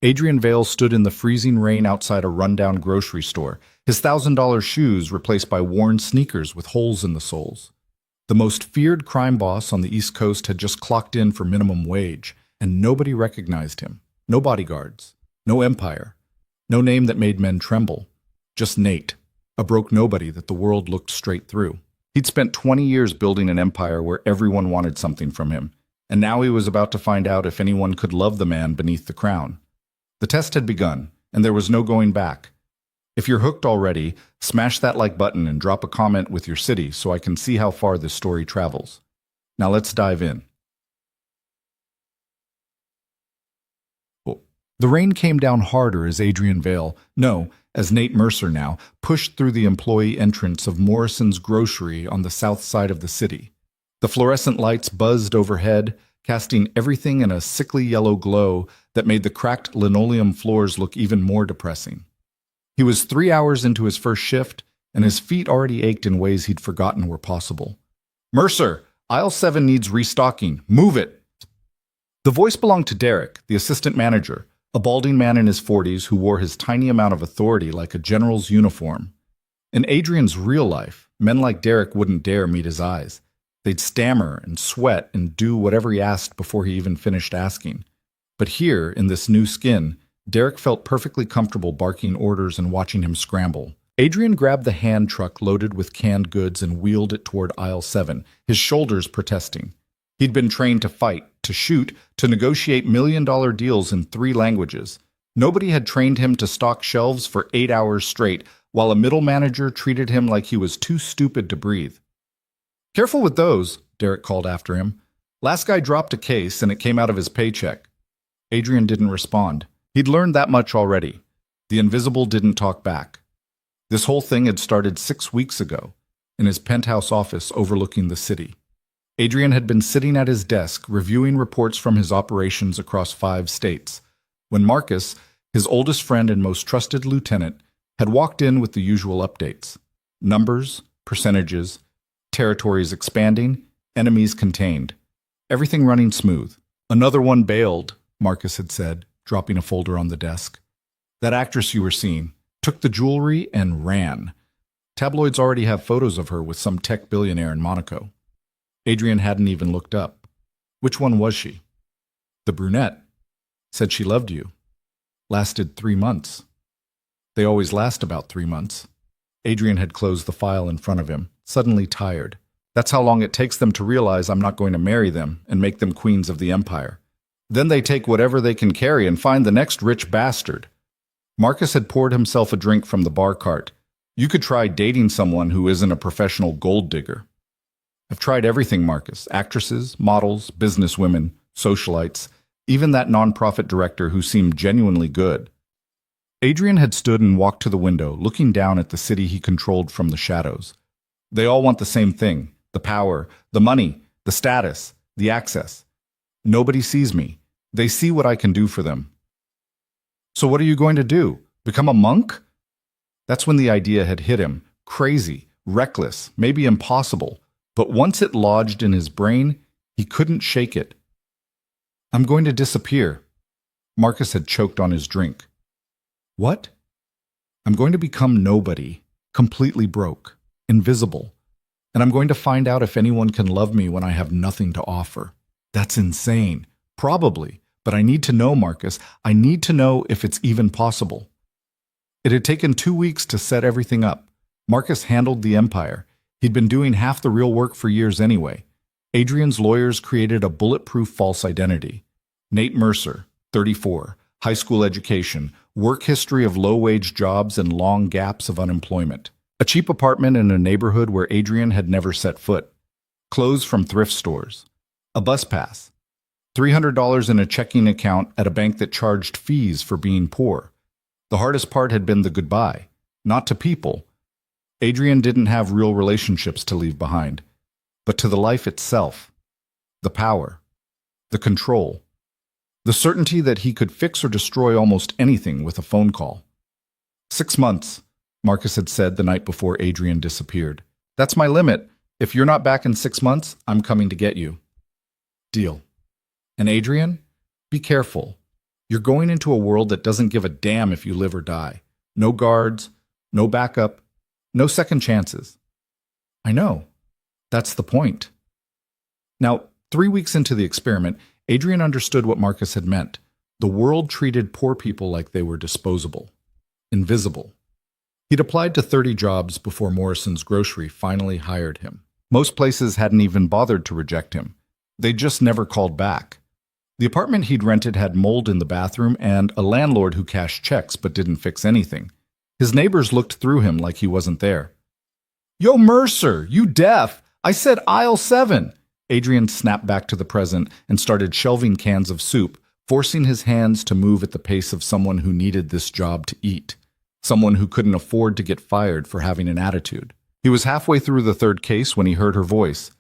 Adrian Vale stood in the freezing rain outside a rundown grocery store, his $1,000 shoes replaced by worn sneakers with holes in the soles. The most feared crime boss on the East Coast had just clocked in for minimum wage, and nobody recognized him. No bodyguards, no empire, no name that made men tremble. Just Nate, a broke nobody that the world looked straight through. He'd spent 20 years building an empire where everyone wanted something from him, and now he was about to find out if anyone could love the man beneath the crown. The test had begun, and there was no going back. If you're hooked already, smash that like button and drop a comment with your city so I can see how far this story travels. Now let's dive in. The rain came down harder as Adrian Vale, no, as Nate Mercer now, pushed through the employee entrance of Morrison's Grocery on the south side of the city. The fluorescent lights buzzed overhead, casting everything in a sickly yellow glow that made the cracked linoleum floors look even more depressing. He was 3 hours into his first shift, and his feet already ached in ways he'd forgotten were possible. "Mercer, aisle 7 needs restocking. Move it!" The voice belonged to Derek, the assistant manager, a balding man in his 40s who wore his tiny amount of authority like a general's uniform. In Adrian's real life, men like Derek wouldn't dare meet his eyes. They'd stammer and sweat and do whatever he asked before he even finished asking. But here, in this new skin, Derek felt perfectly comfortable barking orders and watching him scramble. Adrian grabbed the hand truck loaded with canned goods and wheeled it toward aisle 7, his shoulders protesting. He'd been trained to fight, to shoot, to negotiate million-dollar deals in 3 languages. Nobody had trained him to stock shelves for 8 hours straight, while a middle manager treated him like he was too stupid to breathe. "Careful with those," Derek called after him. "Last guy dropped a case and it came out of his paycheck." Adrian didn't respond. He'd learned that much already. The invisible didn't talk back. This whole thing had started 6 weeks ago, in his penthouse office overlooking the city. Adrian had been sitting at his desk reviewing reports from his operations across 5 states, when Marcus, his oldest friend and most trusted lieutenant, had walked in with the usual updates. Numbers, percentages, territories expanding, enemies contained. Everything running smooth. "Another one bailed," Marcus had said, dropping a folder on the desk. "That actress you were seeing took the jewelry and ran. Tabloids already have photos of her with some tech billionaire in Monaco." Adrian hadn't even looked up. "Which one was she?" "The brunette. Said she loved you. Lasted 3 months." "They always last about 3 months." Adrian had closed the file in front of him, suddenly tired. "That's how long it takes them to realize I'm not going to marry them and make them queens of the empire. Then they take whatever they can carry and find the next rich bastard." Marcus had poured himself a drink from the bar cart. "You could try dating someone who isn't a professional gold digger." "I've tried everything, Marcus. Actresses, models, businesswomen, socialites, even that nonprofit director who seemed genuinely good." Adrian had stood and walked to the window, looking down at the city he controlled from the shadows. "They all want the same thing: the power, the money, the status, the access. Nobody sees me. They see what I can do for them." "So what are you going to do? Become a monk?" That's when the idea had hit him. Crazy, reckless, maybe impossible. But once it lodged in his brain, he couldn't shake it. "I'm going to disappear." Marcus had choked on his drink. "What?" "I'm going to become nobody, completely broke, invisible. And I'm going to find out if anyone can love me when I have nothing to offer." "That's insane." "Probably. But I need to know, Marcus. I need to know if it's even possible." It had taken 2 weeks to set everything up. Marcus handled the empire. He'd been doing half the real work for years anyway. Adrian's lawyers created a bulletproof false identity. Nate Mercer, 34, high school education, work history of low-wage jobs and long gaps of unemployment. A cheap apartment in a neighborhood where Adrian had never set foot. Clothes from thrift stores. A bus pass. $300 in a checking account at a bank that charged fees for being poor. The hardest part had been the goodbye. Not to people. Adrian didn't have real relationships to leave behind, but to the life itself. The power. The control. The certainty that he could fix or destroy almost anything with a phone call. 6 months, Marcus had said the night before Adrian disappeared. "That's my limit. If you're not back in 6 months, I'm coming to get you." Deal. "And Adrian, be careful. You're going into a world that doesn't give a damn if you live or die. No guards, no backup, no second chances. I know. That's the point. Now, 3 weeks into the experiment, Adrian understood what Marcus had meant. The world treated poor people like they were disposable, invisible. He'd applied to 30 jobs before Morrison's Grocery finally hired him. Most places hadn't even bothered to reject him. They just never called back. The apartment he'd rented had mold in the bathroom and a landlord who cashed checks but didn't fix anything. His neighbors looked through him like he wasn't there. "Yo, Mercer, you deaf! I said aisle 7! Adrian snapped back to the present and started shelving cans of soup, forcing his hands to move at the pace of someone who needed this job to eat. Someone who couldn't afford to get fired for having an attitude. He was halfway through the third case when he heard her voice.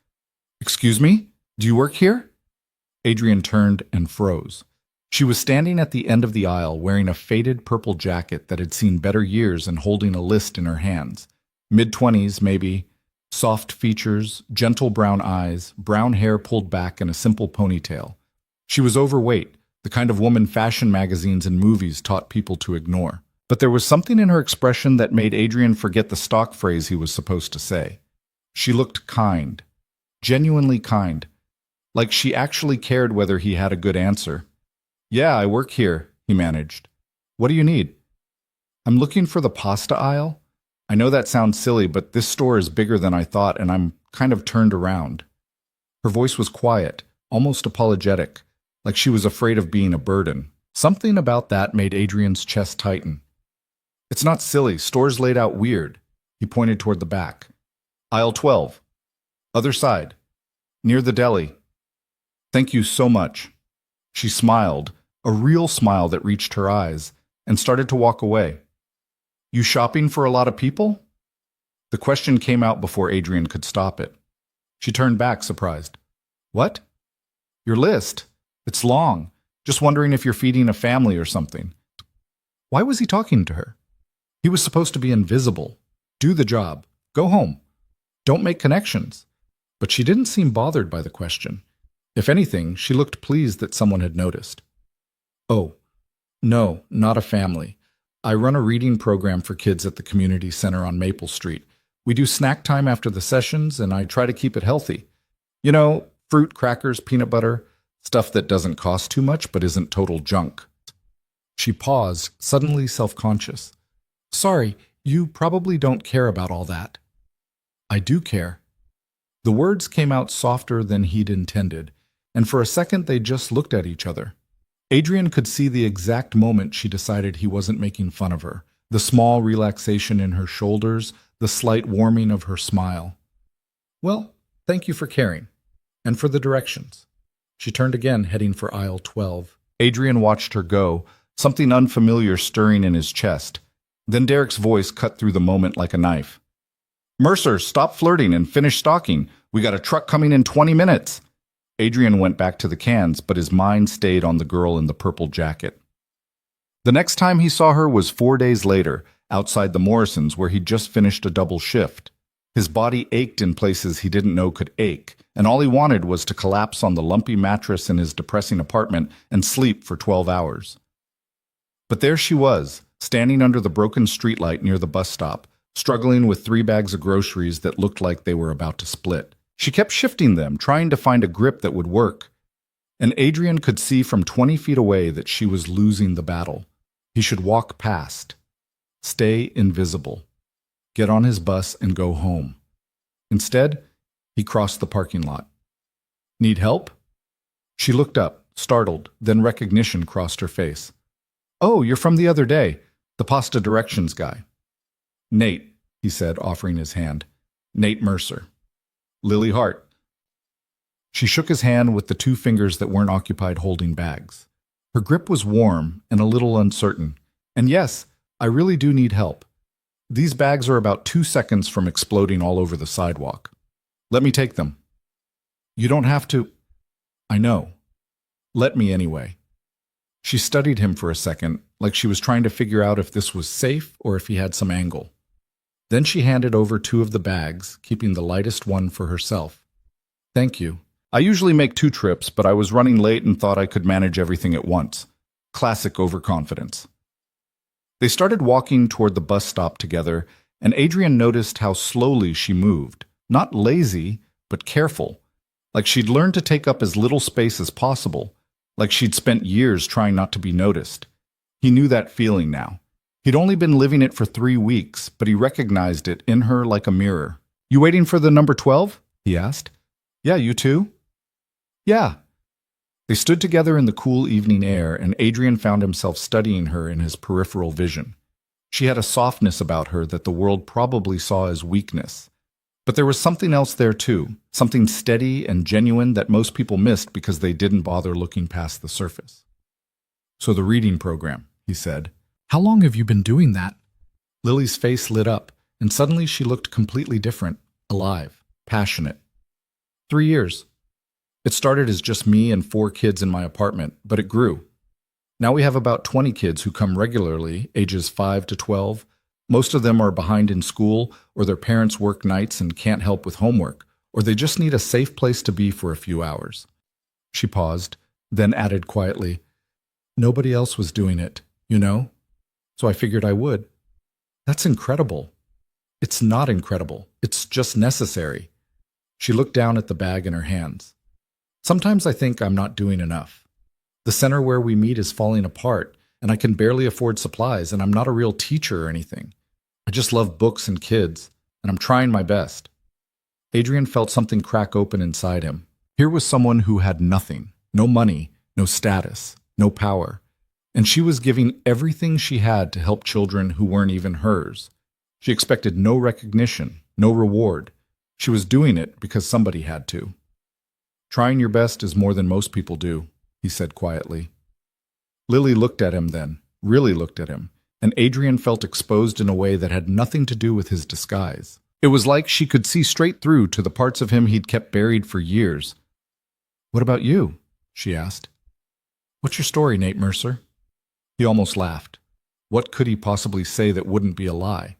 "Excuse me? Do you work here?" Adrian turned and froze. She was standing at the end of the aisle wearing a faded purple jacket that had seen better years and holding a list in her hands. Mid-20s, maybe. Soft features, gentle brown eyes, brown hair pulled back in a simple ponytail. She was overweight, the kind of woman fashion magazines and movies taught people to ignore. But there was something in her expression that made Adrian forget the stock phrase he was supposed to say. She looked kind. Genuinely kind. Like she actually cared whether he had a good answer. "Yeah, I work here," he managed. "What do you need?" "I'm looking for the pasta aisle. I know that sounds silly, but this store is bigger than I thought, and I'm kind of turned around." Her voice was quiet, almost apologetic, like she was afraid of being a burden. Something about that made Adrian's chest tighten. "It's not silly. Store's laid out weird." He pointed toward the back. "Aisle 12. Other side. Near the deli." "Thank you so much." She smiled, a real smile that reached her eyes, and started to walk away. "You shopping for a lot of people?" The question came out before Adrian could stop it. She turned back, surprised. "What?" "Your list. It's long. Just wondering if you're feeding a family or something." Why was he talking to her? He was supposed to be invisible. Do the job. Go home. Don't make connections. But she didn't seem bothered by the question. If anything, she looked pleased that someone had noticed. "Oh, no, not a family. I run a reading program for kids at the community center on Maple Street. We do snack time after the sessions, and I try to keep it healthy. You know, fruit, crackers, peanut butter, stuff that doesn't cost too much but isn't total junk." She paused, suddenly self-conscious. "Sorry, you probably don't care about all that." "I do care." The words came out softer than he'd intended, and for a second they just looked at each other. Adrian could see the exact moment she decided he wasn't making fun of her, the small relaxation in her shoulders, the slight warming of her smile. "Well, thank you for caring. And for the directions." She turned again, heading for aisle 12. Adrian watched her go, something unfamiliar stirring in his chest. Then Derek's voice cut through the moment like a knife. "Mercer, stop flirting and finish stocking. We got a truck coming in 20 minutes. Adrian went back to the cans, but his mind stayed on the girl in the purple jacket. The next time he saw her was 4 days later, outside the Morrisons, where he'd just finished a double shift. His body ached in places he didn't know could ache, and all he wanted was to collapse on the lumpy mattress in his depressing apartment and sleep for 12 hours. But there she was, standing under the broken streetlight near the bus stop, struggling with 3 bags of groceries that looked like they were about to split. She kept shifting them, trying to find a grip that would work. And Adrian could see from 20 feet away that she was losing the battle. He should walk past. Stay invisible. Get on his bus and go home. Instead, he crossed the parking lot. "Need help?" She looked up, startled, then recognition crossed her face. "Oh, you're from the other day, the pasta directions guy." "Nate," he said, offering his hand. "Nate Mercer." "Lily Hart." She shook his hand with the 2 fingers that weren't occupied holding bags. Her grip was warm and a little uncertain. "And yes, I really do need help. These bags are about 2 seconds from exploding all over the sidewalk. Let me take them." "You don't have to." "I know. Let me anyway." She studied him for a second, like she was trying to figure out if this was safe or if he had some angle. Then she handed over 2 of the bags, keeping the lightest one for herself. "Thank you. I usually make 2 trips, but I was running late and thought I could manage everything at once. Classic overconfidence. They started walking toward the bus stop together, and Adrian noticed how slowly she moved. Not lazy, but careful. Like she'd learned to take up as little space as possible. Like she'd spent years trying not to be noticed. He knew that feeling now. He'd only been living it for 3 weeks, but he recognized it in her like a mirror. "You waiting for the number 12? He asked. "Yeah, you too?" "Yeah." They stood together in the cool evening air, and Adrian found himself studying her in his peripheral vision. She had a softness about her that the world probably saw as weakness. But there was something else there too, something steady and genuine that most people missed because they didn't bother looking past the surface. "So the reading program," he said. "How long have you been doing that?" Lily's face lit up, and suddenly she looked completely different, alive, passionate. 3 years. It started as just me and 4 kids in my apartment, but it grew. Now we have about 20 kids who come regularly, ages 5 to 12. Most of them are behind in school, or their parents work nights and can't help with homework, or they just need a safe place to be for a few hours. She paused, then added quietly, "Nobody else was doing it, you know? So I figured I would." "That's incredible." "It's not incredible. It's just necessary." She looked down at the bag in her hands. "Sometimes I think I'm not doing enough. The center where we meet is falling apart, and I can barely afford supplies, and I'm not a real teacher or anything. I just love books and kids, and I'm trying my best." Adrian felt something crack open inside him. Here was someone who had nothing, no money, no status, no power, and she was giving everything she had to help children who weren't even hers. She expected no recognition, no reward. She was doing it because somebody had to. "Trying your best is more than most people do," he said quietly. Lily looked at him then, really looked at him, and Adrian felt exposed in a way that had nothing to do with his disguise. It was like she could see straight through to the parts of him he'd kept buried for years. "What about you?" she asked. "What's your story, Nate Mercer?" He almost laughed. What could he possibly say that wouldn't be a lie?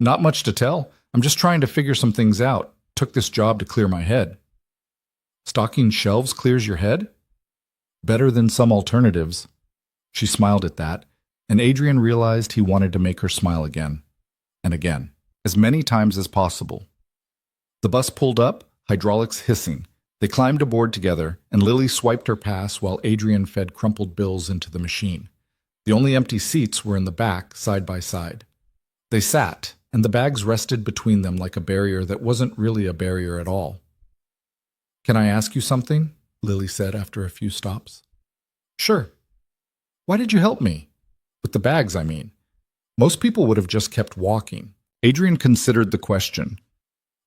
"Not much to tell. I'm just trying to figure some things out. Took this job to clear my head." "Stocking shelves clears your head?" "Better than some alternatives." She smiled at that, and Adrian realized he wanted to make her smile again, and again, as many times as possible. The bus pulled up, hydraulics hissing. They climbed aboard together, and Lily swiped her pass while Adrian fed crumpled bills into the machine. The only empty seats were in the back, side by side. They sat, and the bags rested between them like a barrier that wasn't really a barrier at all. "Can I ask you something?" Lily said after a few stops. "Sure." "Why did you help me?" "With the bags, I mean." Most people would have just kept walking. Adrian considered the question.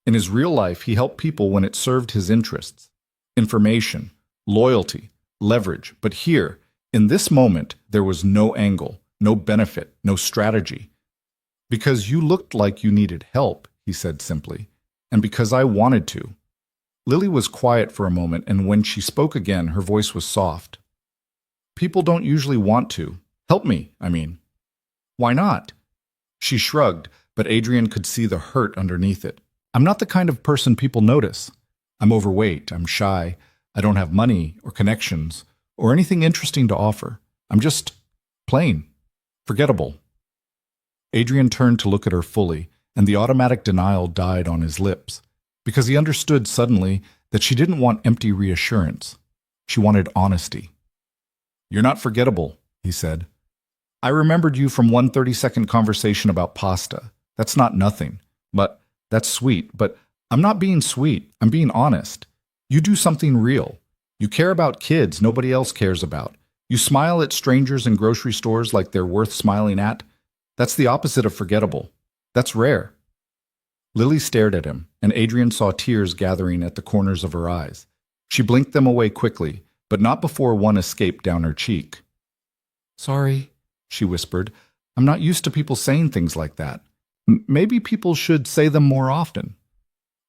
In his real life, he helped people when it served his interests. Information, loyalty, leverage. But here, in this moment, there was no angle, no benefit, no strategy. "Because you looked like you needed help," he said simply, "and because I wanted to." Lily was quiet for a moment, and when she spoke again, her voice was soft. "People don't usually want to. Help me, I mean." "Why not?" She shrugged, but Adrian could see the hurt underneath it. "I'm not the kind of person people notice. I'm overweight, I'm shy, I don't have money or connections or anything interesting to offer. I'm just plain, forgettable." Adrian turned to look at her fully, and the automatic denial died on his lips, because he understood suddenly that she didn't want empty reassurance. She wanted honesty. "You're not forgettable," he said. "I remembered you from one 30-second conversation about pasta. That's not nothing, but that's sweet. But I'm not being sweet. I'm being honest. You do something real. You care about kids nobody else cares about. You smile at strangers in grocery stores like they're worth smiling at. That's the opposite of forgettable. That's rare." Lily stared at him, and Adrian saw tears gathering at the corners of her eyes. She blinked them away quickly, but not before one escaped down her cheek. "Sorry," she whispered. "I'm not used to people saying things like that. Maybe people should say them more often."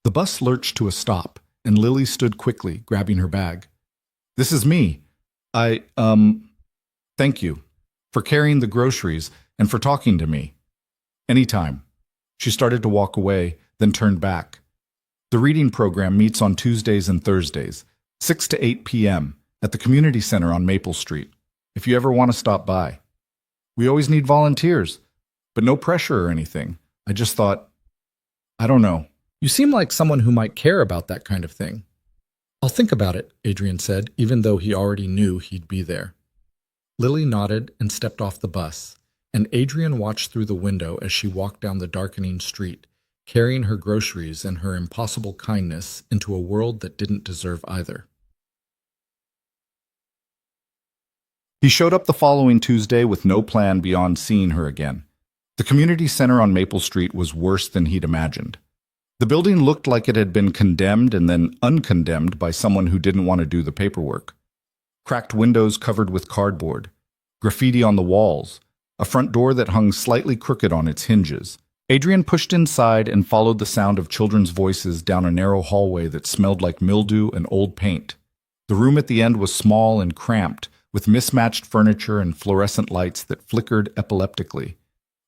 The bus lurched to a stop, and Lily stood quickly, grabbing her bag. "This is me. Thank you for carrying the groceries and for talking to me. Anytime." She started to walk away, then turned back. "The reading program meets on Tuesdays and Thursdays, 6 to 8 p.m., at the community center on Maple Street. if you ever want to stop by. We always need volunteers, but no pressure or anything. I just thought, I don't know. You seem like someone who might care about that kind of thing. I'll think about it, Adrian said, even though he already knew he'd be there. Lily nodded and stepped off the bus, and Adrian watched through the window as she walked down the darkening street, carrying her groceries and her impossible kindness into a world that didn't deserve either. He showed up the following Tuesday with no plan beyond seeing her again. The community center on Maple Street was worse than he'd imagined. The building looked like it had been condemned and then uncondemned by someone who didn't want to do the paperwork. Cracked windows covered with cardboard, graffiti on the walls, a front door that hung slightly crooked on its hinges. Adrian pushed inside and followed the sound of children's voices down a narrow hallway that smelled like mildew and old paint. The room at the end was small and cramped, with mismatched furniture and fluorescent lights that flickered epileptically.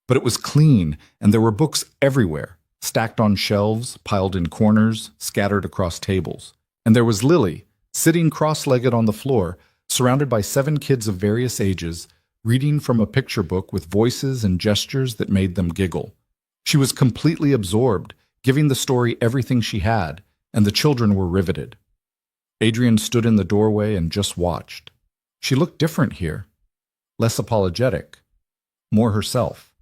But it was clean, and there were books everywhere, stacked on shelves, piled in corners, scattered across tables. And there was Lily, sitting cross-legged on the floor, surrounded by 7 kids of various ages, reading from a picture book with voices and gestures that made them giggle. She was completely absorbed, giving the story everything she had, and the children were riveted. Adrian stood in the doorway and just watched. She looked different here, less apologetic, more herself.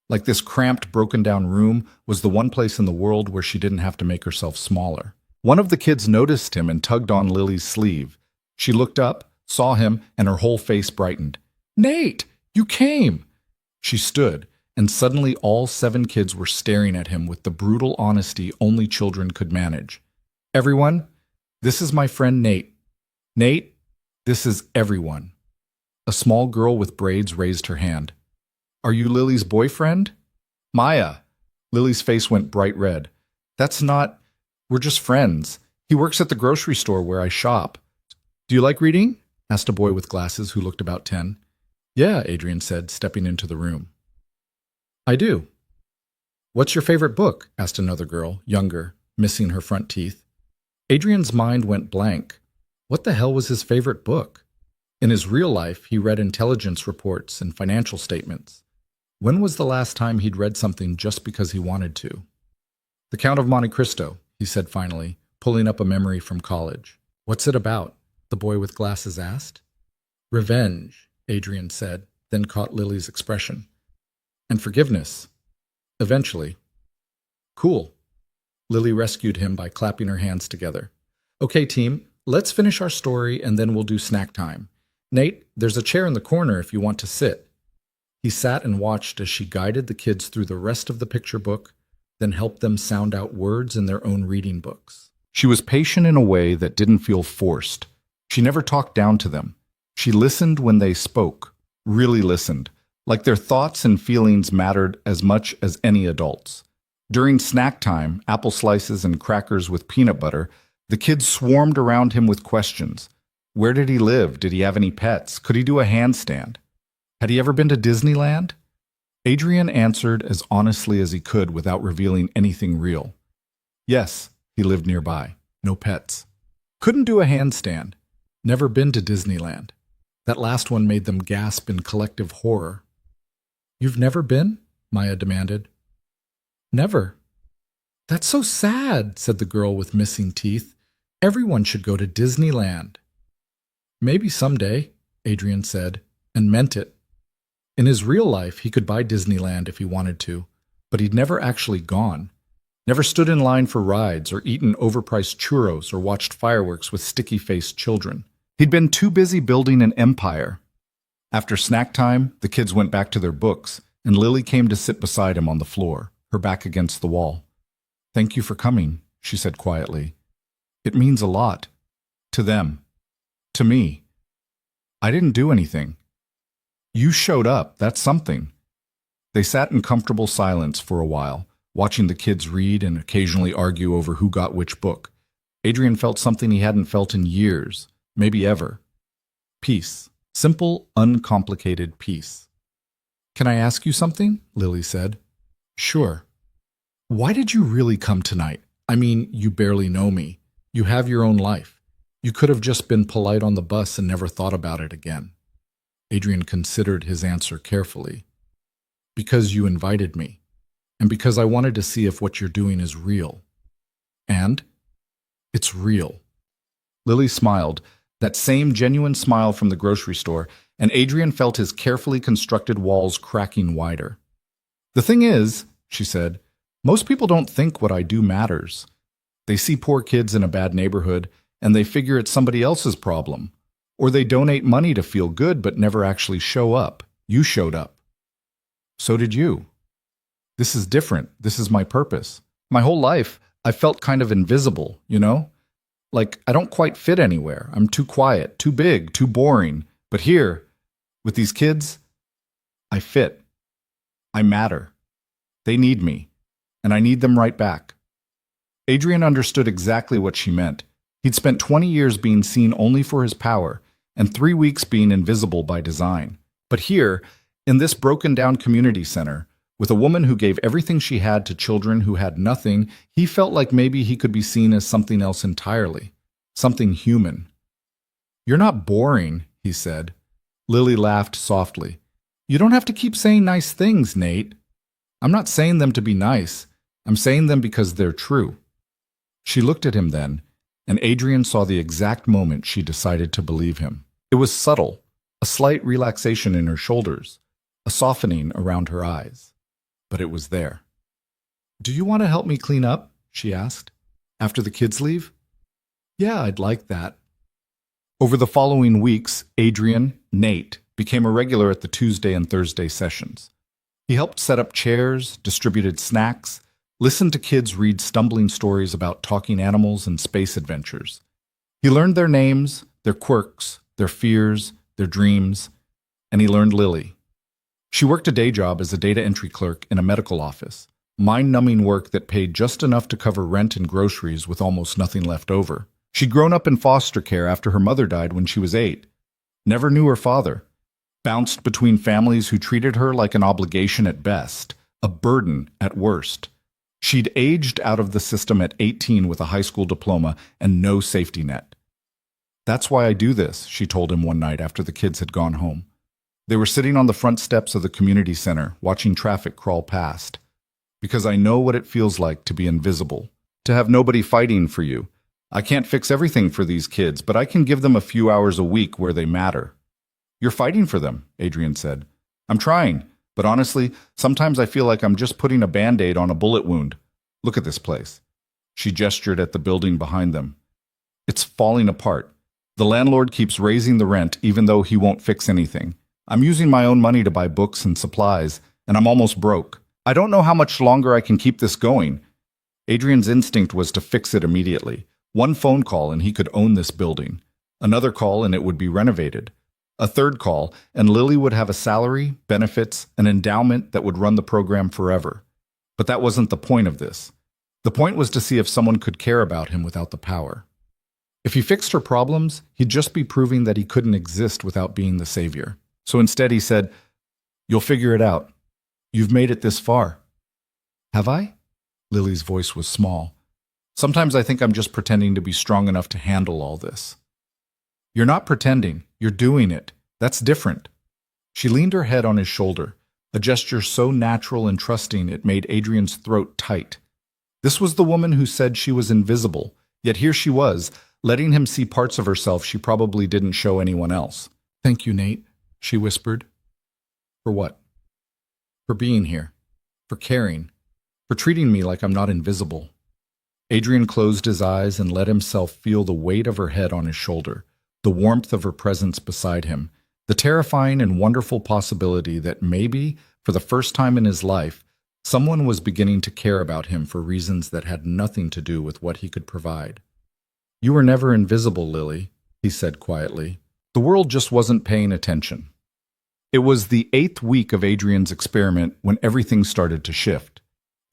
Like this cramped, broken-down room was the one place in the world where she didn't have to make herself smaller. One of the kids noticed him and tugged on Lily's sleeve. She looked up, saw him, and her whole face brightened. "Nate, you came!" She stood, and suddenly all 7 kids were staring at him with the brutal honesty only children could manage. "Everyone, this is my friend Nate. Nate, this is everyone." A small girl with braids raised her hand. "Are you Lily's boyfriend?" "Maya." Lily's face went bright red. "That's not... We're just friends. He works at the grocery store where I shop." "Do you like reading?" asked a boy with glasses who looked about 10. "Yeah," Adrian said, stepping into the room. "I do." "What's your favorite book?" asked another girl, younger, missing her front teeth. Adrian's mind went blank. What the hell was his favorite book? In his real life, he read intelligence reports and financial statements. When was the last time he'd read something just because he wanted to? "The Count of Monte Cristo," he said finally, pulling up a memory from college. "What's it about?" the boy with glasses asked. "Revenge," Adrian said, then caught Lily's expression. "And forgiveness. Eventually." "Cool." Lily rescued him by clapping her hands together. "Okay, team, let's finish our story and then we'll do snack time. Nate, there's a chair in the corner if you want to sit." He sat and watched as she guided the kids through the rest of the picture book, then helped them sound out words in their own reading books. She was patient in a way that didn't feel forced. She never talked down to them. She listened when they spoke, really listened, like their thoughts and feelings mattered as much as any adults. During snack time, apple slices and crackers with peanut butter, the kids swarmed around him with questions. Where did he live? Did he have any pets? Could he do a handstand? Had he ever been to Disneyland? Adrian answered as honestly as he could without revealing anything real. Yes, he lived nearby. No pets. Couldn't do a handstand. Never been to Disneyland. That last one made them gasp in collective horror. "You've never been?" Maya demanded. "Never." "That's so sad," said the girl with missing teeth. "Everyone should go to Disneyland." "Maybe someday," Adrian said, and meant it. In his real life, he could buy Disneyland if he wanted to, but he'd never actually gone. Never stood in line for rides or eaten overpriced churros or watched fireworks with sticky-faced children. He'd been too busy building an empire. After snack time, the kids went back to their books, and Lily came to sit beside him on the floor, her back against the wall. "Thank you for coming," she said quietly. "It means a lot. To them. To me. I didn't do anything. You showed up, that's something." They sat in comfortable silence for a while, watching the kids read and occasionally argue over who got which book. Adrian felt something he hadn't felt in years, maybe ever. Peace. Simple, uncomplicated peace. "Can I ask you something?" Lily said. "Sure." "Why did you really come tonight? I mean, you barely know me. You have your own life. You could have just been polite on the bus and never thought about it again." Adrian considered his answer carefully. Because you invited me, and because I wanted to see if what you're doing is real. And it's real. Lily smiled, that same genuine smile from the grocery store, and Adrian felt his carefully constructed walls cracking wider. The thing is, she said, most people don't think what I do matters. They see poor kids in a bad neighborhood, and they figure it's somebody else's problem. Or they donate money to feel good but never actually show up. You showed up. So did you. This is different. This is my purpose. My whole life, I felt kind of invisible, you know? Like I don't quite fit anywhere. I'm too quiet, too big, too boring. But here, with these kids, I fit. I matter. They need me, and I need them right back. Adrian understood exactly what she meant. He'd spent 20 years being seen only for his power, and 3 weeks being invisible by design. But here, in this broken-down community center, with a woman who gave everything she had to children who had nothing, he felt like maybe he could be seen as something else entirely, something human. You're not boring, he said. Lily laughed softly. You don't have to keep saying nice things, Nate. I'm not saying them to be nice. I'm saying them because they're true. She looked at him then, and Adrian saw the exact moment she decided to believe him. It was subtle, a slight relaxation in her shoulders, a softening around her eyes. But it was there. Do you want to help me clean up? She asked. After the kids leave? Yeah, I'd like that. Over the following weeks, Adrian, Nate, became a regular at the Tuesday and Thursday sessions. He helped set up chairs, distributed snacks, listened to kids read stumbling stories about talking animals and space adventures. He learned their names, their quirks, their fears, their dreams, and he learned Lily. She worked a day job as a data entry clerk in a medical office, mind-numbing work that paid just enough to cover rent and groceries with almost nothing left over. She'd grown up in foster care after her mother died when she was 8, never knew her father, bounced between families who treated her like an obligation at best, a burden at worst. She'd aged out of the system at 18 with a high school diploma and no safety net. That's why I do this, she told him one night after the kids had gone home. They were sitting on the front steps of the community center, watching traffic crawl past. Because I know what it feels like to be invisible, to have nobody fighting for you. I can't fix everything for these kids, but I can give them a few hours a week where they matter. You're fighting for them, Adrian said. I'm trying, but honestly, sometimes I feel like I'm just putting a Band-Aid on a bullet wound. Look at this place. She gestured at the building behind them. It's falling apart. The landlord keeps raising the rent even though he won't fix anything. I'm using my own money to buy books and supplies, and I'm almost broke. I don't know how much longer I can keep this going. Adrian's instinct was to fix it immediately. One phone call and he could own this building. Another call and it would be renovated. A third call and Lily would have a salary, benefits, an endowment that would run the program forever. But that wasn't the point of this. The point was to see if someone could care about him without the power. If he fixed her problems, he'd just be proving that he couldn't exist without being the savior. So instead he said, You'll figure it out. You've made it this far. Have I? Lily's voice was small. Sometimes I think I'm just pretending to be strong enough to handle all this. You're not pretending. You're doing it. That's different. She leaned her head on his shoulder, a gesture so natural and trusting it made Adrian's throat tight. This was the woman who said she was invisible, yet here she was, letting him see parts of herself she probably didn't show anyone else. Thank you, Nate, she whispered. For what? For being here. For caring. For treating me like I'm not invisible. Adrian closed his eyes and let himself feel the weight of her head on his shoulder, the warmth of her presence beside him, the terrifying and wonderful possibility that maybe, for the first time in his life, someone was beginning to care about him for reasons that had nothing to do with what he could provide. You were never invisible, Lily, he said quietly. The world just wasn't paying attention. It was the 8th week of Adrian's experiment when everything started to shift.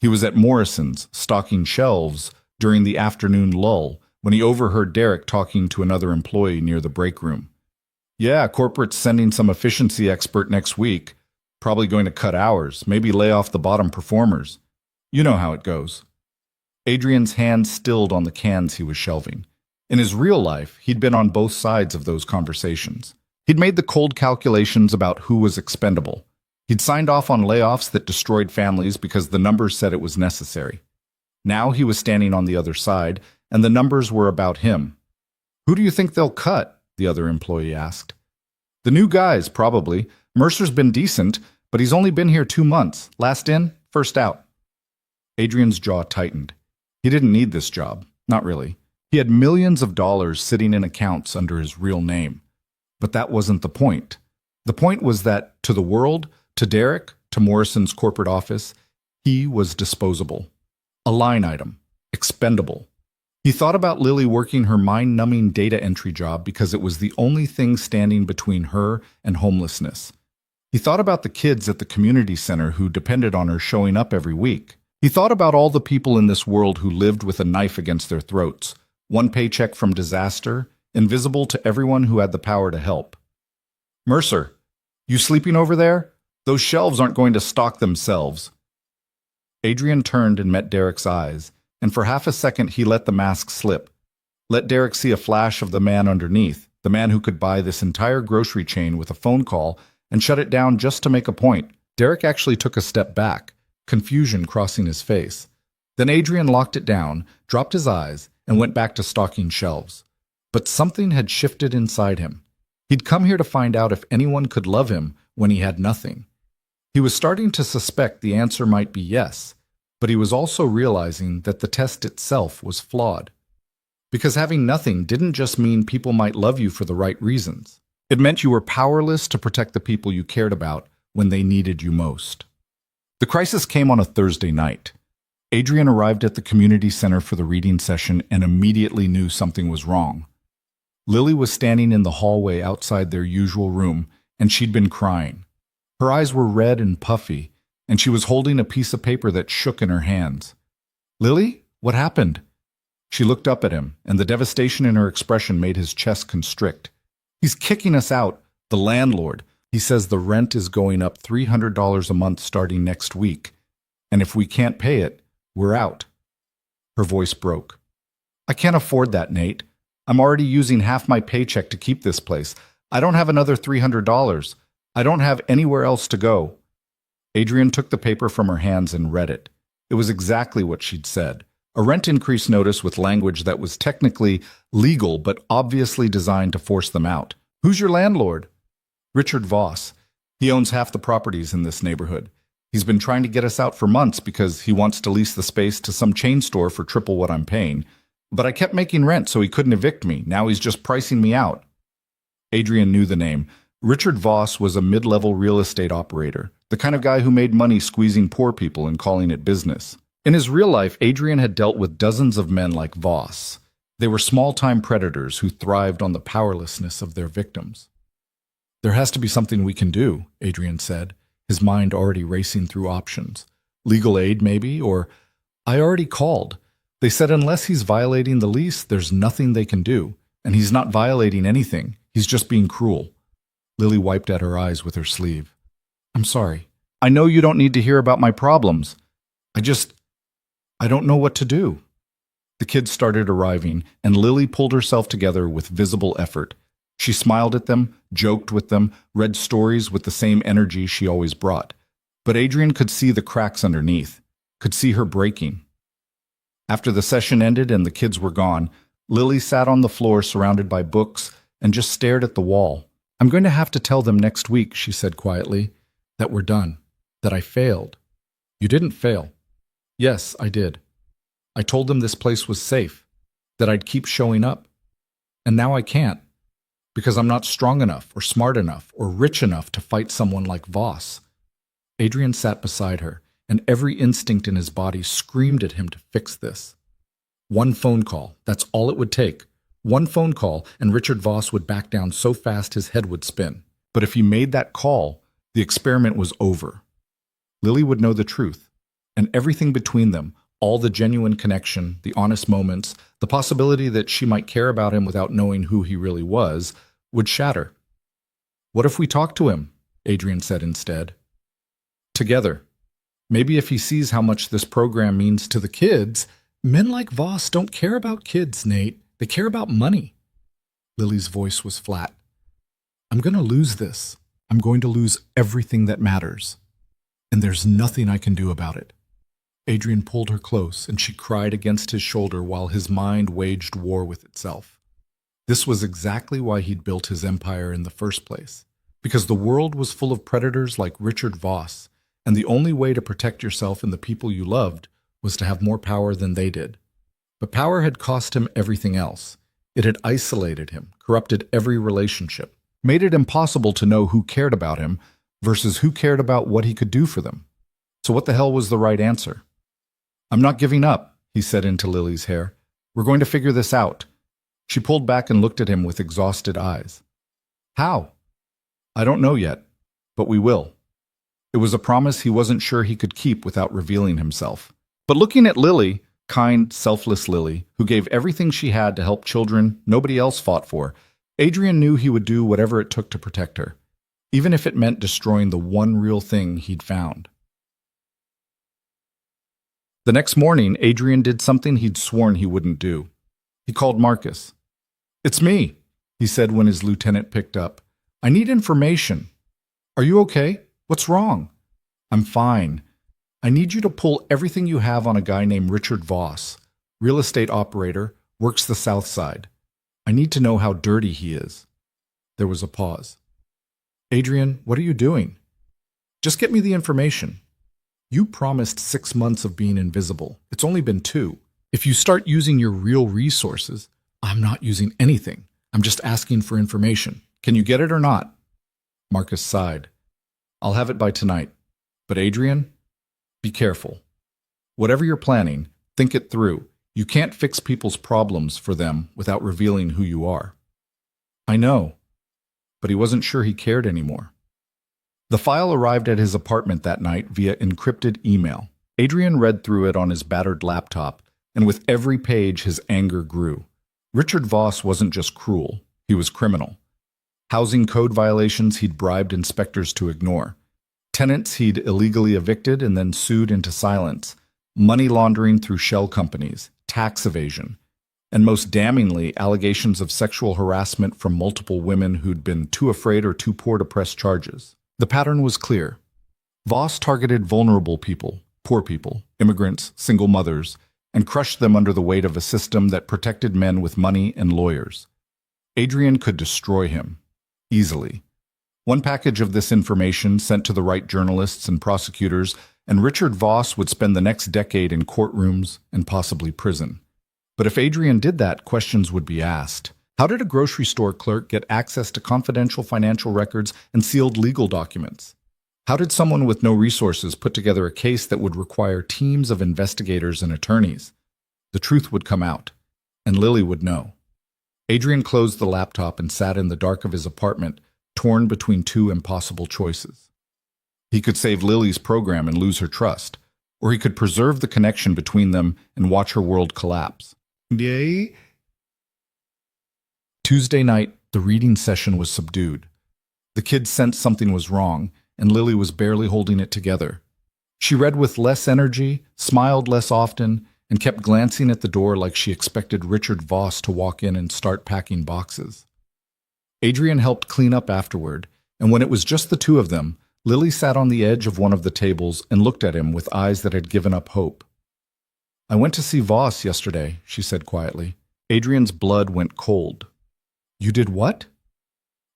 He was at Morrison's, stocking shelves during the afternoon lull when he overheard Derek talking to another employee near the break room. Yeah, corporate's sending some efficiency expert next week. Probably going to cut hours, maybe lay off the bottom performers. You know how it goes. Adrian's hand stilled on the cans he was shelving. In his real life, he'd been on both sides of those conversations. He'd made the cold calculations about who was expendable. He'd signed off on layoffs that destroyed families because the numbers said it was necessary. Now he was standing on the other side, and the numbers were about him. "Who do you think they'll cut?" the other employee asked. "The new guys, probably. Mercer's been decent, but he's only been here 2 months. Last in, first out." Adrian's jaw tightened. He didn't need this job. Not really. He had millions of dollars sitting in accounts under his real name. But that wasn't the point. The point was that, to the world, to Derek, to Morrison's corporate office, he was disposable. A line item. Expendable. He thought about Lily working her mind-numbing data entry job because it was the only thing standing between her and homelessness. He thought about the kids at the community center who depended on her showing up every week. He thought about all the people in this world who lived with a knife against their throats, one paycheck from disaster, invisible to everyone who had the power to help. "Mercer, you sleeping over there? Those shelves aren't going to stock themselves." Adrian turned and met Derek's eyes, and for half a second he let the mask slip. Let Derek see a flash of the man underneath, the man who could buy this entire grocery chain with a phone call and shut it down just to make a point. Derek actually took a step back, confusion crossing his face. Then Adrian locked it down, dropped his eyes, and went back to stocking shelves. But something had shifted inside him. He'd come here to find out if anyone could love him when he had nothing. He was starting to suspect the answer might be yes, but he was also realizing that the test itself was flawed. Because having nothing didn't just mean people might love you for the right reasons. It meant you were powerless to protect the people you cared about when they needed you most. The crisis came on a Thursday night. Adrian arrived at the community center for the reading session and immediately knew something was wrong. Lily was standing in the hallway outside their usual room, and she'd been crying. Her eyes were red and puffy, and she was holding a piece of paper that shook in her hands. "Lily, what happened?" She looked up at him, and the devastation in her expression made his chest constrict. "He's kicking us out, the landlord. He says the rent is going up $300 a month starting next week, and if we can't pay it, we're out." Her voice broke. "I can't afford that, Nate. I'm already using half my paycheck to keep this place. I don't have another $300. I don't have anywhere else to go." Adrian took the paper from her hands and read it. It was exactly what she'd said. A rent increase notice with language that was technically legal but obviously designed to force them out. "Who's your landlord?" "Richard Voss. He owns half the properties in this neighborhood. He's been trying to get us out for months because he wants to lease the space to some chain store for triple what I'm paying. But I kept making rent so he couldn't evict me. Now he's just pricing me out." Adrian knew the name. Richard Voss was a mid-level real estate operator, the kind of guy who made money squeezing poor people and calling it business. In his real life, Adrian had dealt with dozens of men like Voss. They were small-time predators who thrived on the powerlessness of their victims. "There has to be something we can do," Adrian said, his mind already racing through options. "Legal aid, maybe, or I already called. They said unless he's violating the lease, there's nothing they can do. And he's not violating anything. He's just being cruel." Lily wiped at her eyes with her sleeve. "I'm sorry. I know you don't need to hear about my problems. I don't know what to do." The kids started arriving, and Lily pulled herself together with visible effort. She smiled at them, joked with them, read stories with the same energy she always brought. But Adrian could see the cracks underneath, could see her breaking. After the session ended and the kids were gone, Lily sat on the floor surrounded by books and just stared at the wall. "I'm going to have to tell them next week," she said quietly, "that we're done, that I failed." "You didn't fail." "Yes, I did. I told them this place was safe, that I'd keep showing up. And now I can't, because I'm not strong enough or smart enough or rich enough to fight someone like Voss." Adrian sat beside her, and every instinct in his body screamed at him to fix this. One phone call, that's all it would take. One phone call, and Richard Voss would back down so fast his head would spin. But if he made that call, the experiment was over. Lily would know the truth, and everything between them, all the genuine connection, the honest moments, the possibility that she might care about him without knowing who he really was, would shatter. "What if we talk to him?" Adrian said instead. "Together. Maybe if he sees how much this program means to the kids." "Men like Voss don't care about kids, Nate. They care about money." Lily's voice was flat. I'm going to lose this. I'm going to lose everything that matters. And there's nothing I can do about it. Adrian pulled her close, and she cried against his shoulder while his mind waged war with itself. This was exactly why he'd built his empire in the first place. Because the world was full of predators like Richard Voss, and the only way to protect yourself and the people you loved was to have more power than they did. But power had cost him everything else. It had isolated him, corrupted every relationship, made it impossible to know who cared about him versus who cared about what he could do for them. So what the hell was the right answer? "I'm not giving up," he said into Lily's hair. "We're going to figure this out." She pulled back and looked at him with exhausted eyes. "How?" "I don't know yet, but we will." It was a promise he wasn't sure he could keep without revealing himself. But looking at Lily, kind, selfless Lily, who gave everything she had to help children nobody else fought for, Adrian knew he would do whatever it took to protect her, even if it meant destroying the one real thing he'd found. The next morning, Adrian did something he'd sworn he wouldn't do. He called Marcus. "It's me," he said when his lieutenant picked up. "I need information." "Are you okay? What's wrong?" "I'm fine. I need you to pull everything you have on a guy named Richard Voss, real estate operator, works the South Side. I need to know how dirty he is." There was a pause. "Adrian, what are you doing?" "Just get me the information." "You promised 6 months of being invisible. It's only been 2. If you start using your real resources..." "I'm not using anything. I'm just asking for information. Can you get it or not?" Marcus sighed. "I'll have it by tonight. But Adrian, be careful. Whatever you're planning, think it through. You can't fix people's problems for them without revealing who you are." "I know." But he wasn't sure he cared anymore. The file arrived at his apartment that night via encrypted email. Adrian read through it on his battered laptop, and with every page his anger grew. Richard Voss wasn't just cruel, he was criminal. Housing code violations he'd bribed inspectors to ignore. Tenants he'd illegally evicted and then sued into silence. Money laundering through shell companies. Tax evasion. And most damningly, allegations of sexual harassment from multiple women who'd been too afraid or too poor to press charges. The pattern was clear. Voss targeted vulnerable people, poor people, immigrants, single mothers, and crushed them under the weight of a system that protected men with money and lawyers. Adrian could destroy him, easily. One package of this information sent to the right journalists and prosecutors, and Richard Voss would spend the next decade in courtrooms and possibly prison. But if Adrian did that, questions would be asked. How did a grocery store clerk get access to confidential financial records and sealed legal documents? How did someone with no resources put together a case that would require teams of investigators and attorneys? The truth would come out, and Lily would know. Adrian closed the laptop and sat in the dark of his apartment, torn between 2 impossible choices. He could save Lily's program and lose her trust, or he could preserve the connection between them and watch her world collapse. Yay! Tuesday night, the reading session was subdued. The kids sensed something was wrong, and Lily was barely holding it together. She read with less energy, smiled less often, and kept glancing at the door like she expected Richard Voss to walk in and start packing boxes. Adrian helped clean up afterward, and when it was just the 2 of them, Lily sat on the edge of one of the tables and looked at him with eyes that had given up hope. "I went to see Voss yesterday," she said quietly. Adrian's blood went cold. "You did what?"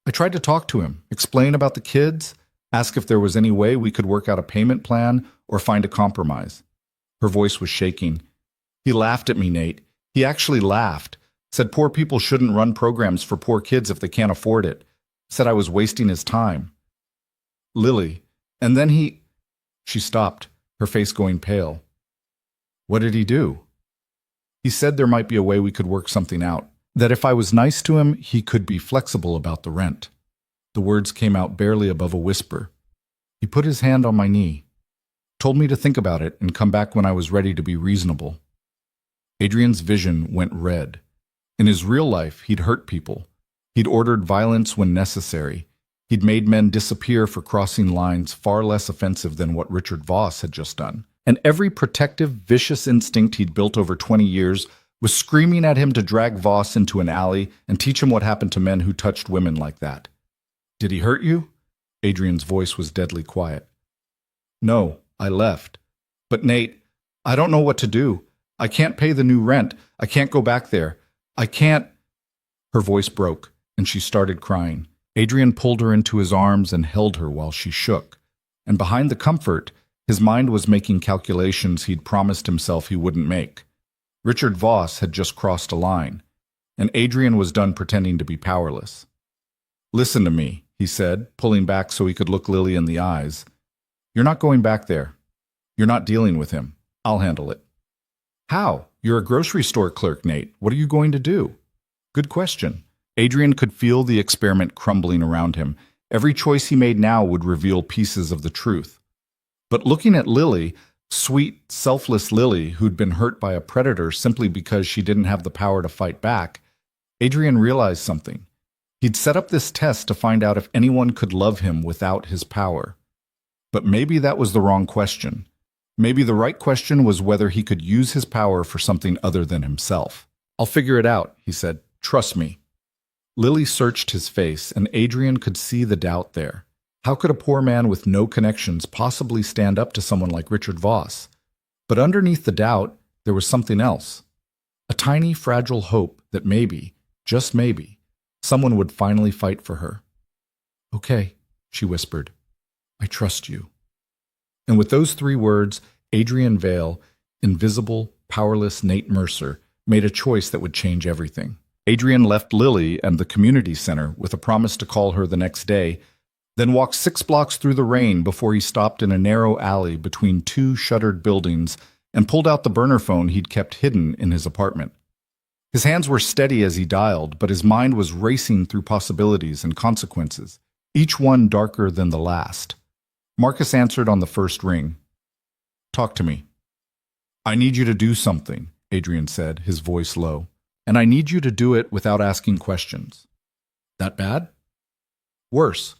"I tried to talk to him, explain about the kids, ask if there was any way we could work out a payment plan or find a compromise." Her voice was shaking. "He laughed at me, Nate. He actually laughed. Said poor people shouldn't run programs for poor kids if they can't afford it. Said I was wasting his time." "Lily, and then he..." She stopped, her face going pale. "What did he do?" "He said there might be a way we could work something out. That if I was nice to him, he could be flexible about the rent." The words came out barely above a whisper. "He put his hand on my knee. Told me to think about it and come back when I was ready to be reasonable." Adrian's vision went red. In his real life, he'd hurt people. He'd ordered violence when necessary. He'd made men disappear for crossing lines far less offensive than what Richard Voss had just done. And every protective, vicious instinct he'd built over 20 years was screaming at him to drag Voss into an alley and teach him what happened to men who touched women like that. Did he hurt you? Adrian's voice was deadly quiet. No, I left. But Nate, I don't know what to do. I can't pay the new rent. I can't go back there. I can't. Her voice broke, and she started crying. Adrian pulled her into his arms and held her while she shook. And behind the comfort, his mind was making calculations he'd promised himself he wouldn't make. Richard Voss had just crossed a line, and Adrian was done pretending to be powerless. Listen to me, he said, pulling back so he could look Lily in the eyes. You're not going back there. You're not dealing with him. I'll handle it. How? You're a grocery store clerk, Nate. What are you going to do? Good question. Adrian could feel the experiment crumbling around him. Every choice he made now would reveal pieces of the truth. But looking at Lily, sweet, selfless Lily, who'd been hurt by a predator simply because she didn't have the power to fight back, Adrian realized something. He'd set up this test to find out if anyone could love him without his power. But maybe that was the wrong question. Maybe the right question was whether he could use his power for something other than himself. I'll figure it out, he said. Trust me. Lily searched his face, and Adrian could see the doubt there. How could a poor man with no connections possibly stand up to someone like Richard Voss? But underneath the doubt, there was something else. A tiny, fragile hope that maybe, just maybe, someone would finally fight for her. Okay, she whispered. I trust you. And with those 3 words, Adrian Vale, invisible, powerless Nate Mercer, made a choice that would change everything. Adrian left Lily and the community center with a promise to call her the next day, then walked 6 blocks through the rain before he stopped in a narrow alley between 2 shuttered buildings and pulled out the burner phone he'd kept hidden in his apartment. His hands were steady as he dialed, but his mind was racing through possibilities and consequences, each one darker than the last. Marcus answered on the first ring. Talk to me. I need you to do something, Adrian said, his voice low. And I need you to do it without asking questions. That bad? Worse.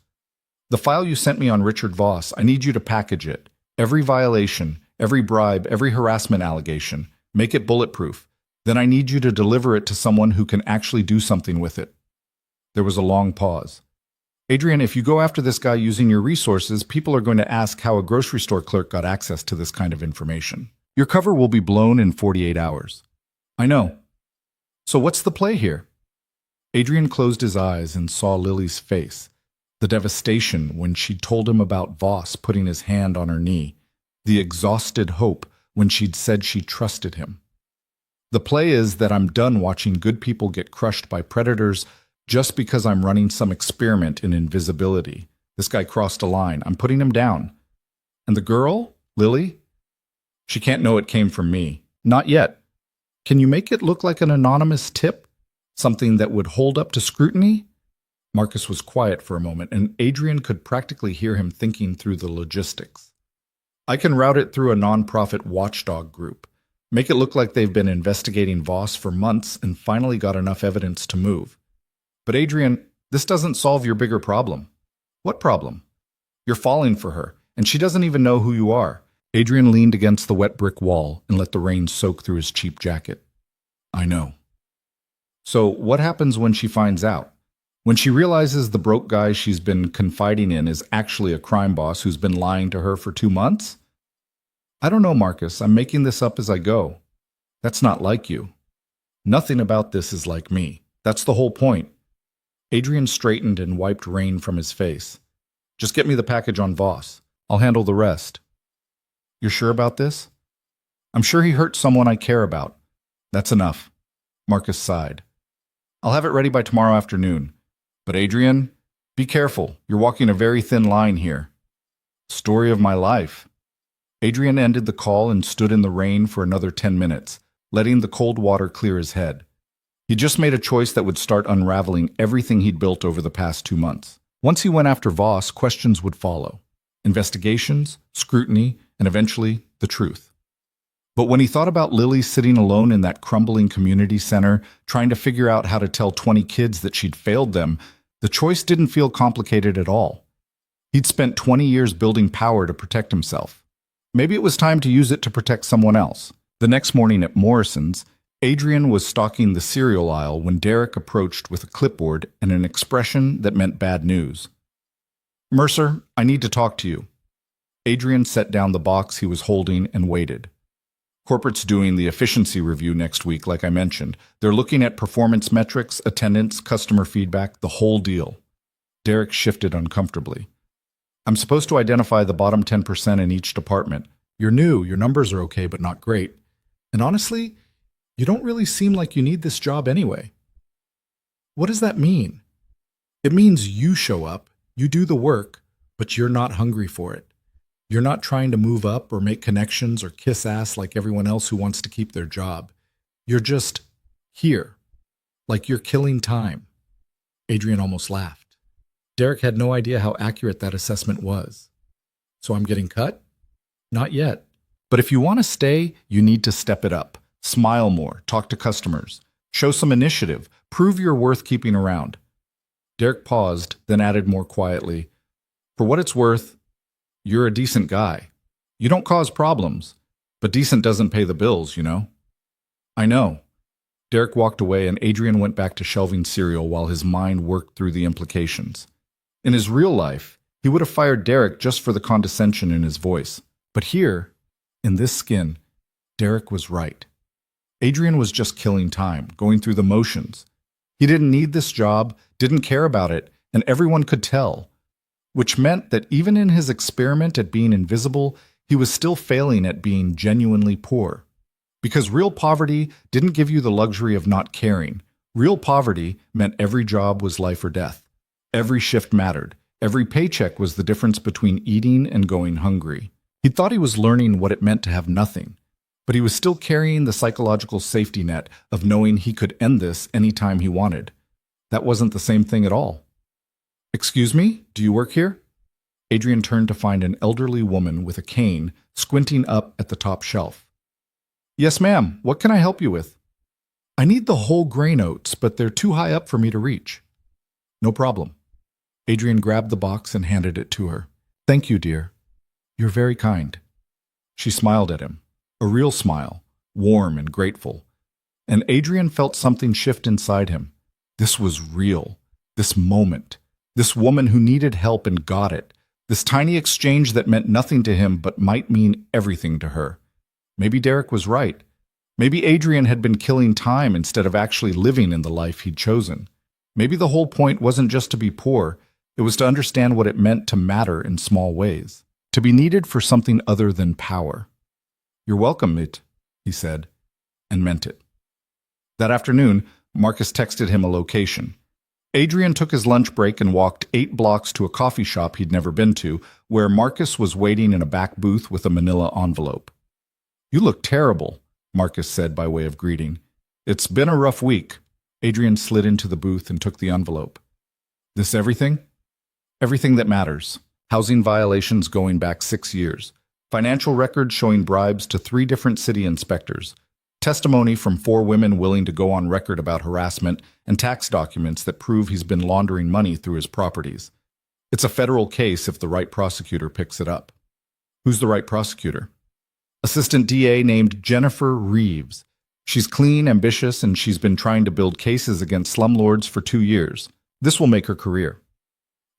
The file you sent me on Richard Voss, I need you to package it. Every violation, every bribe, every harassment allegation. Make it bulletproof. Then I need you to deliver it to someone who can actually do something with it. There was a long pause. Adrian, if you go after this guy using your resources, people are going to ask how a grocery store clerk got access to this kind of information. Your cover will be blown in 48 hours. I know. So what's the play here? Adrian closed his eyes and saw Lily's face, the devastation when she'd told him about Voss putting his hand on her knee, the exhausted hope when she'd said she trusted him. The play is that I'm done watching good people get crushed by predators just because I'm running some experiment in invisibility. This guy crossed a line. I'm putting him down. And the girl, Lily? She can't know it came from me. Not yet. Can you make it look like an anonymous tip? Something that would hold up to scrutiny? Marcus was quiet for a moment, and Adrian could practically hear him thinking through the logistics. I can route it through a nonprofit watchdog group. Make it look like they've been investigating Voss for months and finally got enough evidence to move. But Adrian, this doesn't solve your bigger problem. What problem? You're falling for her, and she doesn't even know who you are. Adrian leaned against the wet brick wall and let the rain soak through his cheap jacket. I know. So what happens when she finds out? When she realizes the broke guy she's been confiding in is actually a crime boss who's been lying to her for 2 months? I don't know, Marcus. I'm making this up as I go. That's not like you. Nothing about this is like me. That's the whole point. Adrian straightened and wiped rain from his face. Just get me the package on Voss. I'll handle the rest. You're sure about this? I'm sure he hurt someone I care about. That's enough. Marcus sighed. I'll have it ready by tomorrow afternoon. But Adrian, be careful. You're walking a very thin line here. Story of my life. Adrian ended the call and stood in the rain for another 10 minutes, letting the cold water clear his head. He just made a choice that would start unraveling everything he'd built over the past 2 months. Once he went after Voss, questions would follow. Investigations, scrutiny, and eventually, the truth. But when he thought about Lily sitting alone in that crumbling community center, trying to figure out how to tell 20 kids that she'd failed them, the choice didn't feel complicated at all. He'd spent 20 years building power to protect himself. Maybe it was time to use it to protect someone else. The next morning at Morrison's, Adrian was stocking the cereal aisle when Derek approached with a clipboard and an expression that meant bad news. Mercer, I need to talk to you. Adrian set down the box he was holding and waited. Corporate's doing the efficiency review next week, like I mentioned. They're looking at performance metrics, attendance, customer feedback, the whole deal. Derek shifted uncomfortably. I'm supposed to identify the bottom 10% in each department. You're new, your numbers are okay, but not great. And honestly, you don't really seem like you need this job anyway. What does that mean? It means you show up, you do the work, but you're not hungry for it. You're not trying to move up or make connections or kiss ass like everyone else who wants to keep their job. You're just here, like you're killing time. Adrian almost laughed. Derek had no idea how accurate that assessment was. So I'm getting cut? Not yet. But if you want to stay, you need to step it up. Smile more, talk to customers, show some initiative, prove you're worth keeping around. Derek paused, then added more quietly, for what it's worth, you're a decent guy. You don't cause problems, but decent doesn't pay the bills, you know? I know. Derek walked away and Adrian went back to shelving cereal while his mind worked through the implications. In his real life, he would have fired Derek just for the condescension in his voice. But here, in this skin, Derek was right. Adrian was just killing time, going through the motions. He didn't need this job, didn't care about it, and everyone could tell. Which meant that even in his experiment at being invisible, he was still failing at being genuinely poor. Because real poverty didn't give you the luxury of not caring. Real poverty meant every job was life or death. Every shift mattered. Every paycheck was the difference between eating and going hungry. He thought he was learning what it meant to have nothing, but he was still carrying the psychological safety net of knowing he could end this anytime he wanted. That wasn't the same thing at all. Excuse me, do you work here? Adrian turned to find an elderly woman with a cane squinting up at the top shelf. Yes, ma'am. What can I help you with? I need the whole grain oats, but they're too high up for me to reach. No problem. Adrian grabbed the box and handed it to her. Thank you, dear. You're very kind. She smiled at him, a real smile, warm and grateful. And Adrian felt something shift inside him. This was real. This moment. This woman who needed help and got it. This tiny exchange that meant nothing to him but might mean everything to her. Maybe Derek was right. Maybe Adrian had been killing time instead of actually living in the life he'd chosen. Maybe the whole point wasn't just to be poor, it was to understand what it meant to matter in small ways, to be needed for something other than power. You're welcome, he said, and meant it. That afternoon, Marcus texted him a location. Adrian took his lunch break and walked 8 blocks to a coffee shop he'd never been to, where Marcus was waiting in a back booth with a manila envelope. You look terrible, Marcus said by way of greeting. It's been a rough week. Adrian slid into the booth and took the envelope. This everything? Everything that matters. Housing violations going back 6 years. Financial records showing bribes to 3 different city inspectors. Testimony from 4 women willing to go on record about harassment, and tax documents that prove he's been laundering money through his properties. It's a federal case if the right prosecutor picks it up. Who's the right prosecutor? Assistant DA named Jennifer Reeves. She's clean, ambitious, and she's been trying to build cases against slumlords for 2 years. This will make her career.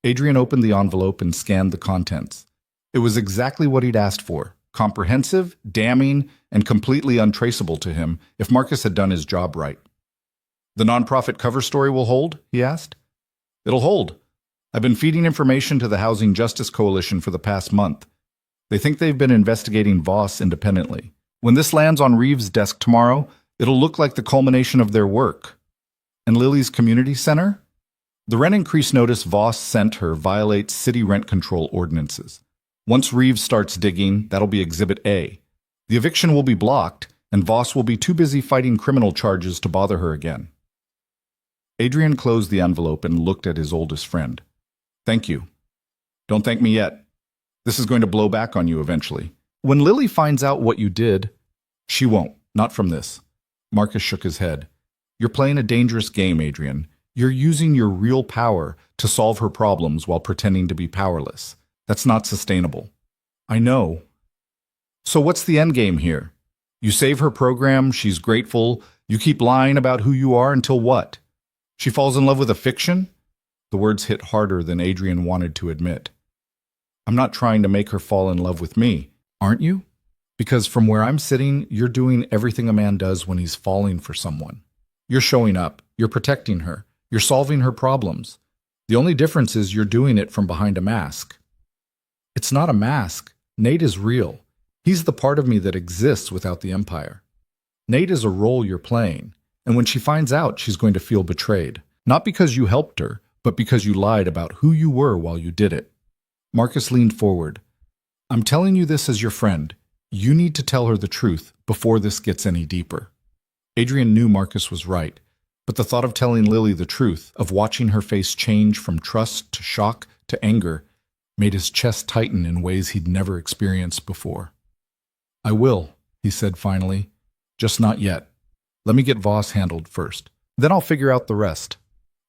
Adrian opened the envelope and scanned the contents. It was exactly what he'd asked for. Comprehensive, damning, and completely untraceable to him if Marcus had done his job right. The nonprofit cover story will hold? He asked. It'll hold. I've been feeding information to the Housing Justice Coalition for the past month. They think they've been investigating Voss independently. When this lands on Reeves' desk tomorrow, it'll look like the culmination of their work. And Lily's community center? The rent increase notice Voss sent her violates city rent control ordinances. Once Reeves starts digging, that'll be Exhibit A. The eviction will be blocked, and Voss will be too busy fighting criminal charges to bother her again. Adrian closed the envelope and looked at his oldest friend. Thank you. Don't thank me yet. This is going to blow back on you eventually. When Lily finds out what you did, she won't, not from this. Marcus shook his head. You're playing a dangerous game, Adrian. You're using your real power to solve her problems while pretending to be powerless. That's not sustainable. I know. So what's the end game here? You save her program, she's grateful, you keep lying about who you are until what? She falls in love with a fiction? The words hit harder than Adrian wanted to admit. I'm not trying to make her fall in love with me, aren't you? Because from where I'm sitting, you're doing everything a man does when he's falling for someone. You're showing up, you're protecting her, you're solving her problems. The only difference is you're doing it from behind a mask. It's not a mask. Nate is real. He's the part of me that exists without the Empire. Nate is a role you're playing, and when she finds out, she's going to feel betrayed. Not because you helped her, but because you lied about who you were while you did it. Marcus leaned forward. I'm telling you this as your friend. You need to tell her the truth before this gets any deeper. Adrian knew Marcus was right, but the thought of telling Lily the truth, of watching her face change from trust to shock to anger, made his chest tighten in ways he'd never experienced before. I will, he said finally. Just not yet. Let me get Voss handled first. Then I'll figure out the rest.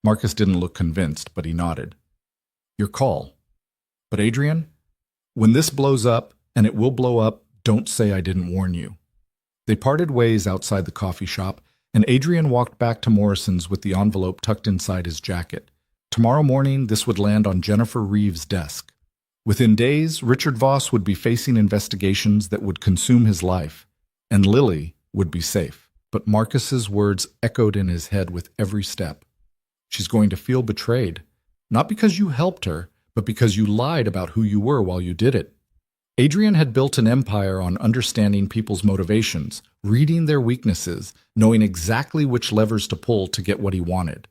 Marcus didn't look convinced, but he nodded. Your call. But Adrian, when this blows up, and it will blow up, don't say I didn't warn you. They parted ways outside the coffee shop, and Adrian walked back to Morrison's with the envelope tucked inside his jacket. Tomorrow morning, this would land on Jennifer Reeves' desk. Within days, Richard Voss would be facing investigations that would consume his life, and Lily would be safe. But Marcus's words echoed in his head with every step. She's going to feel betrayed, not because you helped her, but because you lied about who you were while you did it. Adrian had built an empire on understanding people's motivations, reading their weaknesses, knowing exactly which levers to pull to get what he wanted.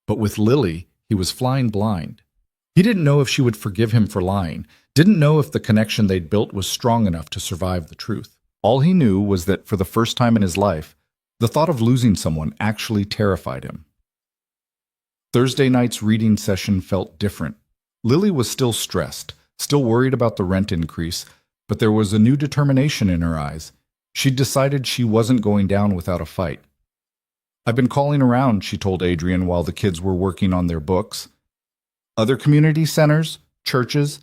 But with Lily, he was flying blind. He didn't know if she would forgive him for lying, didn't know if the connection they'd built was strong enough to survive the truth. All he knew was that for the first time in his life, the thought of losing someone actually terrified him. Thursday night's reading session felt different. Lily was still stressed, still worried about the rent increase, but there was a new determination in her eyes. She'd decided she wasn't going down without a fight. I've been calling around, she told Adrian while the kids were working on their books. Other community centers, churches,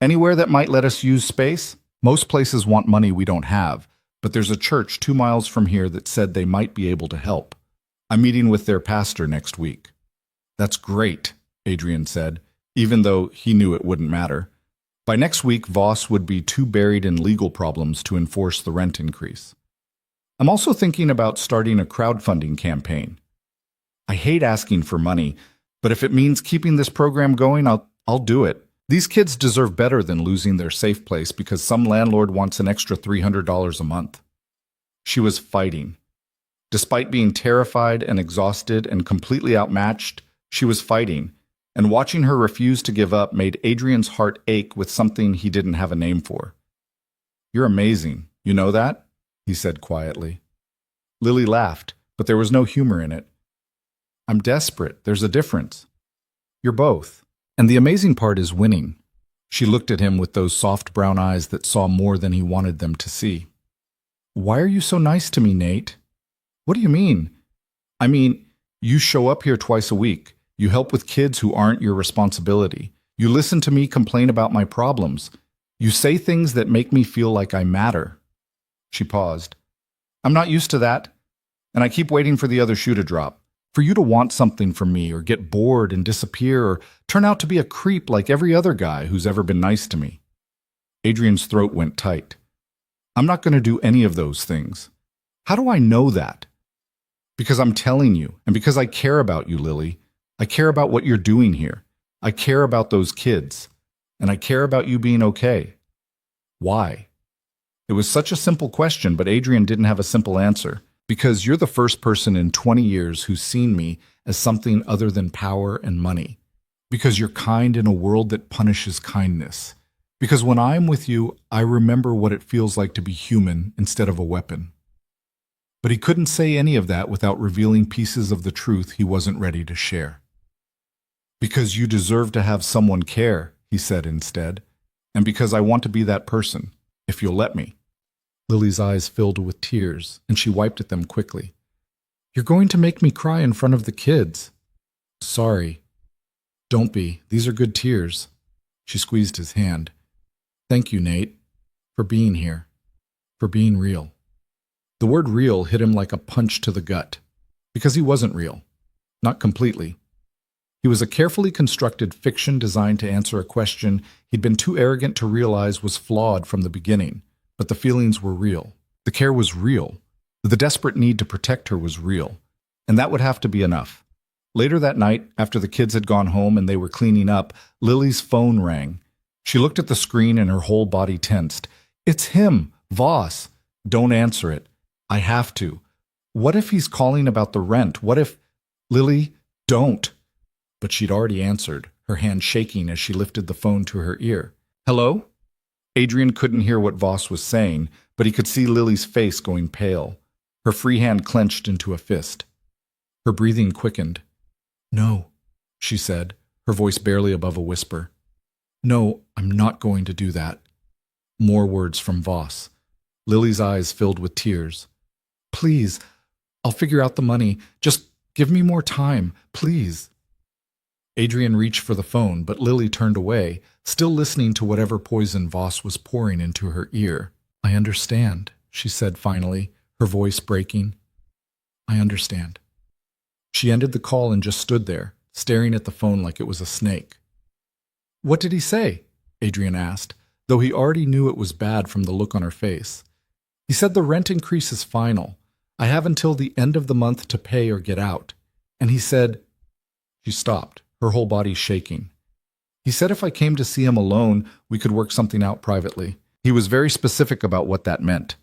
anywhere that might let us use space? Most places want money we don't have, but there's a church 2 miles from here that said they might be able to help. I'm meeting with their pastor next week. That's great, Adrian said, even though he knew it wouldn't matter. By next week, Voss would be too buried in legal problems to enforce the rent increase. I'm also thinking about starting a crowdfunding campaign. I hate asking for money, but if it means keeping this program going, I'll do it. These kids deserve better than losing their safe place because some landlord wants an extra $300 a month. She was fighting. Despite being terrified and exhausted and completely outmatched, she was fighting, and watching her refuse to give up made Adrian's heart ache with something he didn't have a name for. You're amazing, you know that? He said quietly. Lily laughed, but there was no humor in it. I'm desperate, there's a difference. You're both. And the amazing part is winning. She looked at him with those soft brown eyes that saw more than he wanted them to see. Why are you so nice to me, Nate? What do you mean? I mean, you show up here twice a week. You help with kids who aren't your responsibility. You listen to me complain about my problems. You say things that make me feel like I matter. She paused. I'm not used to that, and I keep waiting for the other shoe to drop. For you to want something from me or get bored and disappear or turn out to be a creep like every other guy who's ever been nice to me. Adrian's throat went tight. I'm not going to do any of those things. How do I know that? Because I'm telling you, and because I care about you, Lily. I care about what you're doing here. I care about those kids. And I care about you being okay. Why? It was such a simple question, but Adrian didn't have a simple answer. Because you're the first person in 20 years who's seen me as something other than power and money. Because you're kind in a world that punishes kindness. Because when I'm with you, I remember what it feels like to be human instead of a weapon. But he couldn't say any of that without revealing pieces of the truth he wasn't ready to share. Because you deserve to have someone care, he said instead, and because I want to be that person, if you'll let me. Lily's eyes filled with tears, and she wiped at them quickly. You're going to make me cry in front of the kids. Sorry. Don't be. These are good tears. She squeezed his hand. Thank you, Nate, for being here, for being real. The word real hit him like a punch to the gut, because he wasn't real. Not completely. He was a carefully constructed fiction designed to answer a question he'd been too arrogant to realize was flawed from the beginning. But the feelings were real. The care was real. The desperate need to protect her was real. And that would have to be enough. Later that night, after the kids had gone home and they were cleaning up, Lily's phone rang. She looked at the screen and her whole body tensed. It's him, Voss. Don't answer it. I have to. What if he's calling about the rent? What if... Lily, don't. But she'd already answered, her hand shaking as she lifted the phone to her ear. Hello? Adrian couldn't hear what Voss was saying, but he could see Lily's face going pale. Her free hand clenched into a fist. Her breathing quickened. No, she said, her voice barely above a whisper. No, I'm not going to do that. More words from Voss. Lily's eyes filled with tears. Please, I'll figure out the money. Just give me more time, please. Adrian reached for the phone, but Lily turned away, still listening to whatever poison Voss was pouring into her ear. I understand, she said finally, her voice breaking. I understand. She ended the call and just stood there, staring at the phone like it was a snake. What did he say? Adrian asked, though he already knew it was bad from the look on her face. He said the rent increase is final. I have until the end of the month to pay or get out. And he said... She stopped, her whole body shaking. He said if I came to see him alone, we could work something out privately. He was very specific about what that meant.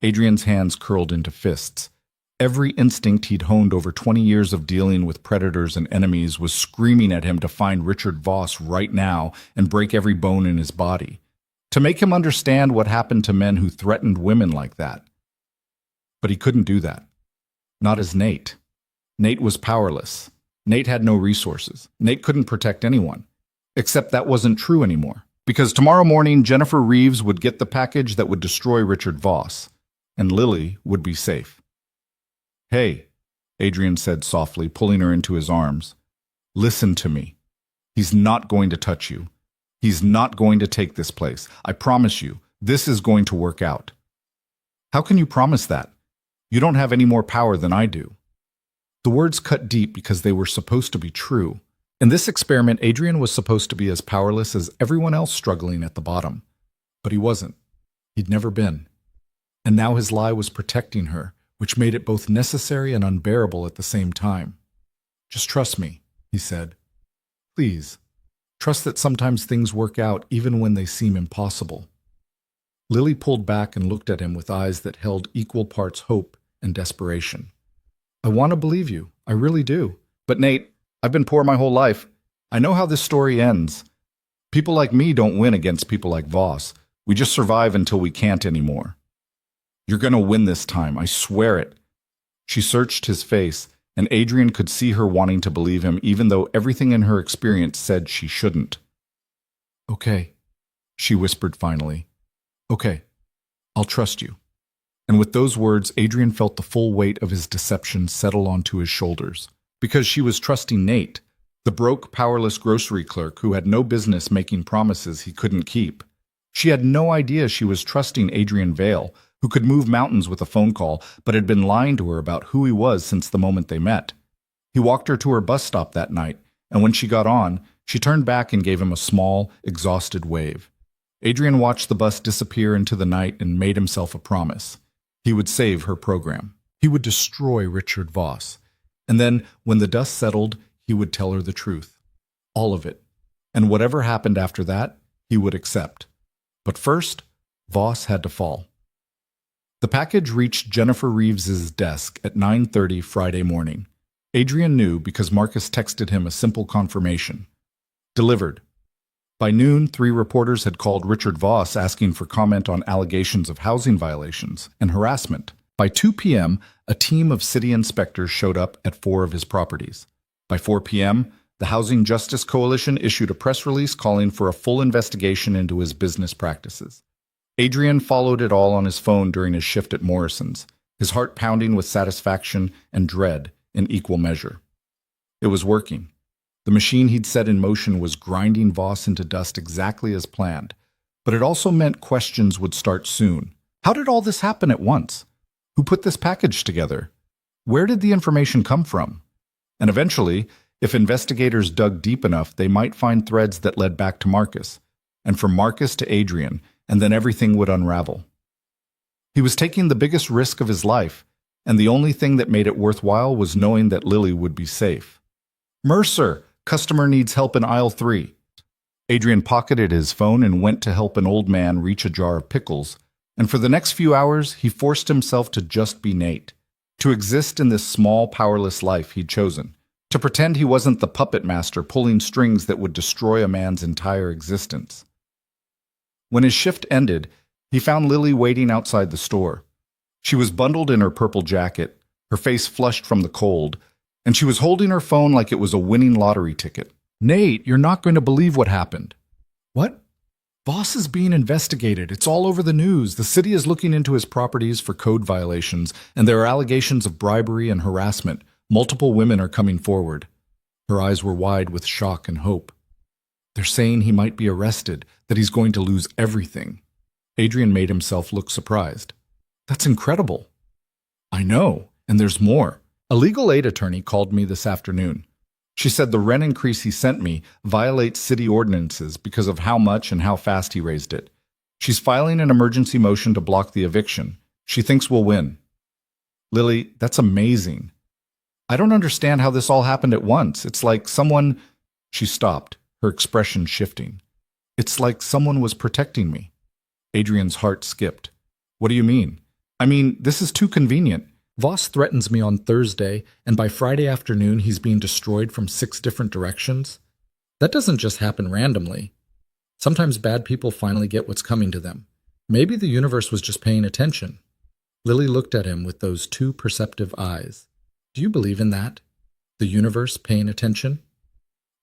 Adrian's hands curled into fists. Every instinct he'd honed over 20 years of dealing with predators and enemies was screaming at him to find Richard Voss right now and break every bone in his body. To make him understand what happened to men who threatened women like that. But he couldn't do that. Not as Nate. Nate was powerless. Nate had no resources. Nate couldn't protect anyone. Except that wasn't true anymore. Because tomorrow morning, Jennifer Reeves would get the package that would destroy Richard Voss. And Lily would be safe. Hey, Adrian said softly, pulling her into his arms. Listen to me. He's not going to touch you. He's not going to take this place. I promise you, this is going to work out. How can you promise that? You don't have any more power than I do. The words cut deep because they were supposed to be true. In this experiment, Adrian was supposed to be as powerless as everyone else struggling at the bottom. But he wasn't. He'd never been. And now his lie was protecting her, which made it both necessary and unbearable at the same time. Just trust me, he said. Please, trust that sometimes things work out even when they seem impossible. Lily pulled back and looked at him with eyes that held equal parts hope and desperation. I want to believe you, I really do. But Nate, I've been poor my whole life. I know how this story ends. People like me don't win against people like Voss. We just survive until we can't anymore. You're going to win this time, I swear it. She searched his face, and Adrian could see her wanting to believe him even though everything in her experience said she shouldn't. Okay, she whispered finally. Okay, I'll trust you. And with those words, Adrian felt the full weight of his deception settle onto his shoulders. Because she was trusting Nate, the broke, powerless grocery clerk who had no business making promises he couldn't keep. She had no idea she was trusting Adrian Vale, who could move mountains with a phone call, but had been lying to her about who he was since the moment they met. He walked her to her bus stop that night, and when she got on, she turned back and gave him a small, exhausted wave. Adrian watched the bus disappear into the night and made himself a promise. He would save her program. He would destroy Richard Voss. And then, when the dust settled, he would tell her the truth. All of it. And whatever happened after that, he would accept. But first, Voss had to fall. The package reached Jennifer Reeves's desk at 9:30 Friday morning. Adrian knew because Marcus texted him a simple confirmation. Delivered. By noon, 3 reporters had called Richard Voss asking for comment on allegations of housing violations and harassment. By 2 p.m., a team of city inspectors showed up at 4 of his properties. By 4 p.m., the Housing Justice Coalition issued a press release calling for a full investigation into his business practices. Adrian followed it all on his phone during his shift at Morrison's, his heart pounding with satisfaction and dread in equal measure. It was working. The machine he'd set in motion was grinding Voss into dust exactly as planned, but it also meant questions would start soon. How did all this happen at once? Who put this package together? Where did the information come from? And eventually, If investigators dug deep enough, they might find threads that led back to Marcus, and from Marcus to Adrian, and then everything would unravel. He was taking the biggest risk of his life, and the only thing that made it worthwhile was knowing that Lily would be safe. "Mercer, customer needs help in aisle 3. Adrian pocketed his phone and went to help an old man reach a jar of pickles, and for the next few hours he forced himself to just be Nate, to exist in this small, powerless life he'd chosen, to pretend he wasn't the puppet master pulling strings that would destroy a man's entire existence. When his shift ended, he found Lily waiting outside the store. She was bundled in her purple jacket, her face flushed from the cold, and she was holding her phone like it was a winning lottery ticket. "Nate, you're not going to believe what happened." "What?" "Boss is being investigated. It's all over the news. The city is looking into his properties for code violations, and there are allegations of bribery and harassment. Multiple women are coming forward." Her eyes were wide with shock and hope. "They're saying he might be arrested, that he's going to lose everything." Adrian made himself look surprised. "That's incredible." "I know, and there's more. A legal aid attorney called me this afternoon. She said the rent increase he sent me violates city ordinances because of how much and how fast he raised it. She's filing an emergency motion to block the eviction. She thinks we'll win." "Lily, that's amazing. I don't understand how this all happened at once. It's like someone—" She stopped, her expression shifting. "It's like someone was protecting me." Adrian's heart skipped. "What do you mean?" "I mean, this is too convenient. Voss threatens me on Thursday, and by Friday afternoon he's being destroyed from 6 different directions. That doesn't just happen randomly. Sometimes bad people finally get what's coming to them. Maybe the universe was just paying attention." Lily looked at him with those 2 perceptive eyes. "Do you believe in that? The universe paying attention?"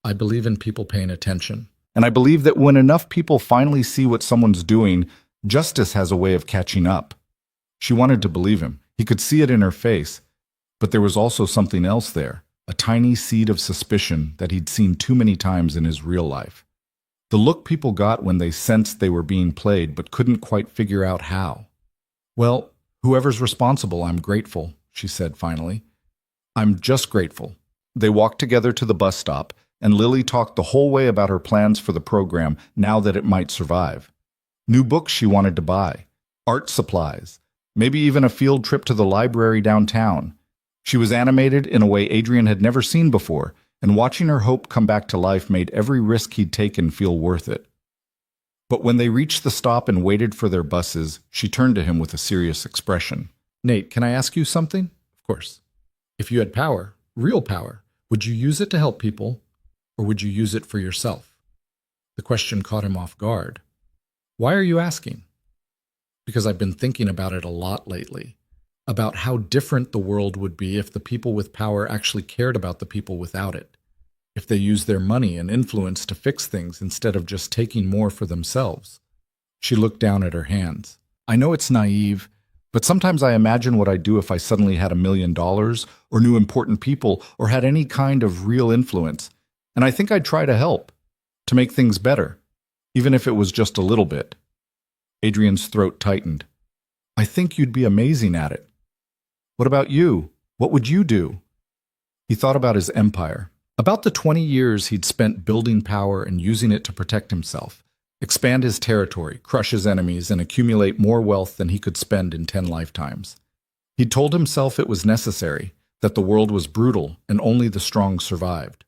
"I believe in people paying attention. And I believe that when enough people finally see what someone's doing, justice has a way of catching up." She wanted to believe him. He could see it in her face. But there was also something else there, a tiny seed of suspicion that he'd seen too many times in his real life. The look people got when they sensed they were being played but couldn't quite figure out how. "Well, whoever's responsible, I'm grateful," she said finally. "I'm just grateful." They walked together to the bus stop, and Lily talked the whole way about her plans for the program now that it might survive. New books she wanted to buy, art supplies, maybe even a field trip to the library downtown. She was animated in a way Adrian had never seen before, and watching her hope come back to life made every risk he'd taken feel worth it. But when they reached the stop and waited for their buses, she turned to him with a serious expression. "Nate, can I ask you something?" "Of course." "If you had power, real power, would you use it to help people, or would you use it for yourself?" The question caught him off guard. "Why are you asking?" "Because I've been thinking about it a lot lately, about how different the world would be if the people with power actually cared about the people without it, if they used their money and influence to fix things instead of just taking more for themselves." She looked down at her hands. "I know it's naive, but sometimes I imagine what I'd do if I suddenly had $1,000,000 or knew important people or had any kind of real influence, and I think I'd try to help, to make things better, even if it was just a little bit." Adrian's throat tightened. "I think you'd be amazing at it." "What about you? What would you do?" He thought about his empire, about the 20 years he'd spent building power and using it to protect himself, expand his territory, crush his enemies, and accumulate more wealth than he could spend in 10 lifetimes. He'd told himself it was necessary, that the world was brutal and only the strong survived.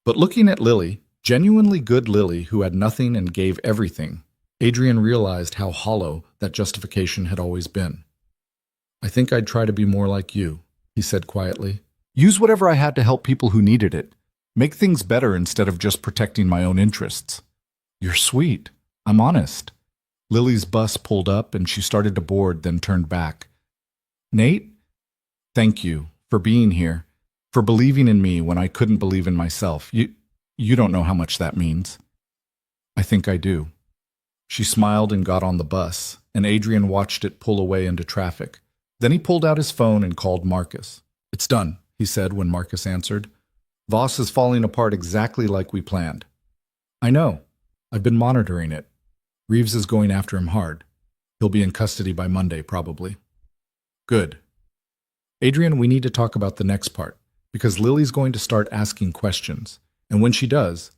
But looking at Lily, genuinely good Lily who had nothing and gave everything, Adrian realized how hollow that justification had always been. "I think I'd try to be more like you," he said quietly. "Use whatever I had to help people who needed it. Make things better instead of just protecting my own interests." "You're sweet. I'm honest." Lily's bus pulled up and she started to board, then turned back. "Nate, thank you for being here, for believing in me when I couldn't believe in myself. You don't know how much that means." "I think I do." She smiled and got on the bus, and Adrian watched it pull away into traffic. Then he pulled out his phone and called Marcus. "It's done," he said when Marcus answered. "Voss is falling apart exactly like we planned." "I know. I've been monitoring it. Reeves is going after him hard. He'll be in custody by Monday, probably." "Good. Adrian, we need to talk about the next part. Because Lily's going to start asking questions. And when she does,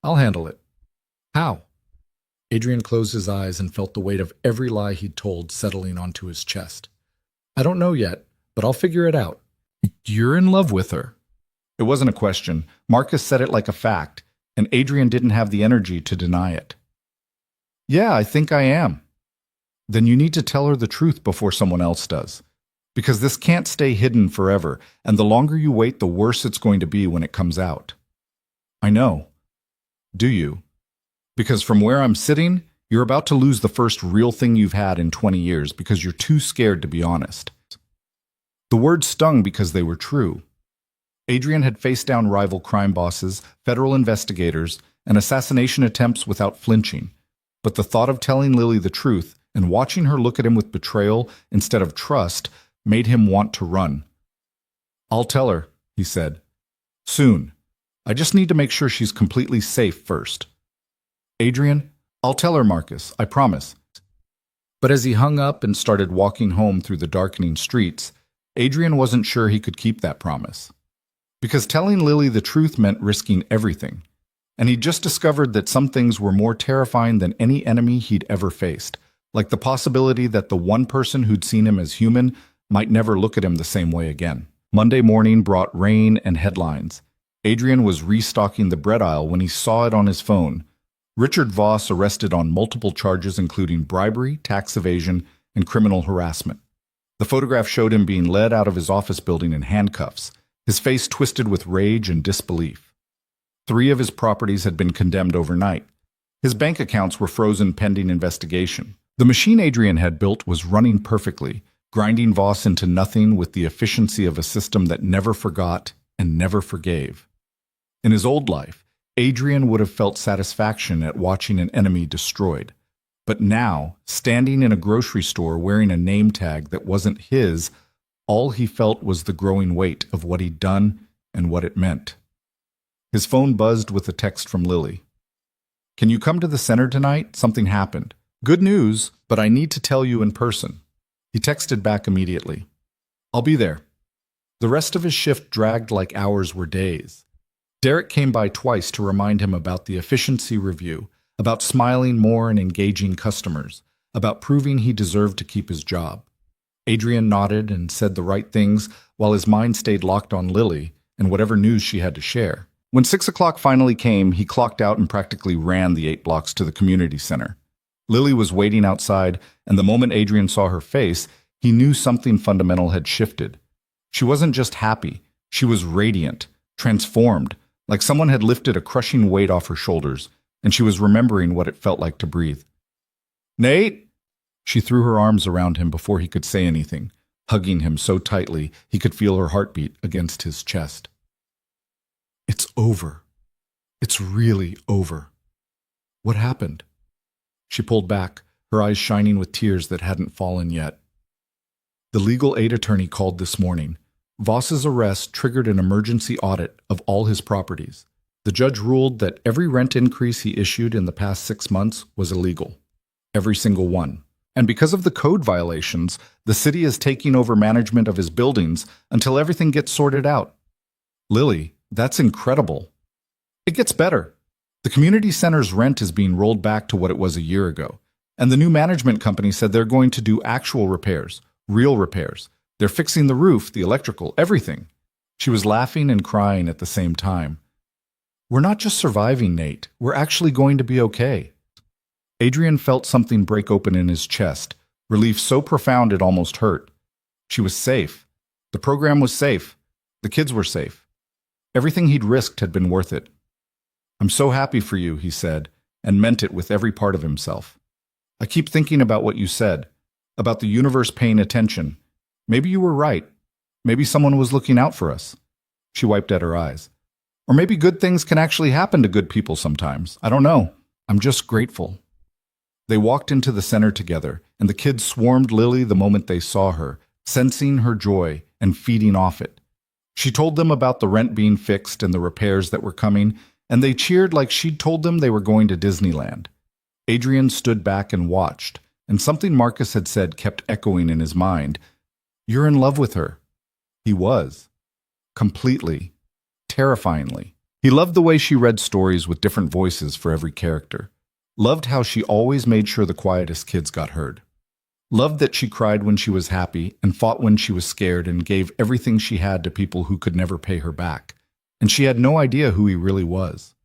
I'll handle it. How? Adrian closed his eyes and felt the weight of every lie he'd told settling onto his chest. I don't know yet, but I'll figure it out. You're in love with her. It wasn't a question. Marcus said it like a fact, and Adrian didn't have the energy to deny it. Yeah, I think I am. Then you need to tell her the truth before someone else does. Because this can't stay hidden forever, and the longer you wait, the worse it's going to be when it comes out. I know. Do you? Because from where I'm sitting, you're about to lose the first real thing you've had in 20 years because you're too scared to be honest. The words stung because they were true. Adrian had faced down rival crime bosses, federal investigators, and assassination attempts without flinching. But the thought of telling Lily the truth and watching her look at him with betrayal instead of trust made him want to run. I'll tell her, he said. Soon. I just need to make sure she's completely safe first. Adrian, I'll tell her, Marcus, I promise. But as he hung up and started walking home through the darkening streets, Adrian wasn't sure he could keep that promise. Because telling Lily the truth meant risking everything. And he'd just discovered that some things were more terrifying than any enemy he'd ever faced, like the possibility that the one person who'd seen him as human might never look at him the same way again. Monday morning brought rain and headlines. Adrian was restocking the bread aisle when he saw it on his phone. Richard Voss arrested on multiple charges including bribery, tax evasion, and criminal harassment. The photograph showed him being led out of his office building in handcuffs, his face twisted with rage and disbelief. 3 of his properties had been condemned overnight. His bank accounts were frozen pending investigation. The machine Adrian had built was running perfectly, grinding Voss into nothing with the efficiency of a system that never forgot and never forgave. In his old life, Adrian would have felt satisfaction at watching an enemy destroyed. But now, standing in a grocery store wearing a name tag that wasn't his, all he felt was the growing weight of what he'd done and what it meant. His phone buzzed with a text from Lily. Can you come to the center tonight? Something happened. Good news, but I need to tell you in person. He texted back immediately. I'll be there. The rest of his shift dragged like hours were days. Derek came by twice to remind him about the efficiency review, about smiling more and engaging customers, about proving he deserved to keep his job. Adrian nodded and said the right things while his mind stayed locked on Lily and whatever news she had to share. When 6 o'clock finally came, he clocked out and practically ran the 8 blocks to the community center. Lily was waiting outside, and the moment Adrian saw her face, he knew something fundamental had shifted. She wasn't just happy, she was radiant, transformed, like someone had lifted a crushing weight off her shoulders, and she was remembering what it felt like to breathe. Nate! She threw her arms around him before he could say anything, hugging him so tightly he could feel her heartbeat against his chest. It's over. It's really over. What happened? She pulled back, her eyes shining with tears that hadn't fallen yet. The legal aid attorney called this morning. Voss's arrest triggered an emergency audit of all his properties. The judge ruled that every rent increase he issued in the past 6 months was illegal. Every single one. And because of the code violations, the city is taking over management of his buildings until everything gets sorted out. Lily, that's incredible. It gets better. The community center's rent is being rolled back to what it was a year ago. And the new management company said they're going to do actual repairs, real repairs. They're fixing the roof, the electrical, everything. She was laughing and crying at the same time. We're not just surviving, Nate. We're actually going to be okay. Adrian felt something break open in his chest, relief so profound it almost hurt. She was safe. The program was safe. The kids were safe. Everything he'd risked had been worth it. I'm so happy for you, he said, and meant it with every part of himself. I keep thinking about what you said, about the universe paying attention. Maybe you were right. Maybe someone was looking out for us. She wiped at her eyes. Or maybe good things can actually happen to good people sometimes. I don't know. I'm just grateful. They walked into the center together, and the kids swarmed Lily the moment they saw her, sensing her joy and feeding off it. She told them about the rent being fixed and the repairs that were coming, and they cheered like she'd told them they were going to Disneyland. Adrian stood back and watched, and something Marcus had said kept echoing in his mind. You're in love with her. He was. completely, terrifyingly. He loved the way she read stories with different voices for every character. Loved how she always made sure the quietest kids got heard. Loved that she cried when she was happy and fought when she was scared and gave everything she had to people who could never pay her back. And she had no idea who he really was.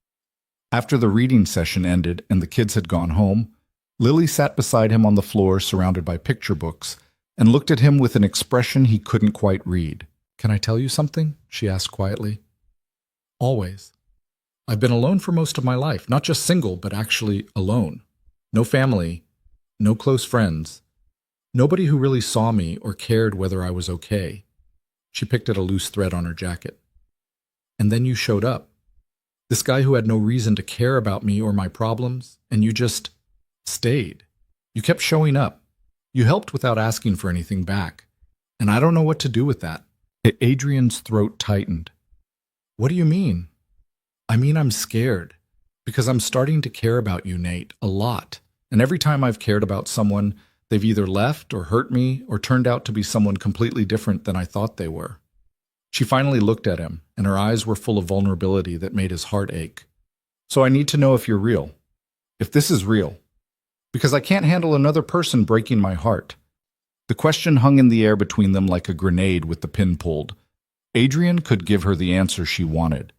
After the reading session ended and the kids had gone home, Lily sat beside him on the floor surrounded by picture books and looked at him with an expression he couldn't quite read. "Can I tell you something?" she asked quietly. "Always. I've been alone for most of my life, not just single, but actually alone. No family, no close friends. Nobody who really saw me or cared whether I was okay." She picked at a loose thread on her jacket. "And then you showed up. This guy who had no reason to care about me or my problems, and you just stayed. You kept showing up. You helped without asking for anything back. And I don't know what to do with that." Adrian's throat tightened. "What do you mean?" "I mean, I'm scared. Because I'm starting to care about you, Nate, a lot. And every time I've cared about someone, they've either left or hurt me or turned out to be someone completely different than I thought they were." She finally looked at him, and her eyes were full of vulnerability that made his heart ache. "So I need to know if you're real. If this is real. Because I can't handle another person breaking my heart." The question hung in the air between them like a grenade with the pin pulled. Adrian could give her the answer she wanted.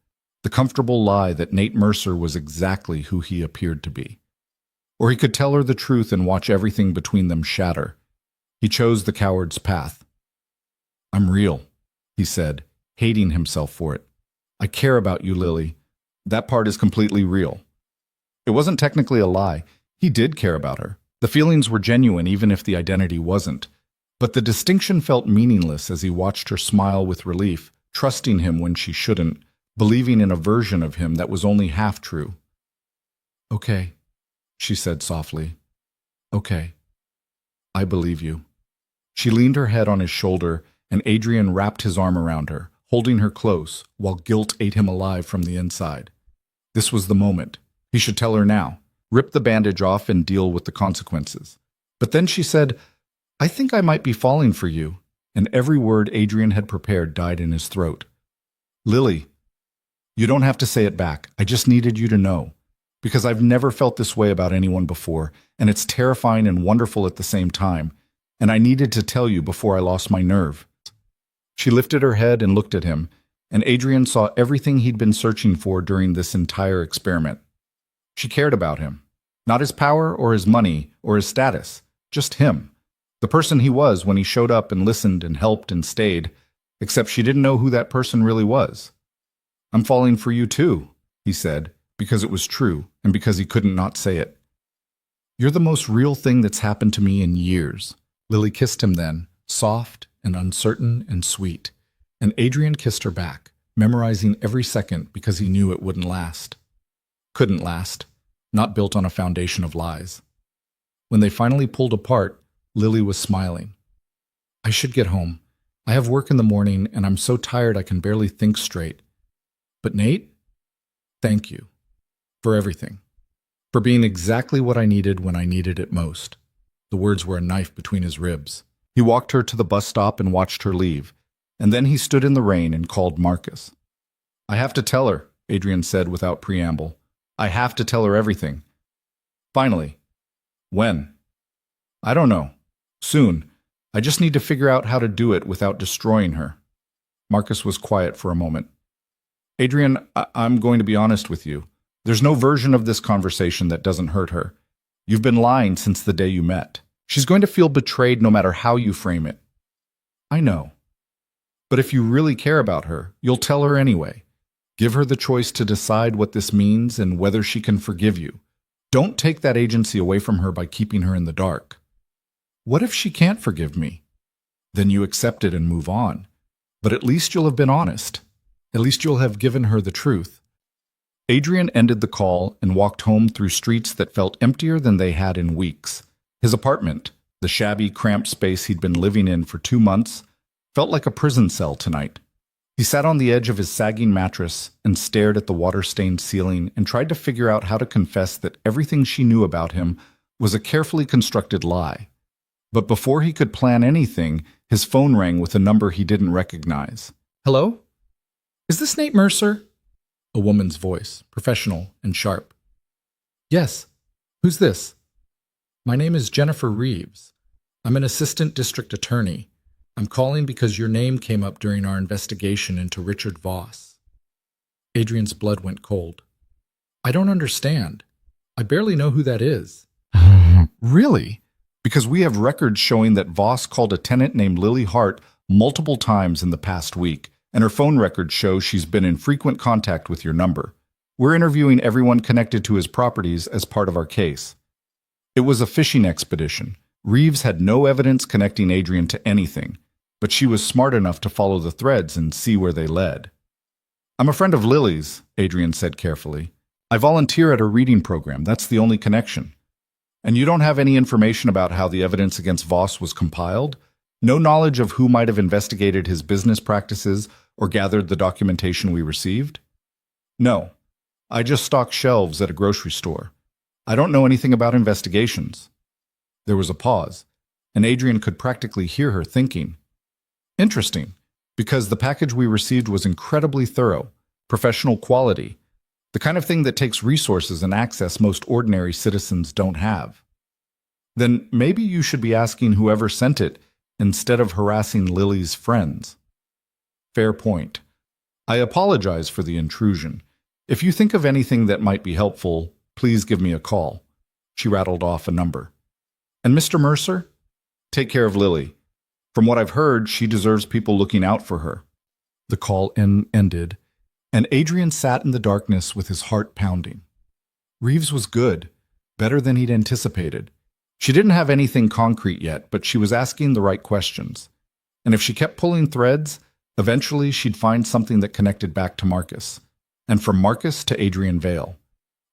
The comfortable lie that Nate Mercer was exactly who he appeared to be. Or he could tell her the truth and watch everything between them shatter. He chose the coward's path. "I'm real," he said, hating himself for it. "I care about you, Lily. That part is completely real." It wasn't technically a lie. He did care about her. The feelings were genuine even if the identity wasn't. But the distinction felt meaningless as he watched her smile with relief, trusting him when she shouldn't, believing in a version of him that was only half true. "Okay," she said softly. "Okay. I believe you." She leaned her head on his shoulder, and Adrian wrapped his arm around her, holding her close, while guilt ate him alive from the inside. This was the moment. He should tell her now, rip the bandage off and deal with the consequences. But then she said, "I think I might be falling for you," and every word Adrian had prepared died in his throat. "Lily, you don't have to say it back. I just needed you to know. Because I've never felt this way about anyone before, and it's terrifying and wonderful at the same time, and I needed to tell you before I lost my nerve." She lifted her head and looked at him, and Adrian saw everything he'd been searching for during this entire experiment. She cared about him. Not his power or his money or his status, just him. The person he was when he showed up and listened and helped and stayed, except she didn't know who that person really was. "I'm falling for you too," he said, because it was true and because he couldn't not say it. "You're the most real thing that's happened to me in years." Lily kissed him then, soft and uncertain and sweet, and Adrian kissed her back, memorizing every second because he knew it wouldn't last. Couldn't last, not built on a foundation of lies. When they finally pulled apart, Lily was smiling. "I should get home. I have work in the morning, and I'm so tired I can barely think straight. But Nate, thank you. For everything. For being exactly what I needed when I needed it most." The words were a knife between his ribs. He walked her to the bus stop and watched her leave, and then he stood in the rain and called Marcus. "I have to tell her," Adrian said without preamble. "I have to tell her everything. Finally." "When?" "I don't know. Soon. I just need to figure out how to do it without destroying her." Marcus was quiet for a moment. "Adrian, I'm going to be honest with you. There's no version of this conversation that doesn't hurt her. You've been lying since the day you met. She's going to feel betrayed no matter how you frame it." "I know. But if you really care about her, you'll tell her anyway. Give her the choice to decide what this means and whether she can forgive you. Don't take that agency away from her by keeping her in the dark." "What if she can't forgive me?" "Then you accept it and move on. But at least you'll have been honest. At least you'll have given her the truth." Adrian ended the call and walked home through streets that felt emptier than they had in weeks. His apartment, the shabby, cramped space he'd been living in for 2 months, felt like a prison cell tonight. He sat on the edge of his sagging mattress and stared at the water-stained ceiling and tried to figure out how to confess that everything she knew about him was a carefully constructed lie. But before he could plan anything, his phone rang with a number he didn't recognize. "Hello?" Is this Nate Mercer? A woman's voice, professional and sharp. Yes. Who's this? My name is Jennifer Reeves. I'm an assistant district attorney. I'm calling because your name came up during our investigation into Richard Voss. Adrian's blood went cold. I don't understand. I barely know who that is. Really? Because we have records showing that Voss called a tenant named Lily Hart multiple times in the past week, and her phone records show she's been in frequent contact with your number. We're interviewing everyone connected to his properties as part of our case. It was a fishing expedition. Reeves had no evidence connecting Adrian to anything, but she was smart enough to follow the threads and see where they led. I'm a friend of Lily's, Adrian said carefully. I volunteer at her reading program. That's the only connection. And you don't have any information about how the evidence against Voss was compiled? No knowledge of who might have investigated his business practices or gathered the documentation we received? No. I just stock shelves at a grocery store. I don't know anything about investigations. There was a pause, and Adrian could practically hear her thinking. Interesting, because the package we received was incredibly thorough, professional quality, the kind of thing that takes resources and access most ordinary citizens don't have. Then maybe you should be asking whoever sent it instead of harassing Lily's friends. Fair point. I apologize for the intrusion. If you think of anything that might be helpful, please give me a call. She rattled off a number. And Mr. Mercer? Take care of Lily. From what I've heard, she deserves people looking out for her. The call ended, and Adrian sat in the darkness with his heart pounding. Reeves was good, better than he'd anticipated. She didn't have anything concrete yet, but she was asking the right questions. And if she kept pulling threads, eventually she'd find something that connected back to Marcus, and from Marcus to Adrian Vale,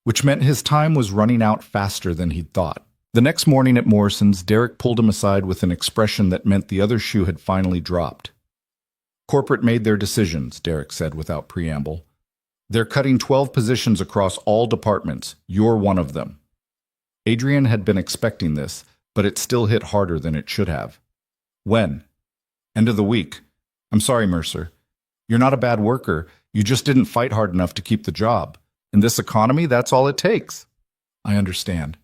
which meant his time was running out faster than he'd thought. The next morning at Morrison's, Derek pulled him aside with an expression that meant the other shoe had finally dropped. Corporate made their decisions, Derek said without preamble. They're cutting 12 positions across all departments. You're one of them. Adrian had been expecting this, but it still hit harder than it should have. When? End of the week. I'm sorry, Mercer. You're not a bad worker. You just didn't fight hard enough to keep the job. In this economy, that's all it takes. I understand.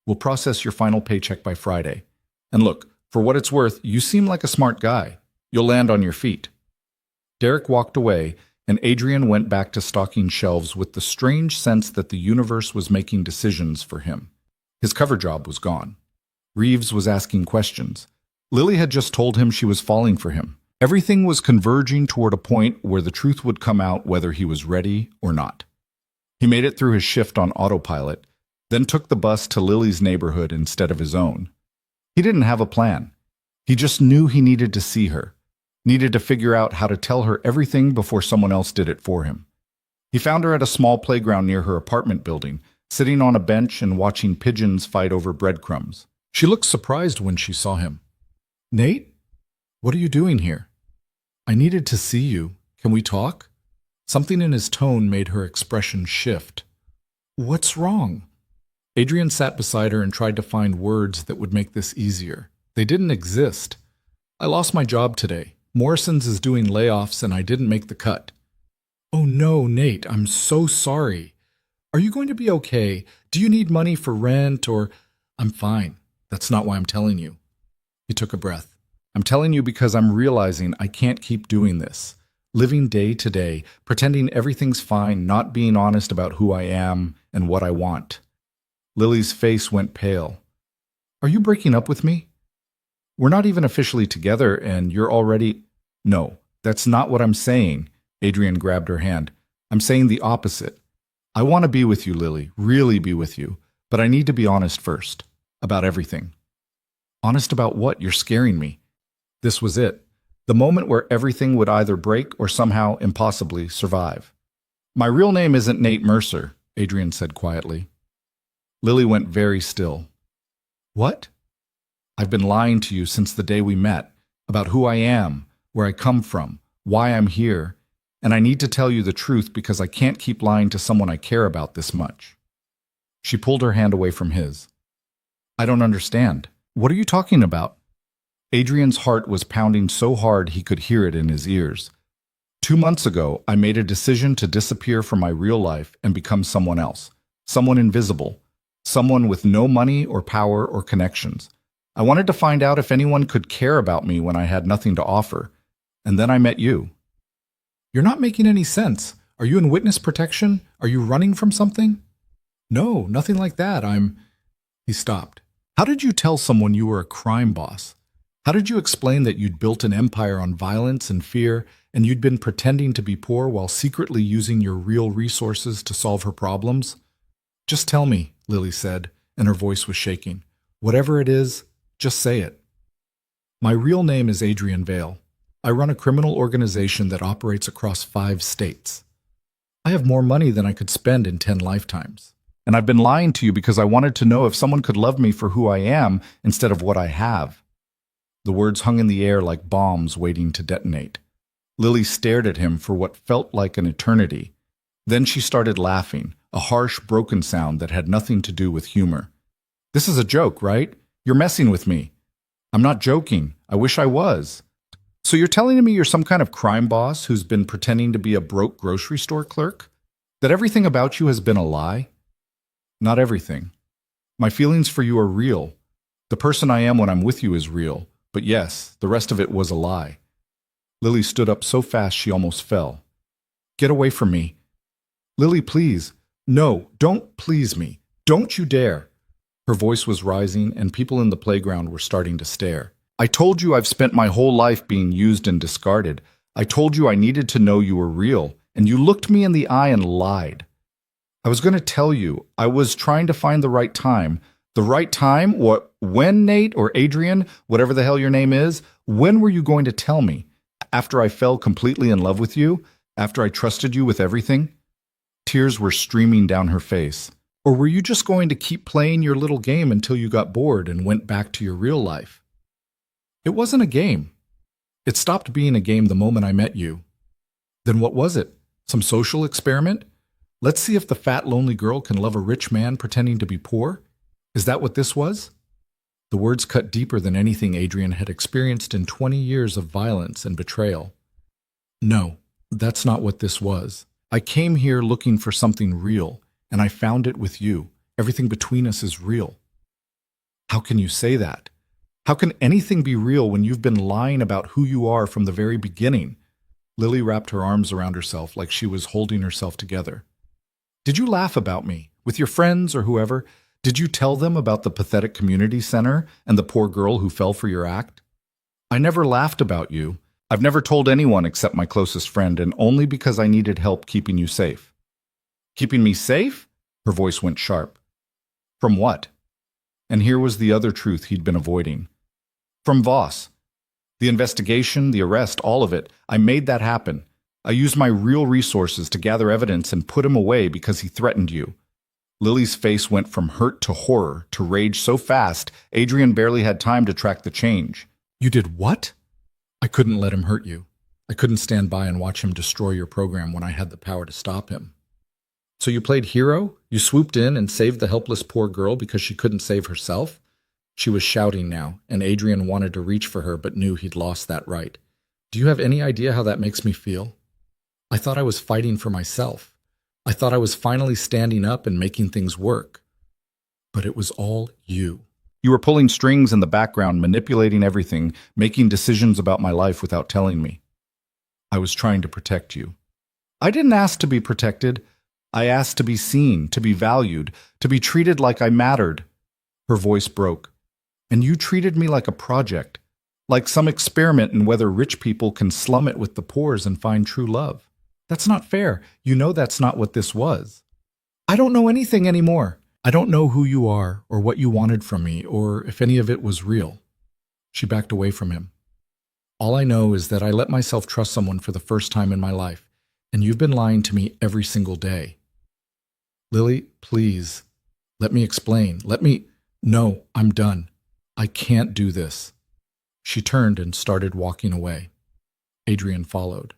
We'll process your final paycheck by Friday. And look, for what it's worth, you seem like a smart guy. You'll land on your feet. Derek walked away, and Adrian went back to stocking shelves with the strange sense that the universe was making decisions for him. His cover job was gone. Reeves was asking questions. Lily had just told him she was falling for him. Everything was converging toward a point where the truth would come out whether he was ready or not. He made it through his shift on autopilot, then took the bus to Lily's neighborhood instead of his own. He didn't have a plan. He just knew he needed to see her, needed to figure out how to tell her everything before someone else did it for him. He found her at a small playground near her apartment building, sitting on a bench and watching pigeons fight over breadcrumbs. She looked surprised when she saw him. Nate? What are you doing here? I needed to see you. Can we talk? Something in his tone made her expression shift. What's wrong? Adrian sat beside her and tried to find words that would make this easier. They didn't exist. I lost my job today. Morrison's is doing layoffs and I didn't make the cut. Oh no, Nate, I'm so sorry. Are you going to be okay? Do you need money for rent or... I'm fine. That's not why I'm telling you. He took a breath. I'm telling you because I'm realizing I can't keep doing this. Living day to day, pretending everything's fine, not being honest about who I am and what I want. Lily's face went pale. Are you breaking up with me? We're not even officially together and you're already... No, that's not what I'm saying. Adrian grabbed her hand. I'm saying the opposite. I want to be with you, Lily, really be with you, but I need to be honest first. About everything. Honest about what? You're scaring me. This was it. The moment where everything would either break or somehow, impossibly, survive. My real name isn't Nate Mercer, Adrian said quietly. Lily went very still. What? I've been lying to you since the day we met, about who I am, where I come from, why I'm here, and I need to tell you the truth because I can't keep lying to someone I care about this much. She pulled her hand away from his. I don't understand. What are you talking about? Adrian's heart was pounding so hard he could hear it in his ears. 2 months ago, I made a decision to disappear from my real life and become someone else, someone invisible, someone with no money or power or connections. I wanted to find out if anyone could care about me when I had nothing to offer. And then I met you. You're not making any sense. Are you in witness protection? Are you running from something? No, nothing like that. He stopped. How did you tell someone you were a crime boss? How did you explain that you'd built an empire on violence and fear, and you'd been pretending to be poor while secretly using your real resources to solve her problems? Just tell me, Lily said, and her voice was shaking. Whatever it is, just say it. My real name is Adrian Vale. I run a criminal organization that operates across 5 states. I have more money than I could spend in 10 lifetimes. And I've been lying to you because I wanted to know if someone could love me for who I am instead of what I have. The words hung in the air like bombs waiting to detonate. Lily stared at him for what felt like an eternity. Then she started laughing, a harsh, broken sound that had nothing to do with humor. This is a joke, right? You're messing with me. I'm not joking. I wish I was. So you're telling me you're some kind of crime boss who's been pretending to be a broke grocery store clerk? That everything about you has been a lie? Not everything. My feelings for you are real. The person I am when I'm with you is real. But yes, the rest of it was a lie. Lily stood up so fast she almost fell. Get away from me. Lily, please. No, don't please me. Don't you dare. Her voice was rising and people in the playground were starting to stare. I told you I've spent my whole life being used and discarded. I told you I needed to know you were real, and you looked me in the eye and lied. I was going to tell you. I was trying to find the right time. The right time? What? When, Nate or Adrian, whatever the hell your name is, when were you going to tell me? After I fell completely in love with you? After I trusted you with everything? Tears were streaming down her face. Or were you just going to keep playing your little game until you got bored and went back to your real life? It wasn't a game. It stopped being a game the moment I met you. Then what was it? Some social experiment? Let's see if the fat, lonely girl can love a rich man pretending to be poor? Is that what this was? The words cut deeper than anything Adrian had experienced in 20 years of violence and betrayal. No, that's not what this was. I came here looking for something real, and I found it with you. Everything between us is real. How can you say that? How can anything be real when you've been lying about who you are from the very beginning? Lily wrapped her arms around herself like she was holding herself together. Did you laugh about me, with your friends or whoever? Did you tell them about the pathetic community center and the poor girl who fell for your act? I never laughed about you. I've never told anyone except my closest friend, and only because I needed help keeping you safe. Keeping me safe? Her voice went sharp. From what? And here was the other truth he'd been avoiding. From Voss. The investigation, the arrest, all of it. I made that happen. I used my real resources to gather evidence and put him away because he threatened you. Lily's face went from hurt to horror to rage so fast, Adrian barely had time to track the change. You did what? I couldn't let him hurt you. I couldn't stand by and watch him destroy your program when I had the power to stop him. So you played hero? You swooped in and saved the helpless poor girl because she couldn't save herself? She was shouting now, and Adrian wanted to reach for her but knew he'd lost that right. Do you have any idea how that makes me feel? I thought I was fighting for myself. I thought I was finally standing up and making things work. But it was all you. You were pulling strings in the background, manipulating everything, making decisions about my life without telling me. I was trying to protect you. I didn't ask to be protected. I asked to be seen, to be valued, to be treated like I mattered. Her voice broke. And you treated me like a project, like some experiment in whether rich people can slum it with the poors and find true love. That's not fair. You know that's not what this was. I don't know anything anymore. I don't know who you are or what you wanted from me or if any of it was real. She backed away from him. All I know is that I let myself trust someone for the first time in my life, and you've been lying to me every single day. Lily, please, let me explain. No, I'm done. I can't do this. She turned and started walking away. Adrian followed.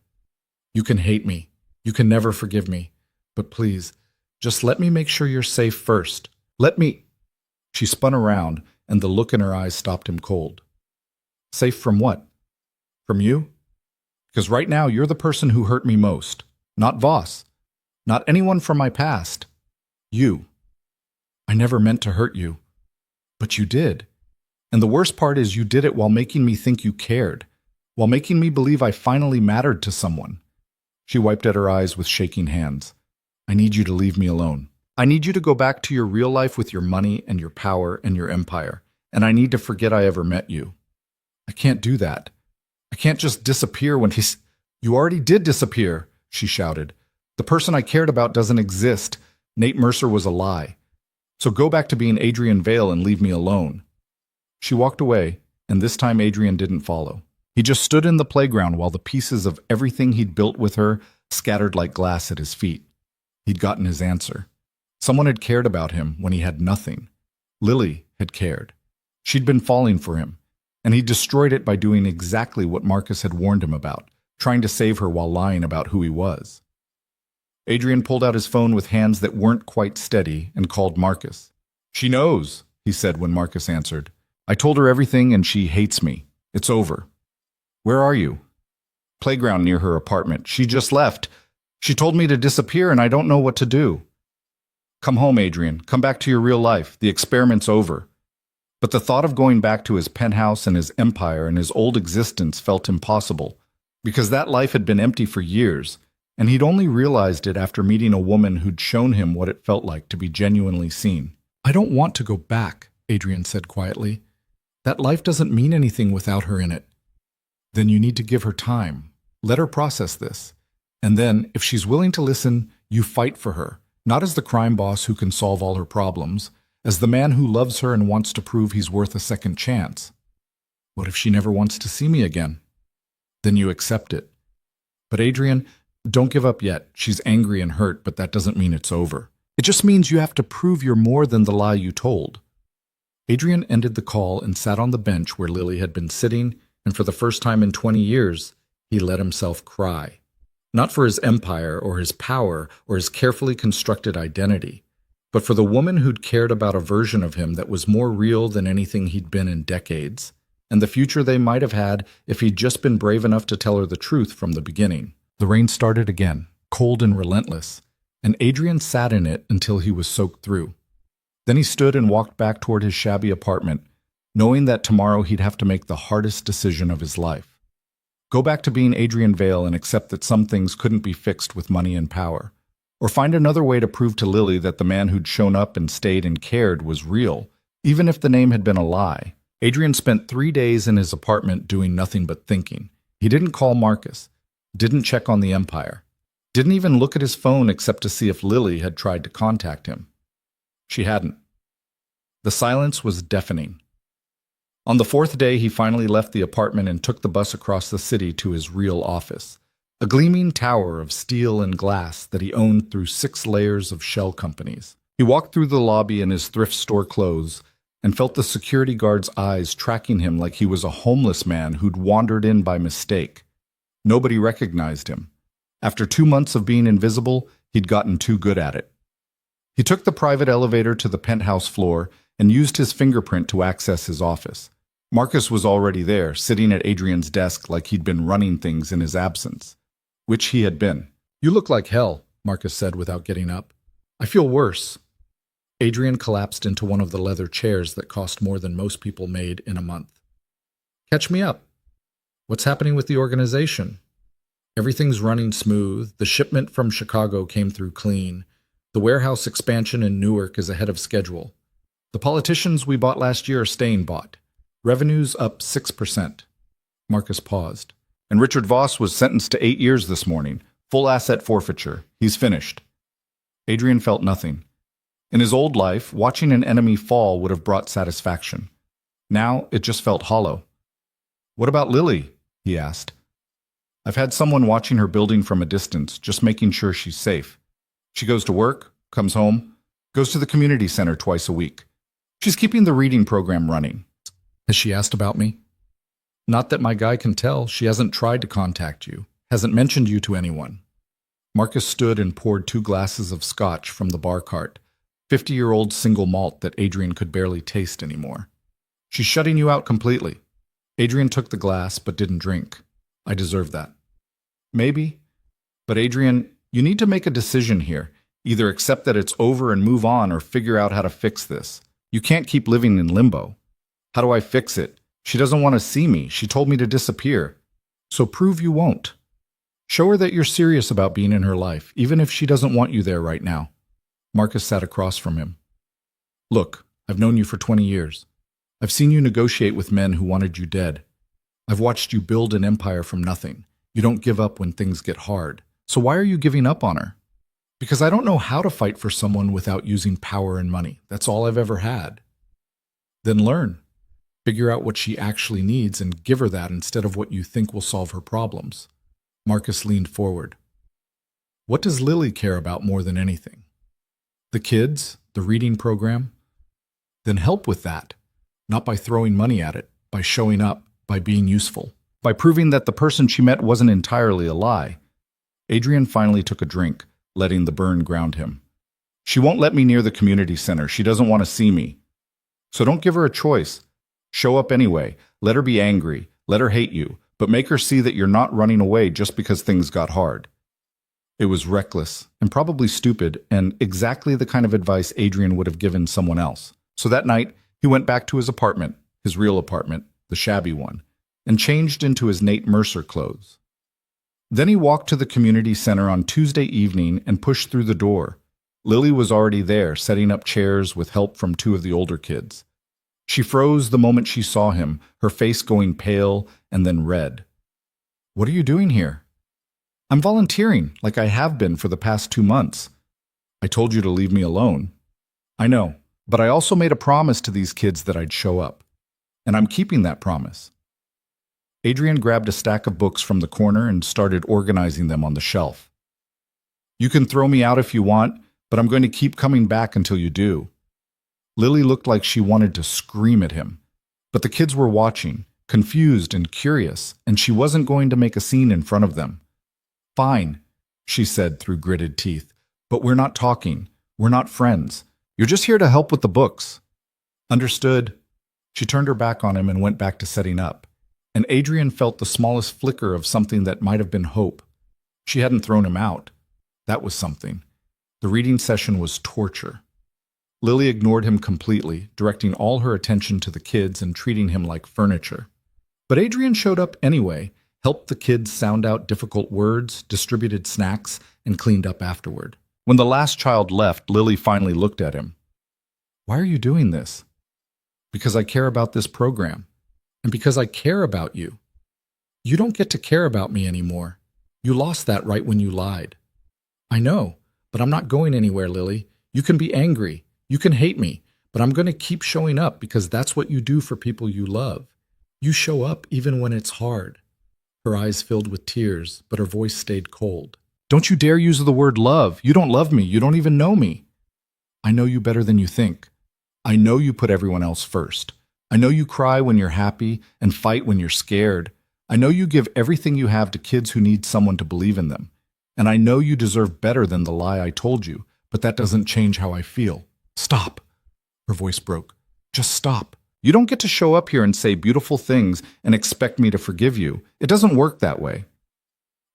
You can hate me. You can never forgive me. But please, just let me make sure you're safe first. Let me... She spun around, and the look in her eyes stopped him cold. Safe from what? From you? Because right now, you're the person who hurt me most. Not Voss. Not anyone from my past. You. I never meant to hurt you. But you did. And the worst part is you did it while making me think you cared. While making me believe I finally mattered to someone. She wiped at her eyes with shaking hands. I need you to leave me alone. I need you to go back to your real life with your money and your power and your empire. And I need to forget I ever met you. I can't do that. I can't just disappear when he's... You already did disappear, she shouted. The person I cared about doesn't exist. Nate Mercer was a lie. So go back to being Adrian Vale and leave me alone. She walked away, and this time Adrian didn't follow. He just stood in the playground while the pieces of everything he'd built with her scattered like glass at his feet. He'd gotten his answer. Someone had cared about him when he had nothing. Lily had cared. She'd been falling for him, and he destroyed it by doing exactly what Marcus had warned him about, trying to save her while lying about who he was. Adrian pulled out his phone with hands that weren't quite steady and called Marcus. She knows, he said when Marcus answered. I told her everything and she hates me. It's over. Where are you? Playground near her apartment. She just left. She told me to disappear and I don't know what to do. Come home, Adrian. Come back to your real life. The experiment's over. But the thought of going back to his penthouse and his empire and his old existence felt impossible, because that life had been empty for years, and he'd only realized it after meeting a woman who'd shown him what it felt like to be genuinely seen. I don't want to go back, Adrian said quietly. That life doesn't mean anything without her in it. Then you need to give her time. Let her process this. And then, if she's willing to listen, you fight for her, not as the crime boss who can solve all her problems, as the man who loves her and wants to prove he's worth a second chance. What if she never wants to see me again? Then you accept it. But Adrian, don't give up yet. She's angry and hurt, but that doesn't mean it's over. It just means you have to prove you're more than the lie you told. Adrian ended the call and sat on the bench where Lily had been sitting, and for the first time in 20 years, he let himself cry. Not for his empire or his power or his carefully constructed identity, but for the woman who'd cared about a version of him that was more real than anything he'd been in decades, and the future they might have had if he'd just been brave enough to tell her the truth from the beginning. The rain started again, cold and relentless, and Adrian sat in it until he was soaked through. Then he stood and walked back toward his shabby apartment, knowing that tomorrow he'd have to make the hardest decision of his life. Go back to being Adrian Vale and accept that some things couldn't be fixed with money and power. Or find another way to prove to Lily that the man who'd shown up and stayed and cared was real, even if the name had been a lie. Adrian spent 3 days in his apartment doing nothing but thinking. He didn't call Marcus, didn't check on the empire, didn't even look at his phone except to see if Lily had tried to contact him. She hadn't. The silence was deafening. On the 4th day, he finally left the apartment and took the bus across the city to his real office. A gleaming tower of steel and glass that he owned through 6 layers of shell companies. He walked through the lobby in his thrift store clothes and felt the security guard's eyes tracking him like he was a homeless man who'd wandered in by mistake. Nobody recognized him. After 2 months of being invisible, he'd gotten too good at it. He took the private elevator to the penthouse floor and used his fingerprint to access his office. Marcus was already there, sitting at Adrian's desk like he'd been running things in his absence. Which he had been. You look like hell, Marcus said without getting up. I feel worse. Adrian collapsed into one of the leather chairs that cost more than most people made in a month. Catch me up. What's happening with the organization? Everything's running smooth. The shipment from Chicago came through clean. The warehouse expansion in Newark is ahead of schedule. The politicians we bought last year are staying bought. Revenue's up 6%. Marcus paused. And Richard Voss was sentenced to 8 years this morning. Full asset forfeiture. He's finished. Adrian felt nothing. In his old life, watching an enemy fall would have brought satisfaction. Now it just felt hollow. What about Lily? He asked. I've had someone watching her building from a distance, just making sure she's safe. She goes to work, comes home, goes to the community center twice a week. She's keeping the reading program running. Has she asked about me? Not that my guy can tell. She hasn't tried to contact you, hasn't mentioned you to anyone. Marcus stood and poured 2 glasses of scotch from the bar cart, 50-year-old single malt that Adrian could barely taste anymore. She's shutting you out completely. Adrian took the glass but didn't drink. I deserve that. Maybe. But Adrian, you need to make a decision here. Either accept that it's over and move on or figure out how to fix this. You can't keep living in limbo. How do I fix it? She doesn't want to see me. She told me to disappear. So prove you won't. Show her that you're serious about being in her life, even if she doesn't want you there right now. Marcus sat across from him. Look, I've known you for 20 years. I've seen you negotiate with men who wanted you dead. I've watched you build an empire from nothing. You don't give up when things get hard. So why are you giving up on her? Because I don't know how to fight for someone without using power and money. That's all I've ever had. Then learn. Figure out what she actually needs and give her that instead of what you think will solve her problems. Marcus leaned forward. What does Lily care about more than anything? The kids? The reading program? Then help with that. Not by throwing money at it, by showing up, by being useful, by proving that the person she met wasn't entirely a lie. Adrian finally took a drink, letting the burn ground him. She won't let me near the community center. She doesn't want to see me. So don't give her a choice. Show up anyway. Let her be angry. Let her hate you. But make her see that you're not running away just because things got hard. It was reckless and probably stupid and exactly the kind of advice Adrian would have given someone else. So that night, he went back to his apartment, his real apartment, the shabby one, and changed into his Nate Mercer clothes. Then he walked to the community center on Tuesday evening and pushed through the door. Lily was already there, setting up chairs with help from two of the older kids. She froze the moment she saw him, her face going pale and then red. What are you doing here? I'm volunteering, like I have been for the past 2 months. I told you to leave me alone. I know, but I also made a promise to these kids that I'd show up. And I'm keeping that promise. Adrian grabbed a stack of books from the corner and started organizing them on the shelf. You can throw me out if you want, but I'm going to keep coming back until you do. Lily looked like she wanted to scream at him, but the kids were watching, confused and curious, and she wasn't going to make a scene in front of them. Fine, she said through gritted teeth, but we're not talking. We're not friends. You're just here to help with the books. Understood. She turned her back on him and went back to setting up, and Adrian felt the smallest flicker of something that might have been hope. She hadn't thrown him out. That was something. The reading session was torture. Lily ignored him completely, directing all her attention to the kids and treating him like furniture. But Adrian showed up anyway, helped the kids sound out difficult words, distributed snacks, and cleaned up afterward. When the last child left, Lily finally looked at him. Why are you doing this? Because I care about this program. And because I care about you. You don't get to care about me anymore. You lost that right when you lied. I know, but I'm not going anywhere, Lily. You can be angry. You can hate me, but I'm going to keep showing up because that's what you do for people you love. You show up even when it's hard. Her eyes filled with tears, but her voice stayed cold. Don't you dare use the word love. You don't love me. You don't even know me. I know you better than you think. I know you put everyone else first. I know you cry when you're happy and fight when you're scared. I know you give everything you have to kids who need someone to believe in them. And I know you deserve better than the lie I told you, but that doesn't change how I feel. Stop. Her voice broke. Just stop. You don't get to show up here and say beautiful things and expect me to forgive you. It doesn't work that way.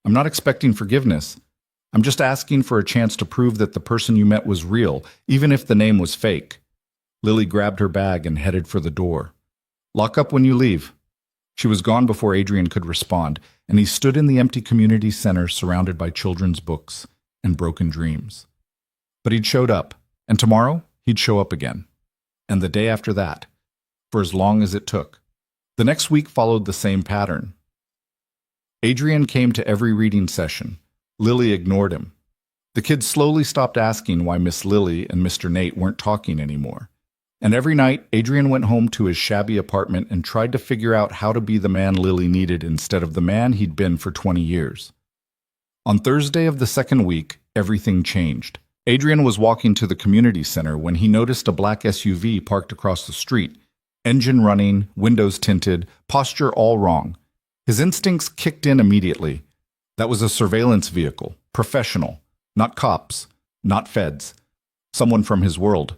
I'm not expecting forgiveness. I'm just asking for a chance to prove that the person you met was real, even if the name was fake. Lily grabbed her bag and headed for the door. Lock up when you leave. She was gone before Adrian could respond, and he stood in the empty community center surrounded by children's books and broken dreams. But he'd showed up, and tomorrow he'd show up again. And the day after that, for as long as it took. The next week followed the same pattern. Adrian came to every reading session. Lily ignored him. The kids slowly stopped asking why Miss Lily and Mr. Nate weren't talking anymore. And every night, Adrian went home to his shabby apartment and tried to figure out how to be the man Lily needed instead of the man he'd been for 20 years. On Thursday of the second week, everything changed. Adrian was walking to the community center when he noticed a black SUV parked across the street. Engine running, windows tinted, posture all wrong. His instincts kicked in immediately. That was a surveillance vehicle, professional, not cops, not feds, someone from his world.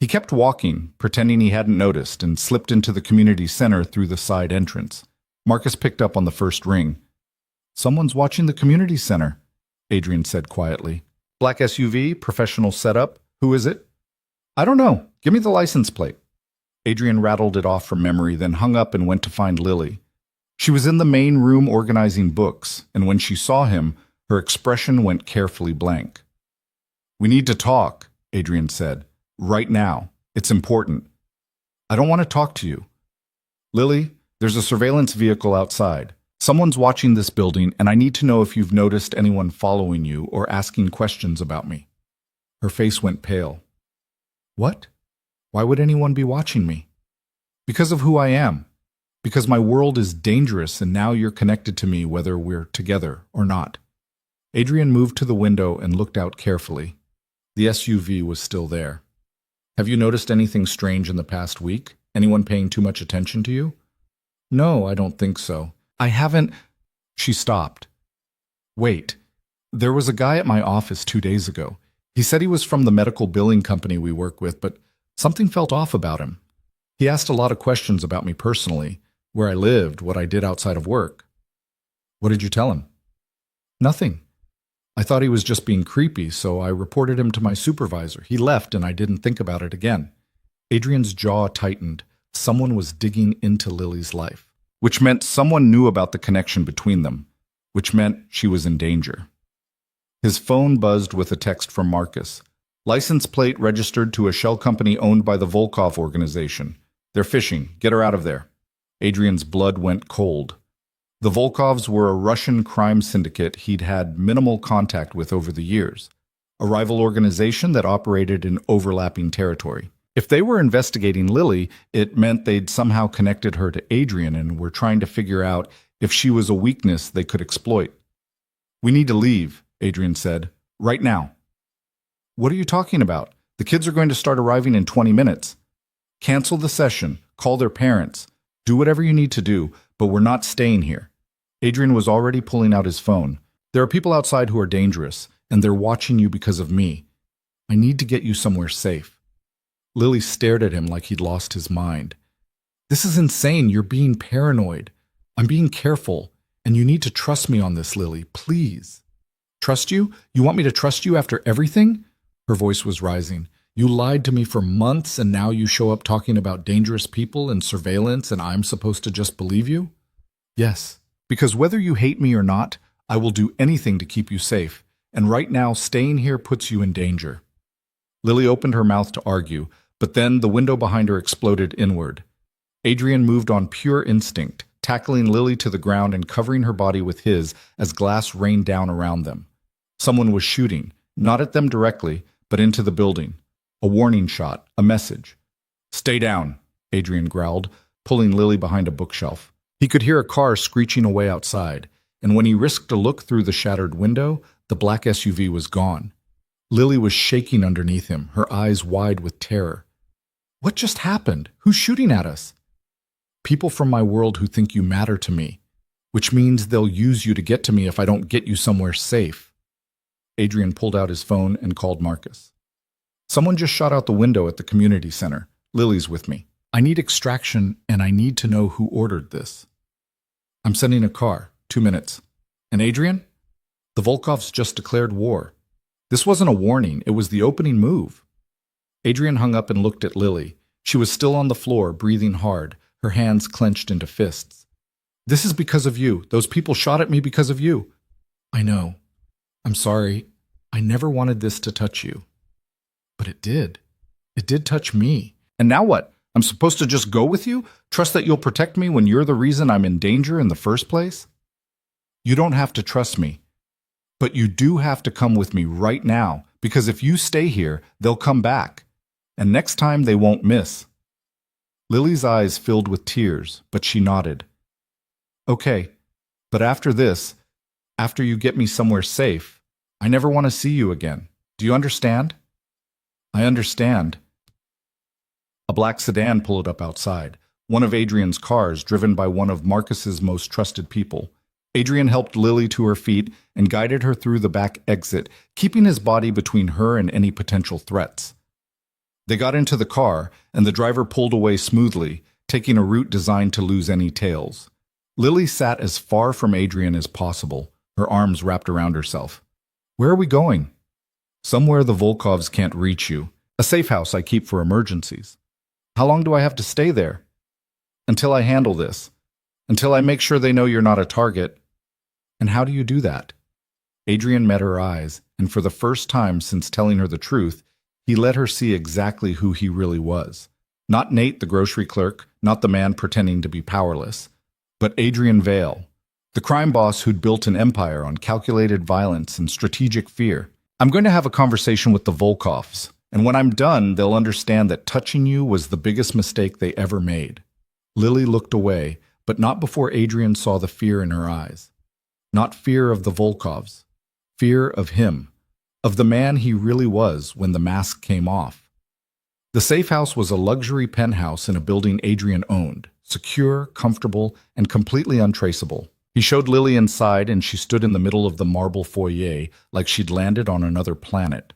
He kept walking, pretending he hadn't noticed, and slipped into the community center through the side entrance. Marcus picked up on the first ring. Someone's watching the community center, Adrian said quietly. Black SUV, professional setup. Who is it? I don't know. Give me the license plate. Adrian rattled it off from memory, then hung up and went to find Lily. She was in the main room organizing books, and when she saw him, her expression went carefully blank. We need to talk, Adrian said. Right now. It's important. I don't want to talk to you. Lily, there's a surveillance vehicle outside. Someone's watching this building, and I need to know if you've noticed anyone following you or asking questions about me. Her face went pale. What? Why would anyone be watching me? Because of who I am. Because my world is dangerous, and now you're connected to me whether we're together or not. Adrian moved to the window and looked out carefully. The SUV was still there. Have you noticed anything strange in the past week? Anyone paying too much attention to you? No, I don't think so. I haven't. She stopped. Wait. There was a guy at my office 2 days ago. He said he was from the medical billing company we work with, but something felt off about him. He asked a lot of questions about me personally, where I lived, what I did outside of work. What did you tell him? Nothing. I thought he was just being creepy, so I reported him to my supervisor. He left, and I didn't think about it again. Adrian's jaw tightened. Someone was digging into Lily's life, which meant someone knew about the connection between them, which meant she was in danger. His phone buzzed with a text from Marcus. License plate registered to a shell company owned by the Volkov organization. They're fishing. Get her out of there. Adrian's blood went cold. The Volkovs were a Russian crime syndicate he'd had minimal contact with over the years, a rival organization that operated in overlapping territory. If they were investigating Lily, it meant they'd somehow connected her to Adrian and were trying to figure out if she was a weakness they could exploit. We need to leave, Adrian said. Right now. What are you talking about? The kids are going to start arriving in 20 minutes. Cancel the session. Call their parents. Do whatever you need to do, but we're not staying here. Adrian was already pulling out his phone. There are people outside who are dangerous, and they're watching you because of me. I need to get you somewhere safe. Lily stared at him like he'd lost his mind. This is insane. You're being paranoid. I'm being careful, and you need to trust me on this, Lily, please. Trust you? You want me to trust you after everything? Her voice was rising. You lied to me for months, and now you show up talking about dangerous people and surveillance, and I'm supposed to just believe you? Yes. Because whether you hate me or not, I will do anything to keep you safe, and right now staying here puts you in danger. Lily opened her mouth to argue, but then the window behind her exploded inward. Adrian moved on pure instinct, tackling Lily to the ground and covering her body with his as glass rained down around them. Someone was shooting, not at them directly, but into the building. A warning shot, a message. Stay down, Adrian growled, pulling Lily behind a bookshelf. He could hear a car screeching away outside, and when he risked a look through the shattered window, the black SUV was gone. Lily was shaking underneath him, her eyes wide with terror. What just happened? Who's shooting at us? People from my world who think you matter to me, which means they'll use you to get to me if I don't get you somewhere safe. Adrian pulled out his phone and called Marcus. Someone just shot out the window at the community center. Lily's with me. I need extraction, and I need to know who ordered this. I'm sending a car. 2 minutes. And Adrian? The Volkovs just declared war. This wasn't a warning. It was the opening move. Adrian hung up and looked at Lily. She was still on the floor, breathing hard, her hands clenched into fists. This is because of you. Those people shot at me because of you. I know. I'm sorry. I never wanted this to touch you. But it did. It did touch me. And now what? I'm supposed to just go with you? Trust that you'll protect me when you're the reason I'm in danger in the first place? You don't have to trust me. But you do have to come with me right now, because if you stay here, they'll come back. And next time they won't miss. Lily's eyes filled with tears, but she nodded. Okay, but after this, after you get me somewhere safe, I never want to see you again. Do you understand? I understand. A black sedan pulled up outside, one of Adrian's cars driven by one of Marcus's most trusted people. Adrian helped Lily to her feet and guided her through the back exit, keeping his body between her and any potential threats. They got into the car, and the driver pulled away smoothly, taking a route designed to lose any tails. Lily sat as far from Adrian as possible, her arms wrapped around herself. Where are we going? Somewhere the Volkovs can't reach you. A safe house I keep for emergencies. How long do I have to stay there? Until I handle this. Until I make sure they know you're not a target. And how do you do that? Adrian met her eyes, and for the first time since telling her the truth, he let her see exactly who he really was. Not Nate, the grocery clerk, not the man pretending to be powerless, but Adrian Vale, the crime boss who'd built an empire on calculated violence and strategic fear. I'm going to have a conversation with the Volkovs, and when I'm done, they'll understand that touching you was the biggest mistake they ever made. Lily looked away, but not before Adrian saw the fear in her eyes. Not fear of the Volkovs. Fear of him. Of the man he really was when the mask came off. The safe house was a luxury penthouse in a building Adrian owned, secure, comfortable, and completely untraceable. He showed Lily inside, and she stood in the middle of the marble foyer like she'd landed on another planet.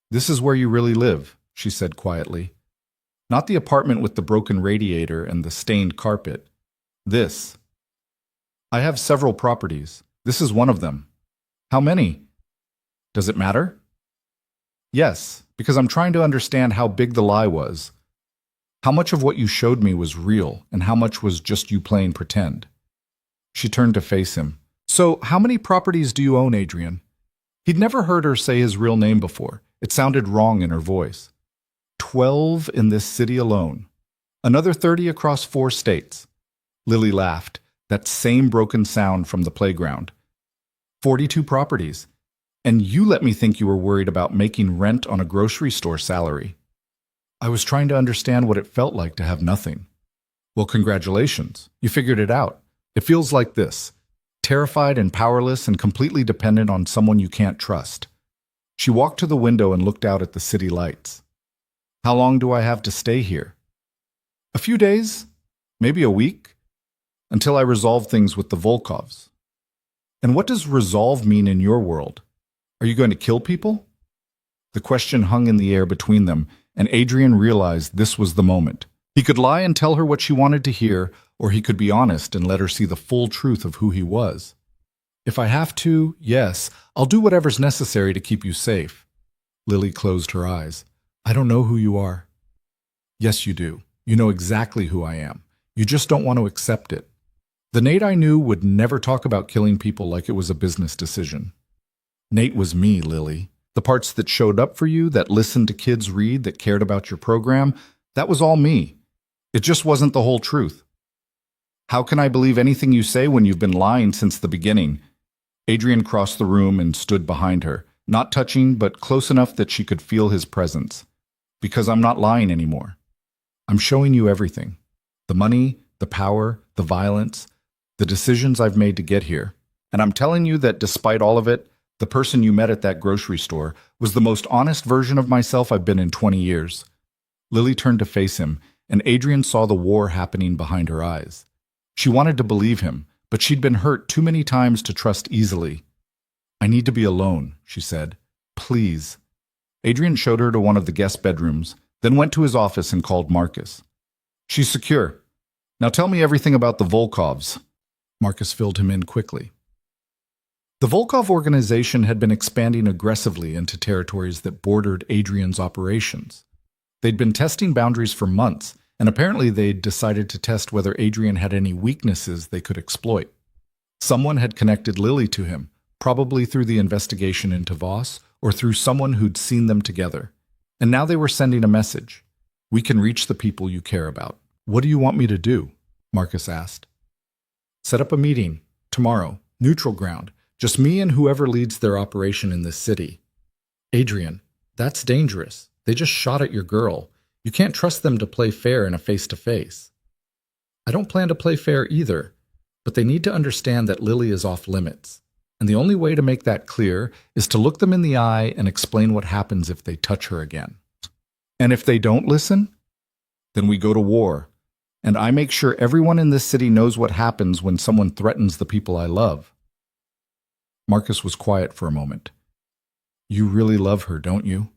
This is where you really live, she said quietly. Not the apartment with the broken radiator and the stained carpet. This. I have several properties. This is one of them. How many? Does it matter? Yes, because I'm trying to understand how big the lie was. How much of what you showed me was real, and how much was just you playing pretend. She turned to face him. So, how many properties do you own, Adrian? He'd never heard her say his real name before. It sounded wrong in her voice. 12 in this city alone. Another 30 across 4 states. Lily laughed, that same broken sound from the playground. 42 properties. And you let me think you were worried about making rent on a grocery store salary. I was trying to understand what it felt like to have nothing. Well, congratulations. You figured it out. It feels like this. Terrified and powerless and completely dependent on someone you can't trust. She walked to the window and looked out at the city lights. How long do I have to stay here? A few days, maybe a week, until I resolve things with the Volkovs. And what does resolve mean in your world? Are you going to kill people? The question hung in the air between them, and Adrian realized this was the moment. He could lie and tell her what she wanted to hear, or he could be honest and let her see the full truth of who he was. If I have to, yes, I'll do whatever's necessary to keep you safe. Lily closed her eyes. I don't know who you are. Yes, you do. You know exactly who I am. You just don't want to accept it. The Nate I knew would never talk about killing people like it was a business decision. Nate was me, Lily. The parts that showed up for you, that listened to kids read, that cared about your program, that was all me. It just wasn't the whole truth. How can I believe anything you say when you've been lying since the beginning? Adrian crossed the room and stood behind her, not touching, but close enough that she could feel his presence. Because I'm not lying anymore. I'm showing you everything. The money, the power, the violence, the decisions I've made to get here. And I'm telling you that despite all of it, the person you met at that grocery store was the most honest version of myself I've been in 20 years. Lily turned to face him, and Adrian saw the war happening behind her eyes. She wanted to believe him, but she'd been hurt too many times to trust easily. I need to be alone, she said. Please. Adrian showed her to one of the guest bedrooms, then went to his office and called Marcus. She's secure. Now tell me everything about the Volkovs. Marcus filled him in quickly. The Volkov organization had been expanding aggressively into territories that bordered Adrian's operations. They'd been testing boundaries for months, and apparently they'd decided to test whether Adrian had any weaknesses they could exploit. Someone had connected Lily to him, probably through the investigation into Voss or through someone who'd seen them together. And now they were sending a message. We can reach the people you care about. What do you want me to do? Marcus asked. Set up a meeting, tomorrow, neutral ground, just me and whoever leads their operation in this city. Adrian, that's dangerous. They just shot at your girl. You can't trust them to play fair in a face-to-face. I don't plan to play fair either, but they need to understand that Lily is off limits. And the only way to make that clear is to look them in the eye and explain what happens if they touch her again. And if they don't listen, then we go to war. And I make sure everyone in this city knows what happens when someone threatens the people I love. Marcus was quiet for a moment. You really love her, don't you?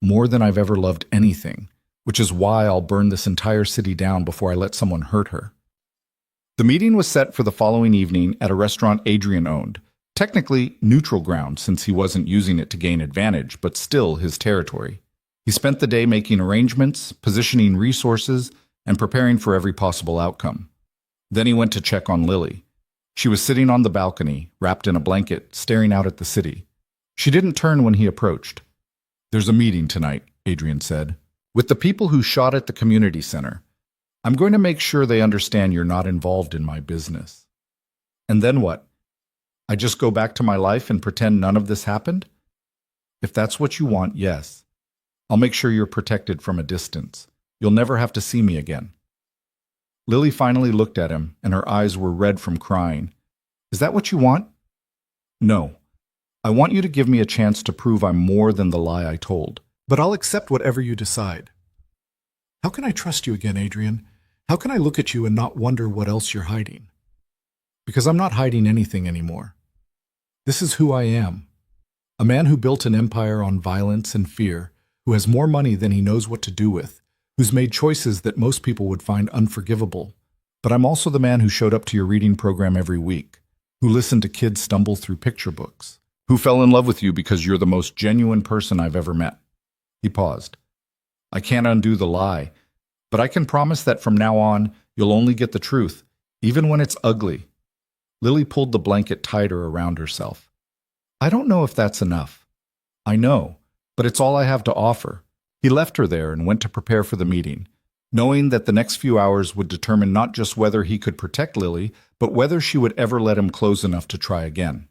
More than I've ever loved anything, which is why I'll burn this entire city down before I let someone hurt her. The meeting was set for the following evening at a restaurant Adrian owned. Technically neutral ground since he wasn't using it to gain advantage, but still his territory. He spent the day making arrangements, positioning resources, and preparing for every possible outcome. Then he went to check on Lily. She was sitting on the balcony, wrapped in a blanket, staring out at the city. She didn't turn when he approached. "There's a meeting tonight," Adrian said, "with the people who shot at the community center. I'm going to make sure they understand you're not involved in my business." "And then what? I just go back to my life and pretend none of this happened?" "If that's what you want, yes. I'll make sure you're protected from a distance. You'll never have to see me again." Lily finally looked at him, and her eyes were red from crying. "Is that what you want?" "No. I want you to give me a chance to prove I'm more than the lie I told. But I'll accept whatever you decide." "How can I trust you again, Adrian? How can I look at you and not wonder what else you're hiding?" "Because I'm not hiding anything anymore. This is who I am. A man who built an empire on violence and fear, who has more money than he knows what to do with, who's made choices that most people would find unforgivable. But I'm also the man who showed up to your reading program every week, who listened to kids stumble through picture books, who fell in love with you because you're the most genuine person I've ever met." He paused. "I can't undo the lie, but I can promise that from now on, you'll only get the truth, even when it's ugly." Lily pulled the blanket tighter around herself. "I don't know if that's enough." "I know, but it's all I have to offer." He left her there and went to prepare for the meeting, knowing that the next few hours would determine not just whether he could protect Lily, but whether she would ever let him close enough to try again.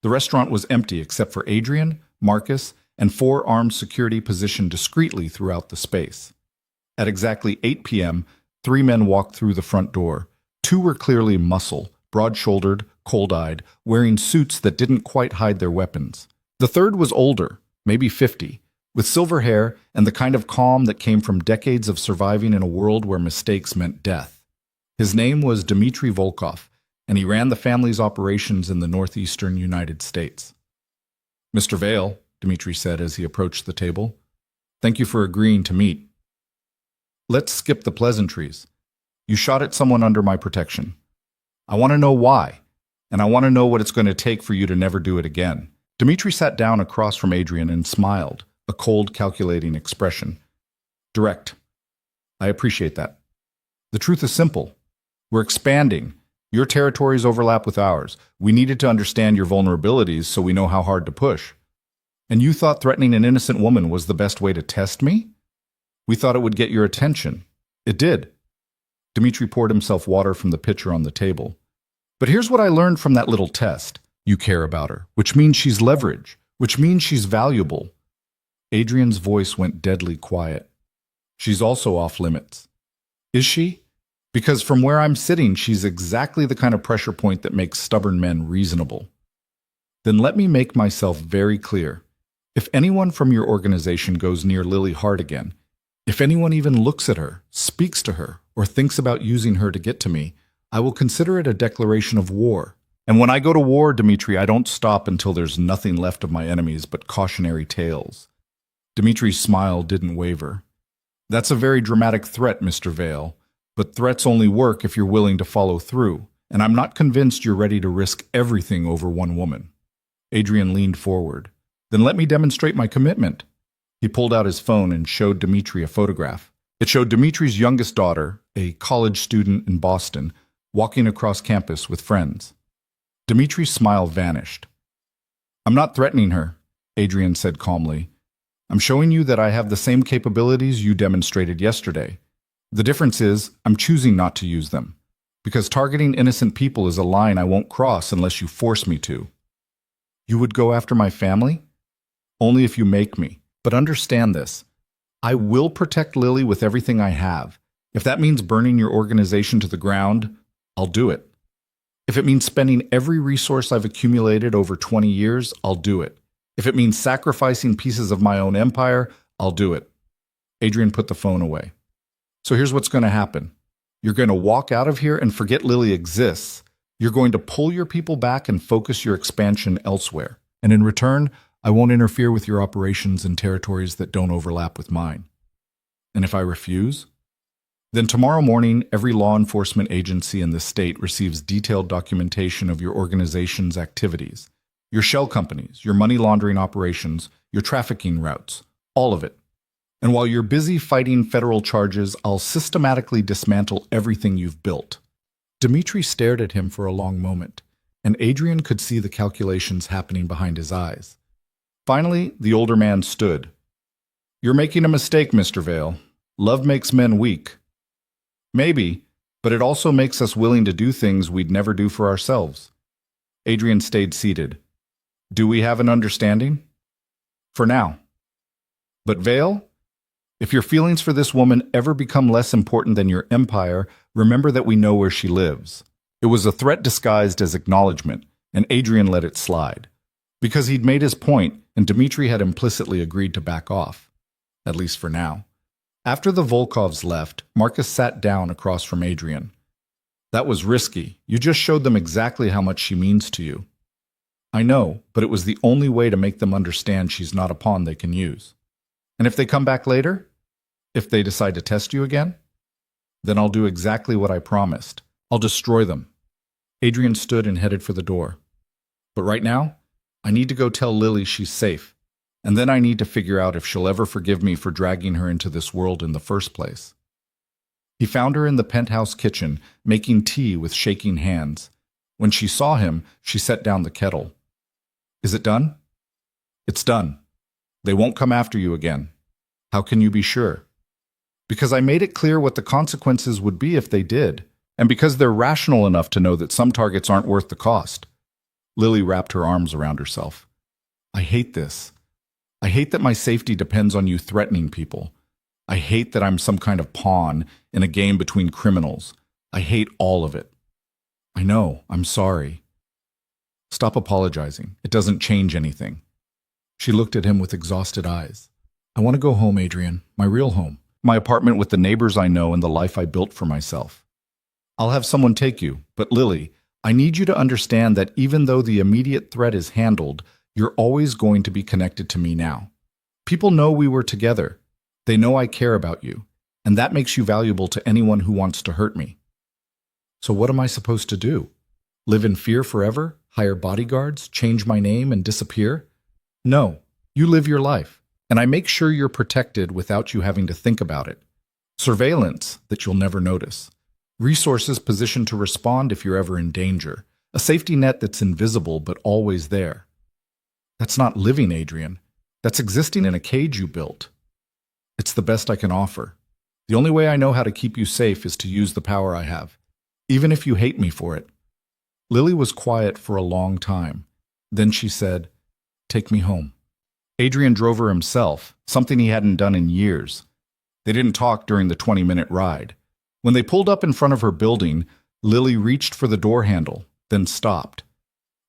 The restaurant was empty except for Adrian, Marcus, and 4 armed security positioned discreetly throughout the space. At exactly 8 p.m., 3 men walked through the front door. 2 were clearly muscle, broad-shouldered, cold-eyed, wearing suits that didn't quite hide their weapons. The third was older, maybe 50, with silver hair and the kind of calm that came from decades of surviving in a world where mistakes meant death. His name was Dmitry Volkov, and he ran the family's operations in the northeastern United States. "Mr. Vale," Dmitry said as he approached the table, "thank you for agreeing to meet. Let's skip the pleasantries. You shot at someone under my protection. I want to know why, and I want to know what it's going to take for you to never do it again." Dmitry sat down across from Adrian and smiled, a cold, calculating expression. "Direct. I appreciate that. The truth is simple. We're expanding. Your territories overlap with ours. We needed to understand your vulnerabilities so we know how hard to push. And you thought threatening an innocent woman was the best way to test me? We thought it would get your attention. It did." Dmitry poured himself water from the pitcher on the table. "But here's what I learned from that little test. You care about her, which means she's leverage, which means she's valuable." Adrian's voice went deadly quiet. "She's also off limits." "Is she? Because from where I'm sitting, she's exactly the kind of pressure point that makes stubborn men reasonable." "Then let me make myself very clear. If anyone from your organization goes near Lily Hart again, if anyone even looks at her, speaks to her, or thinks about using her to get to me, I will consider it a declaration of war. And when I go to war, Dmitry, I don't stop until there's nothing left of my enemies but cautionary tales." Dmitry's smile didn't waver. "That's a very dramatic threat, Mr. Vale, but threats only work if you're willing to follow through, and I'm not convinced you're ready to risk everything over one woman." Adrian leaned forward. "Then let me demonstrate my commitment." He pulled out his phone and showed Dmitry a photograph. It showed Dmitry's youngest daughter, a college student in Boston, walking across campus with friends. Dmitry's smile vanished. "I'm not threatening her," Adrian said calmly. "I'm showing you that I have the same capabilities you demonstrated yesterday. The difference is, I'm choosing not to use them, because targeting innocent people is a line I won't cross unless you force me to." "You would go after my family?" "Only if you make me. But understand this. I will protect Lily with everything I have. If that means burning your organization to the ground, I'll do it. If it means spending every resource I've accumulated over 20 years, I'll do it. If it means sacrificing pieces of my own empire, I'll do it." Adrian put the phone away. "So here's what's going to happen. You're going to walk out of here and forget Lily exists. You're going to pull your people back and focus your expansion elsewhere. And in return, I won't interfere with your operations in territories that don't overlap with mine." "And if I refuse?" Then tomorrow morning, every law enforcement agency in the state receives detailed documentation of your organization's activities, your shell companies, your money laundering operations, your trafficking routes, all of it. And while you're busy fighting federal charges, I'll systematically dismantle everything you've built. Dmitri stared at him for a long moment, and Adrian could see the calculations happening behind his eyes. Finally, the older man stood. You're making a mistake, Mr. Vale. Love makes men weak. Maybe, but it also makes us willing to do things we'd never do for ourselves. Adrian stayed seated. Do we have an understanding? For now. But Vale, if your feelings for this woman ever become less important than your empire, remember that we know where she lives. It was a threat disguised as acknowledgement, and Adrian let it slide. Because he'd made his point, and Dmitri had implicitly agreed to back off. At least for now. After the Volkovs left, Marcus sat down across from Adrian. That was risky. You just showed them exactly how much she means to you. I know, but it was the only way to make them understand she's not a pawn they can use. And if they come back later? If they decide to test you again? Then I'll do exactly what I promised. I'll destroy them. Adrian stood and headed for the door. But right now, I need to go tell Lily she's safe. And then I need to figure out if she'll ever forgive me for dragging her into this world in the first place. He found her in the penthouse kitchen, making tea with shaking hands. When she saw him, she set down the kettle. Is it done? It's done. They won't come after you again. How can you be sure? Because I made it clear what the consequences would be if they did, and because they're rational enough to know that some targets aren't worth the cost. Lily wrapped her arms around herself. I hate this. I hate that my safety depends on you threatening people. I hate that I'm some kind of pawn in a game between criminals. I hate all of it. I know, I'm sorry. Stop apologizing. It doesn't change anything. She looked at him with exhausted eyes. I want to go home, Adrian. My real home. My apartment with the neighbors I know and the life I built for myself. I'll have someone take you, but Lily, I need you to understand that even though the immediate threat is handled, you're always going to be connected to me now. People know we were together. They know I care about you, and that makes you valuable to anyone who wants to hurt me. So what am I supposed to do? Live in fear forever? Hire bodyguards? Change my name and disappear? No, you live your life, and I make sure you're protected without you having to think about it. Surveillance that you'll never notice. Resources positioned to respond if you're ever in danger. A safety net that's invisible but always there. That's not living, Adrian. That's existing in a cage you built. It's the best I can offer. The only way I know how to keep you safe is to use the power I have, even if you hate me for it. Lily was quiet for a long time. Then she said, Take me home. Adrian drove her himself, something he hadn't done in years. They didn't talk during the 20-minute ride. When they pulled up in front of her building, Lily reached for the door handle, then stopped.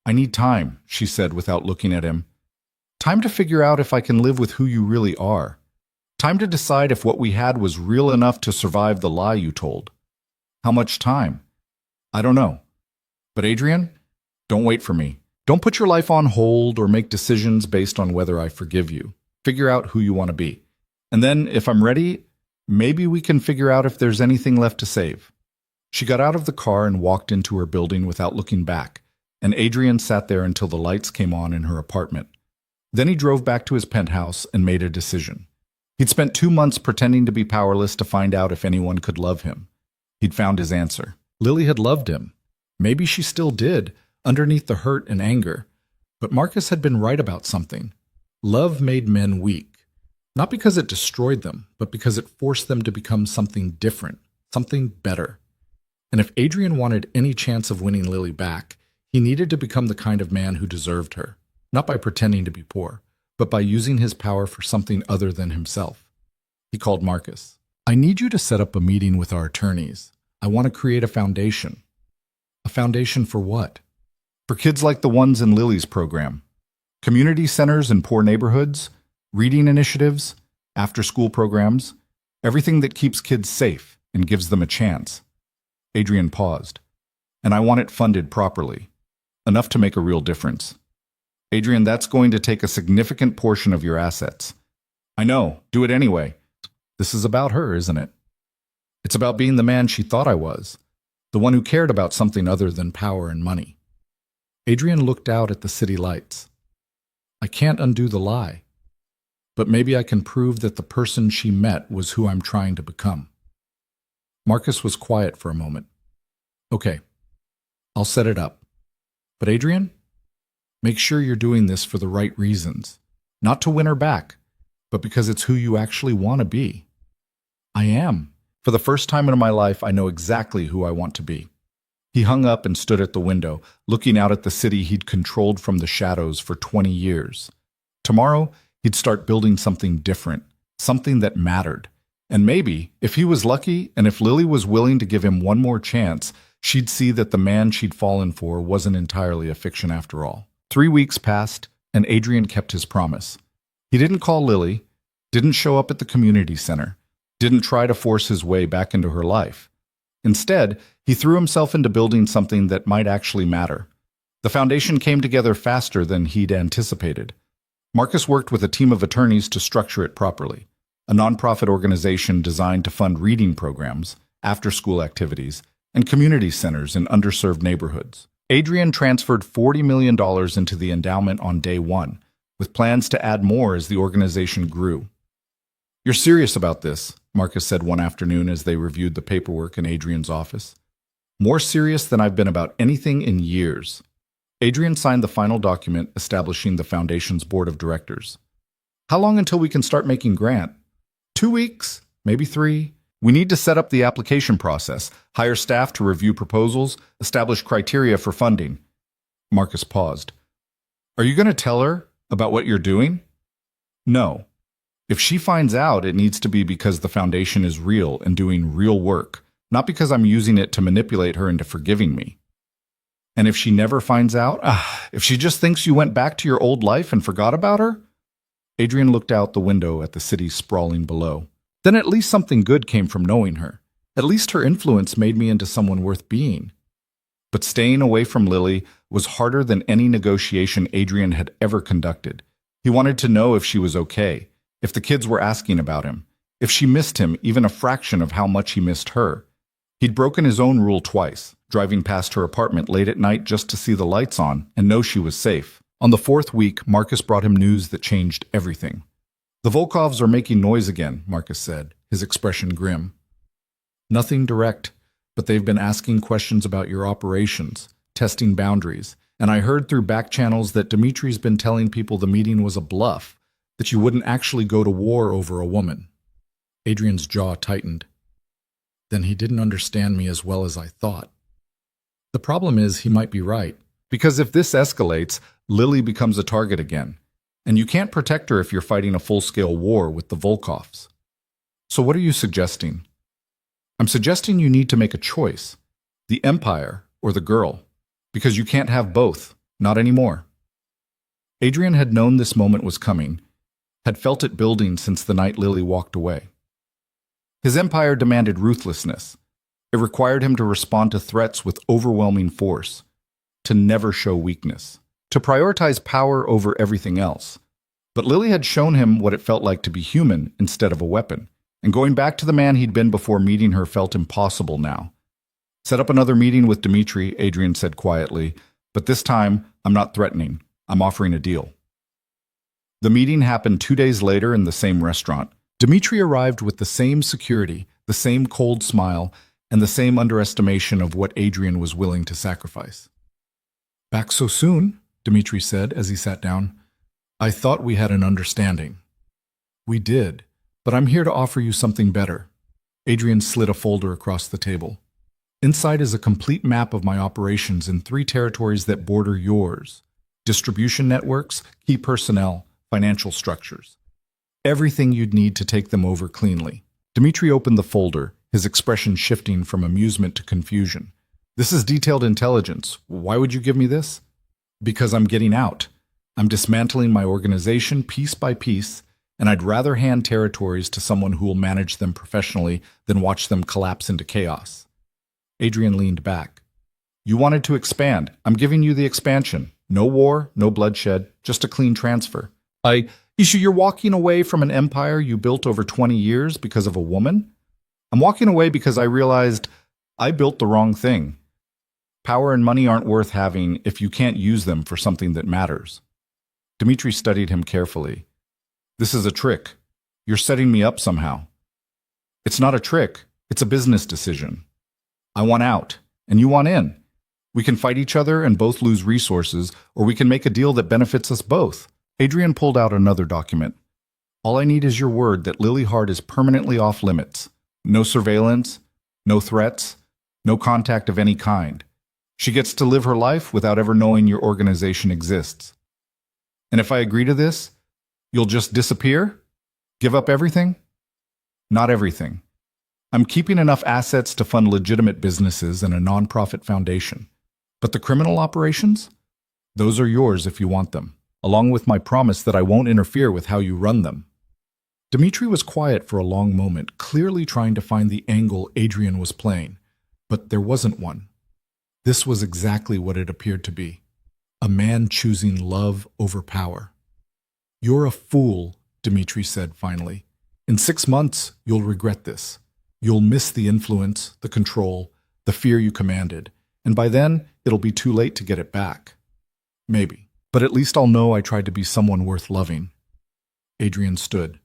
I need time, she said without looking at him. Time to figure out if I can live with who you really are. Time to decide if what we had was real enough to survive the lie you told. How much time? I don't know. But Adrian, don't wait for me. Don't put your life on hold or make decisions based on whether I forgive you. Figure out who you want to be. And then, if I'm ready, maybe we can figure out if there's anything left to save. She got out of the car and walked into her building without looking back, and Adrian sat there until the lights came on in her apartment. Then he drove back to his penthouse and made a decision. He'd spent 2 months pretending to be powerless to find out if anyone could love him. He'd found his answer. Lily had loved him. Maybe she still did, underneath the hurt and anger. But Marcus had been right about something. Love made men weak. Not because it destroyed them, but because it forced them to become something different, something better. And if Adrian wanted any chance of winning Lily back, he needed to become the kind of man who deserved her, not by pretending to be poor, but by using his power for something other than himself. He called Marcus. I need you to set up a meeting with our attorneys. I want to create a foundation. A foundation for what? For kids like the ones in Lily's program. Community centers in poor neighborhoods, reading initiatives, after-school programs, everything that keeps kids safe and gives them a chance. Adrian paused. And I want it funded properly. Enough to make a real difference. Adrian, that's going to take a significant portion of your assets. I know, do it anyway. This is about her, isn't it? It's about being the man she thought I was, the one who cared about something other than power and money. Adrian looked out at the city lights. I can't undo the lie, but maybe I can prove that the person she met was who I'm trying to become. Marcus was quiet for a moment. Okay, I'll set it up. But Adrian, make sure you're doing this for the right reasons. Not to win her back, but because it's who you actually want to be. I am. For the first time in my life, I know exactly who I want to be. He hung up and stood at the window, looking out at the city he'd controlled from the shadows for 20 years. Tomorrow, he'd start building something different, something that mattered. And maybe, if he was lucky and if Lily was willing to give him one more chance, she'd see that the man she'd fallen for wasn't entirely a fiction after all. 3 weeks passed, and Adrian kept his promise. He didn't call Lily, didn't show up at the community center, didn't try to force his way back into her life. Instead, he threw himself into building something that might actually matter. The foundation came together faster than he'd anticipated. Marcus worked with a team of attorneys to structure it properly, a nonprofit organization designed to fund reading programs, after-school activities, and community centers in underserved neighborhoods. Adrian transferred $40 million into the endowment on day one, with plans to add more as the organization grew. You're serious about this, Marcus said one afternoon as they reviewed the paperwork in Adrian's office. More serious than I've been about anything in years. Adrian signed the final document establishing the foundation's board of directors. How long until we can start making grant? 2 weeks? Maybe 3? We need to set up the application process, hire staff to review proposals, establish criteria for funding. Marcus paused. Are you going to tell her about what you're doing? No. If she finds out, it needs to be because the foundation is real and doing real work, not because I'm using it to manipulate her into forgiving me. And if she never finds out, if she just thinks you went back to your old life and forgot about her? Adrian looked out the window at the city sprawling below. Then at least something good came from knowing her. At least her influence made me into someone worth being. But staying away from Lily was harder than any negotiation Adrian had ever conducted. He wanted to know if she was okay, if the kids were asking about him, if she missed him even a fraction of how much he missed her. He'd broken his own rule twice, driving past her apartment late at night just to see the lights on and know she was safe. On the 4th week, Marcus brought him news that changed everything. The Volkovs are making noise again, Marcus said, his expression grim. Nothing direct, but they've been asking questions about your operations, testing boundaries, and I heard through back channels that Dimitri's been telling people the meeting was a bluff, that you wouldn't actually go to war over a woman. Adrian's jaw tightened. Then he didn't understand me as well as I thought. The problem is he might be right, because if this escalates, Lily becomes a target again, and you can't protect her if you're fighting a full-scale war with the Volkovs. So what are you suggesting? I'm suggesting you need to make a choice, the Empire or the girl, because you can't have both, not anymore. Adrian had known this moment was coming, had felt it building since the night Lily walked away. His empire demanded ruthlessness. It required him to respond to threats with overwhelming force, to never show weakness, to prioritize power over everything else. But Lily had shown him what it felt like to be human instead of a weapon, and going back to the man he'd been before meeting her felt impossible now. Set up another meeting with Dimitri, Adrian said quietly, but this time, I'm not threatening. I'm offering a deal. The meeting happened 2 days later in the same restaurant. Dimitri arrived with the same security, the same cold smile, and the same underestimation of what Adrian was willing to sacrifice. Back so soon, Dimitri said as he sat down. I thought we had an understanding. We did, but I'm here to offer you something better. Adrian slid a folder across the table. Inside is a complete map of my operations in 3 territories that border yours. Distribution networks, key personnel, financial structures. Everything you'd need to take them over cleanly. Dimitri opened the folder, his expression shifting from amusement to confusion. This is detailed intelligence. Why would you give me this? Because I'm getting out. I'm dismantling my organization piece by piece, and I'd rather hand territories to someone who will manage them professionally than watch them collapse into chaos. Adrian leaned back. You wanted to expand. I'm giving you the expansion. No war, no bloodshed, just a clean transfer. You're walking away from an empire you built over 20 years because of a woman? I'm walking away because I realized I built the wrong thing. Power and money aren't worth having if you can't use them for something that matters. Dmitri studied him carefully. This is a trick. You're setting me up somehow. It's not a trick. It's a business decision. I want out, and you want in. We can fight each other and both lose resources, or we can make a deal that benefits us both. Adrian pulled out another document. All I need is your word that Lily Hart is permanently off limits. No surveillance, no threats, no contact of any kind. She gets to live her life without ever knowing your organization exists. And if I agree to this, you'll just disappear? Give up everything? Not everything. I'm keeping enough assets to fund legitimate businesses and a nonprofit foundation. But the criminal operations? Those are yours if you want them, along with my promise that I won't interfere with how you run them. Dmitri was quiet for a long moment, clearly trying to find the angle Adrian was playing. But there wasn't one. This was exactly what it appeared to be. A man choosing love over power. You're a fool, Dmitri said finally. In 6 months, you'll regret this. You'll miss the influence, the control, the fear you commanded. And by then, it'll be too late to get it back. Maybe. But at least I'll know I tried to be someone worth loving. Adrian stood.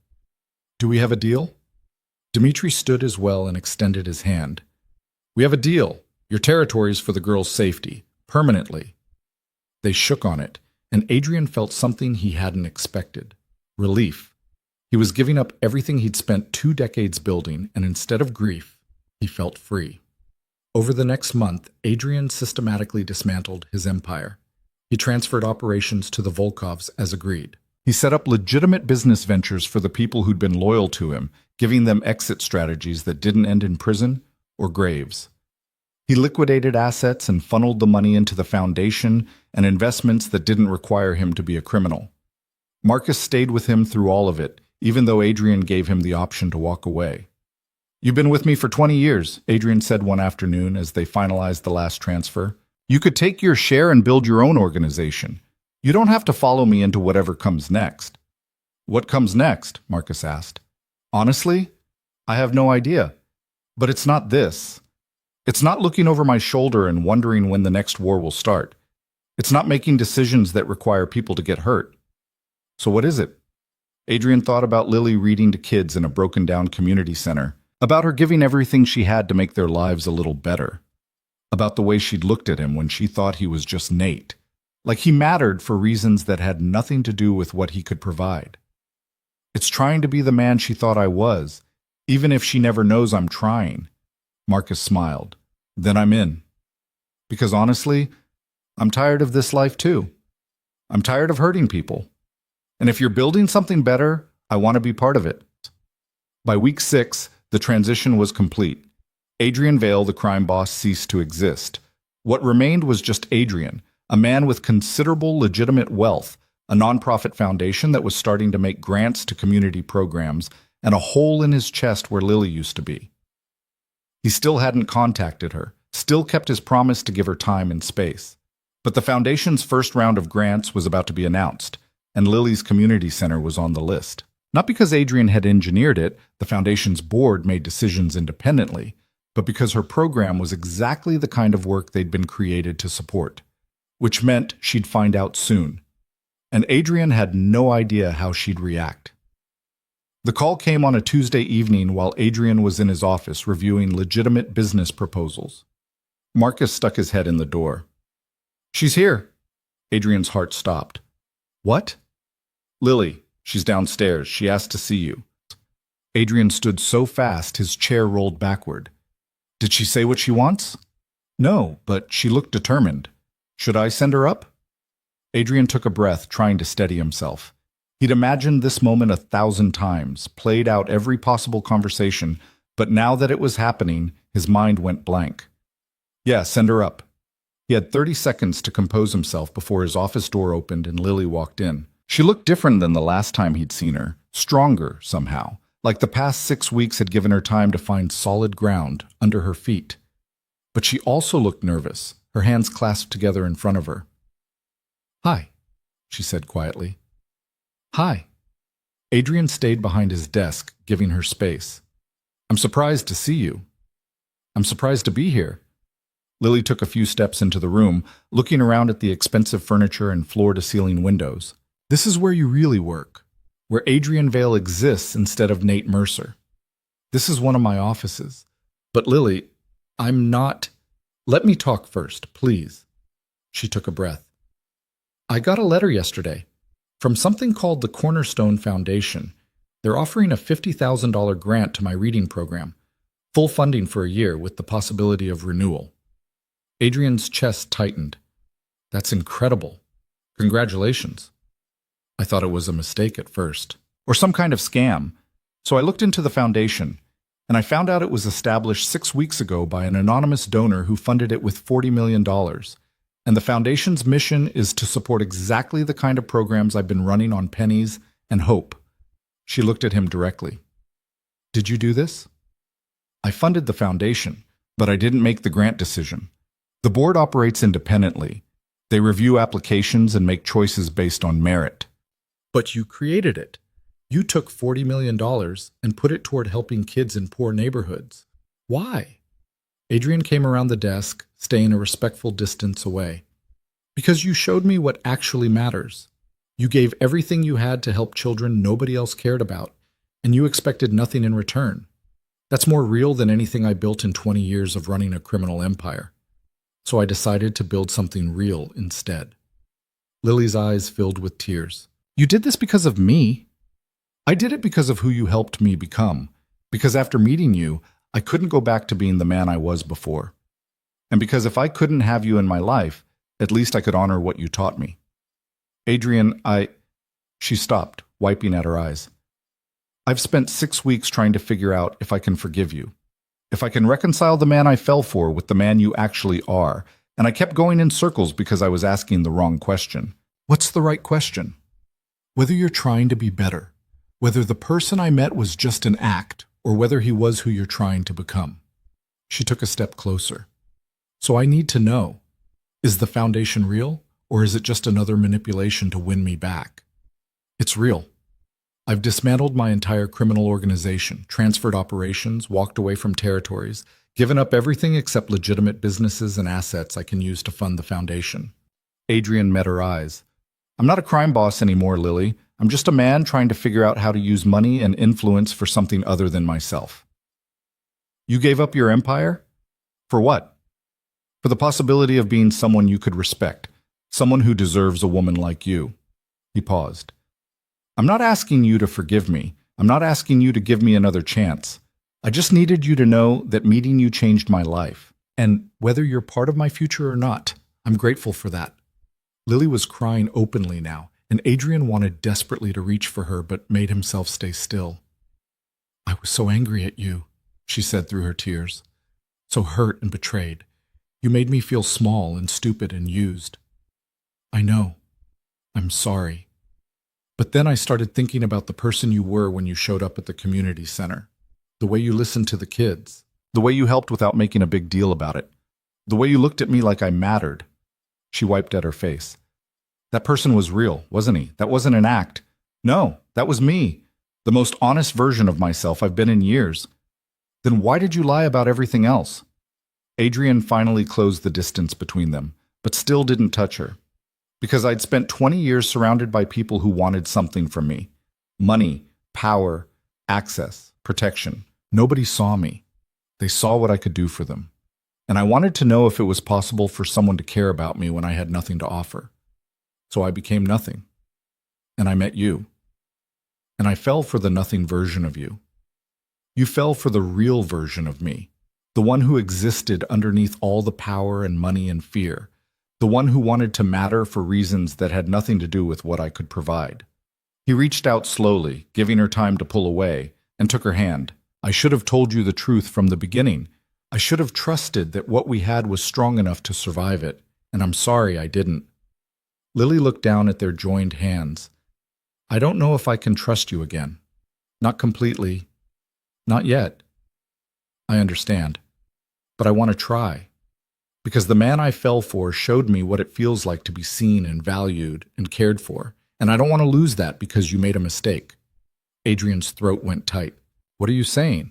Do we have a deal? Dmitri stood as well and extended his hand. We have a deal. Your territories for the girl's safety. Permanently. They shook on it, and Adrian felt something he hadn't expected. Relief. He was giving up everything he'd spent 2 decades building, and instead of grief, he felt free. Over the next month, Adrian systematically dismantled his empire. He transferred operations to the Volkovs as agreed. He set up legitimate business ventures for the people who'd been loyal to him, giving them exit strategies that didn't end in prison or graves. He liquidated assets and funneled the money into the foundation and investments that didn't require him to be a criminal. Marcus stayed with him through all of it, even though Adrian gave him the option to walk away. You've been with me for 20 years, Adrian said one afternoon as they finalized the last transfer. You could take your share and build your own organization. You don't have to follow me into whatever comes next. What comes next? Marcus asked. Honestly, I have no idea. But it's not this. It's not looking over my shoulder and wondering when the next war will start. It's not making decisions that require people to get hurt. So what is it? Adrian thought about Lily reading to kids in a broken-down community center, about her giving everything she had to make their lives a little better, about the way she'd looked at him when she thought he was just Nate, like he mattered for reasons that had nothing to do with what he could provide. It's trying to be the man she thought I was, even if she never knows I'm trying. Marcus smiled. Then I'm in. Because honestly, I'm tired of this life too. I'm tired of hurting people. And if you're building something better, I want to be part of it. By week 6, the transition was complete. Adrian Vale, the crime boss, ceased to exist. What remained was just Adrian, a man with considerable legitimate wealth, a nonprofit foundation that was starting to make grants to community programs, and a hole in his chest where Lily used to be. He still hadn't contacted her, still kept his promise to give her time and space. But the foundation's first round of grants was about to be announced, and Lily's community center was on the list. Not because Adrian had engineered it, the foundation's board made decisions independently, but because her program was exactly the kind of work they'd been created to support, which meant she'd find out soon. And Adrian had no idea how she'd react. The call came on a Tuesday evening while Adrian was in his office reviewing legitimate business proposals. Marcus stuck his head in the door. She's here. Adrian's heart stopped. What? Lily. She's downstairs. She asked to see you. Adrian stood so fast his chair rolled backward. Did she say what she wants? No, but she looked determined. Should I send her up? Adrian took a breath, trying to steady himself. He'd imagined this moment 1,000 times, played out every possible conversation, but now that it was happening, his mind went blank. Yeah, send her up. He had 30 seconds to compose himself before his office door opened and Lily walked in. She looked different than the last time he'd seen her, stronger somehow, like the past 6 weeks had given her time to find solid ground under her feet. But she also looked nervous, her hands clasped together in front of her. Hi, she said quietly. Hi. Adrian stayed behind his desk, giving her space. I'm surprised to see you. I'm surprised to be here. Lily took a few steps into the room, looking around at the expensive furniture and floor-to-ceiling windows. This is where you really work, where Adrian Vale exists instead of Nate Mercer. This is one of my offices. But Lily, I'm not... Let me talk first, please. She took a breath. I got a letter yesterday from something called the Cornerstone Foundation. They're offering a $50,000 grant to my reading program, full funding for a year with the possibility of renewal. Adrian's chest tightened. That's incredible. Congratulations. I thought it was a mistake at first, or some kind of scam. So I looked into the foundation, and I found out it was established 6 weeks ago by an anonymous donor who funded it with $40 million. And the foundation's mission is to support exactly the kind of programs I've been running on pennies and hope. She looked at him directly. Did you do this? I funded the foundation, but I didn't make the grant decision. The board operates independently. They review applications and make choices based on merit. But you created it. You took $40 million and put it toward helping kids in poor neighborhoods. Why? Adrian came around the desk, staying a respectful distance away. Because you showed me what actually matters. You gave everything you had to help children nobody else cared about, and you expected nothing in return. That's more real than anything I built in 20 years of running a criminal empire. So I decided to build something real instead. Lily's eyes filled with tears. You did this because of me. I did it because of who you helped me become. Because after meeting you, I couldn't go back to being the man I was before. And because if I couldn't have you in my life, at least I could honor what you taught me. Adrian, She stopped, wiping at her eyes. I've spent 6 weeks trying to figure out if I can forgive you. If I can reconcile the man I fell for with the man you actually are. And I kept going in circles because I was asking the wrong question. What's the right question? Whether you're trying to be better. Whether the person I met was just an act, or whether he was who you're trying to become. She took a step closer. So I need to know, is the foundation real, or is it just another manipulation to win me back? It's real. I've dismantled my entire criminal organization, transferred operations, walked away from territories, given up everything except legitimate businesses and assets I can use to fund the foundation. Adrian met her eyes. I'm not a crime boss anymore, Lily. I'm just a man trying to figure out how to use money and influence for something other than myself. You gave up your empire? For what? For the possibility of being someone you could respect, someone who deserves a woman like you. He paused. I'm not asking you to forgive me. I'm not asking you to give me another chance. I just needed you to know that meeting you changed my life. And whether you're part of my future or not, I'm grateful for that. Lily was crying openly now, and Adrian wanted desperately to reach for her but made himself stay still. I was so angry at you, she said through her tears. So hurt and betrayed. You made me feel small and stupid and used. I know. I'm sorry. But then I started thinking about the person you were when you showed up at the community center. The way you listened to the kids. The way you helped without making a big deal about it. The way you looked at me like I mattered. She wiped at her face. That person was real, wasn't he? That wasn't an act. No, that was me. The most honest version of myself I've been in years. Then why did you lie about everything else? Adrian finally closed the distance between them, but still didn't touch her. Because I'd spent 20 years surrounded by people who wanted something from me. Money, power, access, protection. Nobody saw me. They saw what I could do for them. And I wanted to know if it was possible for someone to care about me when I had nothing to offer. So I became nothing. And I met you. And I fell for the nothing version of you. You fell for the real version of me. The one who existed underneath all the power and money and fear. The one who wanted to matter for reasons that had nothing to do with what I could provide. He reached out slowly, giving her time to pull away, and took her hand. I should have told you the truth from the beginning. I should have trusted that what we had was strong enough to survive it, and I'm sorry I didn't. Lily looked down at their joined hands. I don't know if I can trust you again. Not completely. Not yet. I understand. But I want to try. Because the man I fell for showed me what it feels like to be seen and valued and cared for, and I don't want to lose that because you made a mistake. Adrian's throat went tight. What are you saying?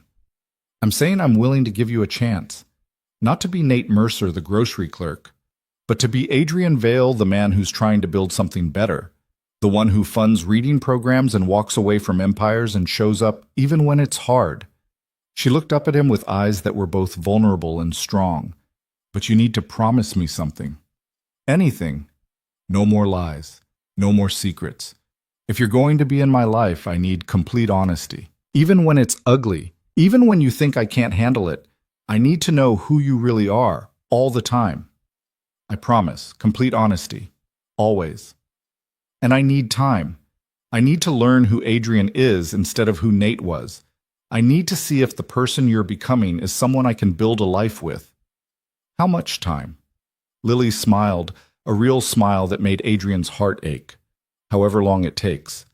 I'm saying I'm willing to give you a chance. Not to be Nate Mercer, the grocery clerk, but to be Adrian Vale, the man who's trying to build something better. The one who funds reading programs and walks away from empires and shows up even when it's hard. She looked up at him with eyes that were both vulnerable and strong. But you need to promise me something. Anything. No more lies. No more secrets. If you're going to be in my life, I need complete honesty. Even when it's ugly, even when you think I can't handle it, I need to know who you really are, all the time. I promise, complete honesty. Always. And I need time. I need to learn who Adrian is instead of who Nate was. I need to see if the person you're becoming is someone I can build a life with. How much time? Lily smiled, a real smile that made Adrian's heart ache. However long it takes.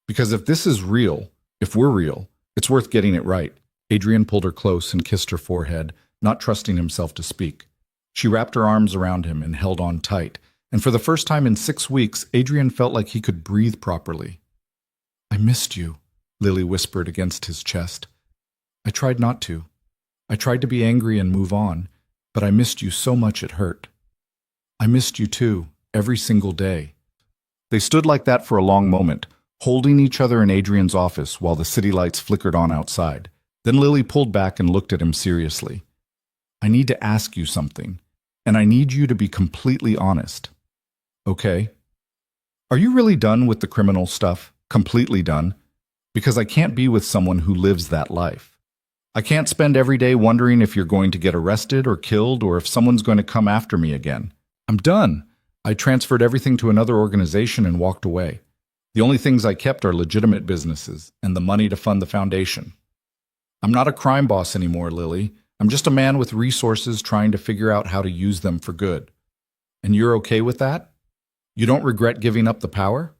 Because if this is real, if we're real, it's worth getting it right. Adrian pulled her close and kissed her forehead, not trusting himself to speak. She wrapped her arms around him and held on tight, and for the first time in 6 weeks, Adrian felt like he could breathe properly. I missed you, Lily whispered against his chest. I tried not to. I tried to be angry and move on, but I missed you so much it hurt. I missed you too, every single day. They stood like that for a long moment, holding each other in Adrian's office while the city lights flickered on outside. Then Lily pulled back and looked at him seriously. I need to ask you something, and I need you to be completely honest. Okay? Are you really done with the criminal stuff? Completely done? Because I can't be with someone who lives that life. I can't spend every day wondering if you're going to get arrested or killed or if someone's going to come after me again. I'm done. I transferred everything to another organization and walked away. The only things I kept are legitimate businesses and the money to fund the foundation. I'm not a crime boss anymore, Lily. I'm just a man with resources trying to figure out how to use them for good. And you're okay with that? You don't regret giving up the power?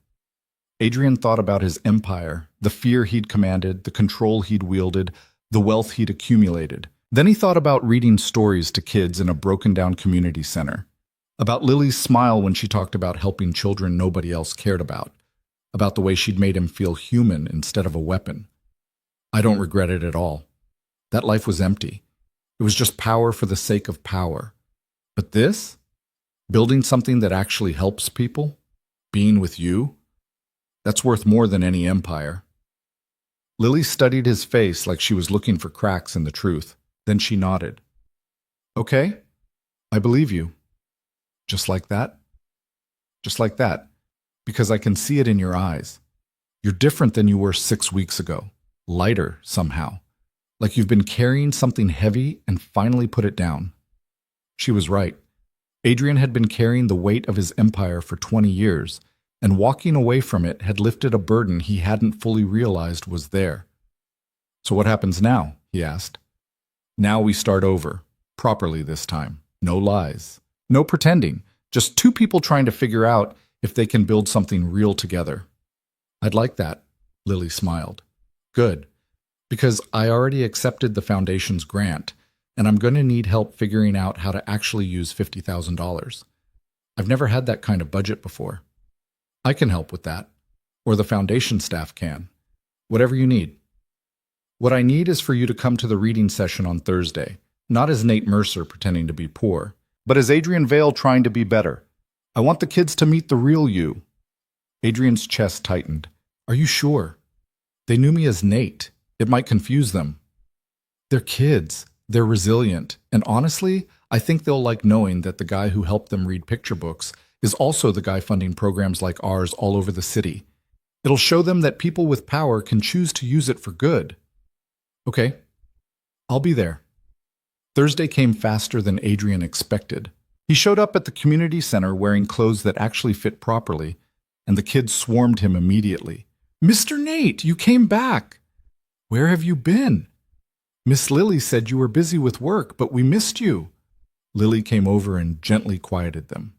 Adrian thought about his empire, the fear he'd commanded, the control he'd wielded, the wealth he'd accumulated. Then he thought about reading stories to kids in a broken-down community center. About Lily's smile when she talked about helping children nobody else cared about the way she'd made him feel human instead of a weapon. I don't regret it at all. That life was empty. It was just power for the sake of power. But this? Building something that actually helps people? Being with you? That's worth more than any empire. Lily studied his face like she was looking for cracks in the truth. Then she nodded. Okay, I believe you. Just like that? Just like that. Because I can see it in your eyes. You're different than you were 6 weeks ago. Lighter, somehow. Like you've been carrying something heavy and finally put it down. She was right. Adrian had been carrying the weight of his empire for 20 years, and walking away from it had lifted a burden he hadn't fully realized was there. So what happens now? He asked. Now we start over. Properly this time. No lies. No pretending. Just two people trying to figure out if they can build something real together. I'd like that, Lily smiled. Good. Because I already accepted the foundation's grant, and I'm going to need help figuring out how to actually use $50,000. I've never had that kind of budget before. I can help with that. Or the foundation staff can. Whatever you need. What I need is for you to come to the reading session on Thursday, not as Nate Mercer pretending to be poor, but as Adrian Vale trying to be better. I want the kids to meet the real you. Adrian's chest tightened. Are you sure? They knew me as Nate. It might confuse them. They're kids. They're resilient. And honestly, I think they'll like knowing that the guy who helped them read picture books is also the guy funding programs like ours all over the city. It'll show them that people with power can choose to use it for good. Okay, I'll be there. Thursday came faster than Adrian expected. He showed up at the community center wearing clothes that actually fit properly, and the kids swarmed him immediately. Mr. Nate, you came back. Where have you been? Miss Lily said you were busy with work, but we missed you. Lily came over and gently quieted them.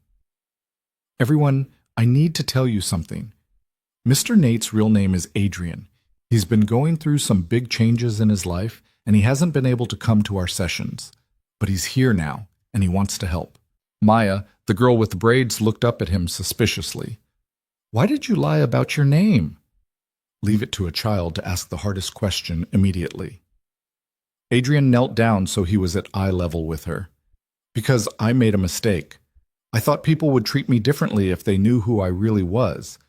Everyone, I need to tell you something. Mr. Nate's real name is Adrian. He's been going through some big changes in his life, and he hasn't been able to come to our sessions. But he's here now, and he wants to help. Maya, the girl with braids, looked up at him suspiciously. Why did you lie about your name? Leave it to a child to ask the hardest question immediately. Adrian knelt down so he was at eye level with her. Because I made a mistake. I thought people would treat me differently if they knew who I really was.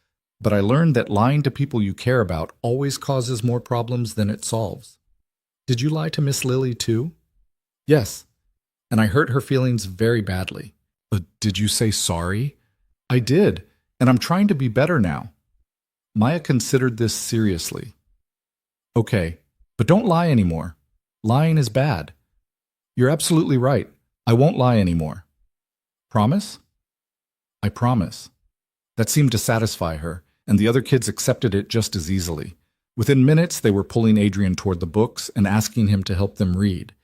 But I learned that lying to people you care about always causes more problems than it solves. Did you lie to Miss Lily too? Yes. And I hurt her feelings very badly. Did you say sorry? I did, and I'm trying to be better now. Maya considered this seriously. Okay, but don't lie anymore. Lying is bad. You're absolutely right. I won't lie anymore. Promise? I promise. That seemed to satisfy her, and the other kids accepted it just as easily. Within minutes, they were pulling Adrian toward the books and asking him to help them read.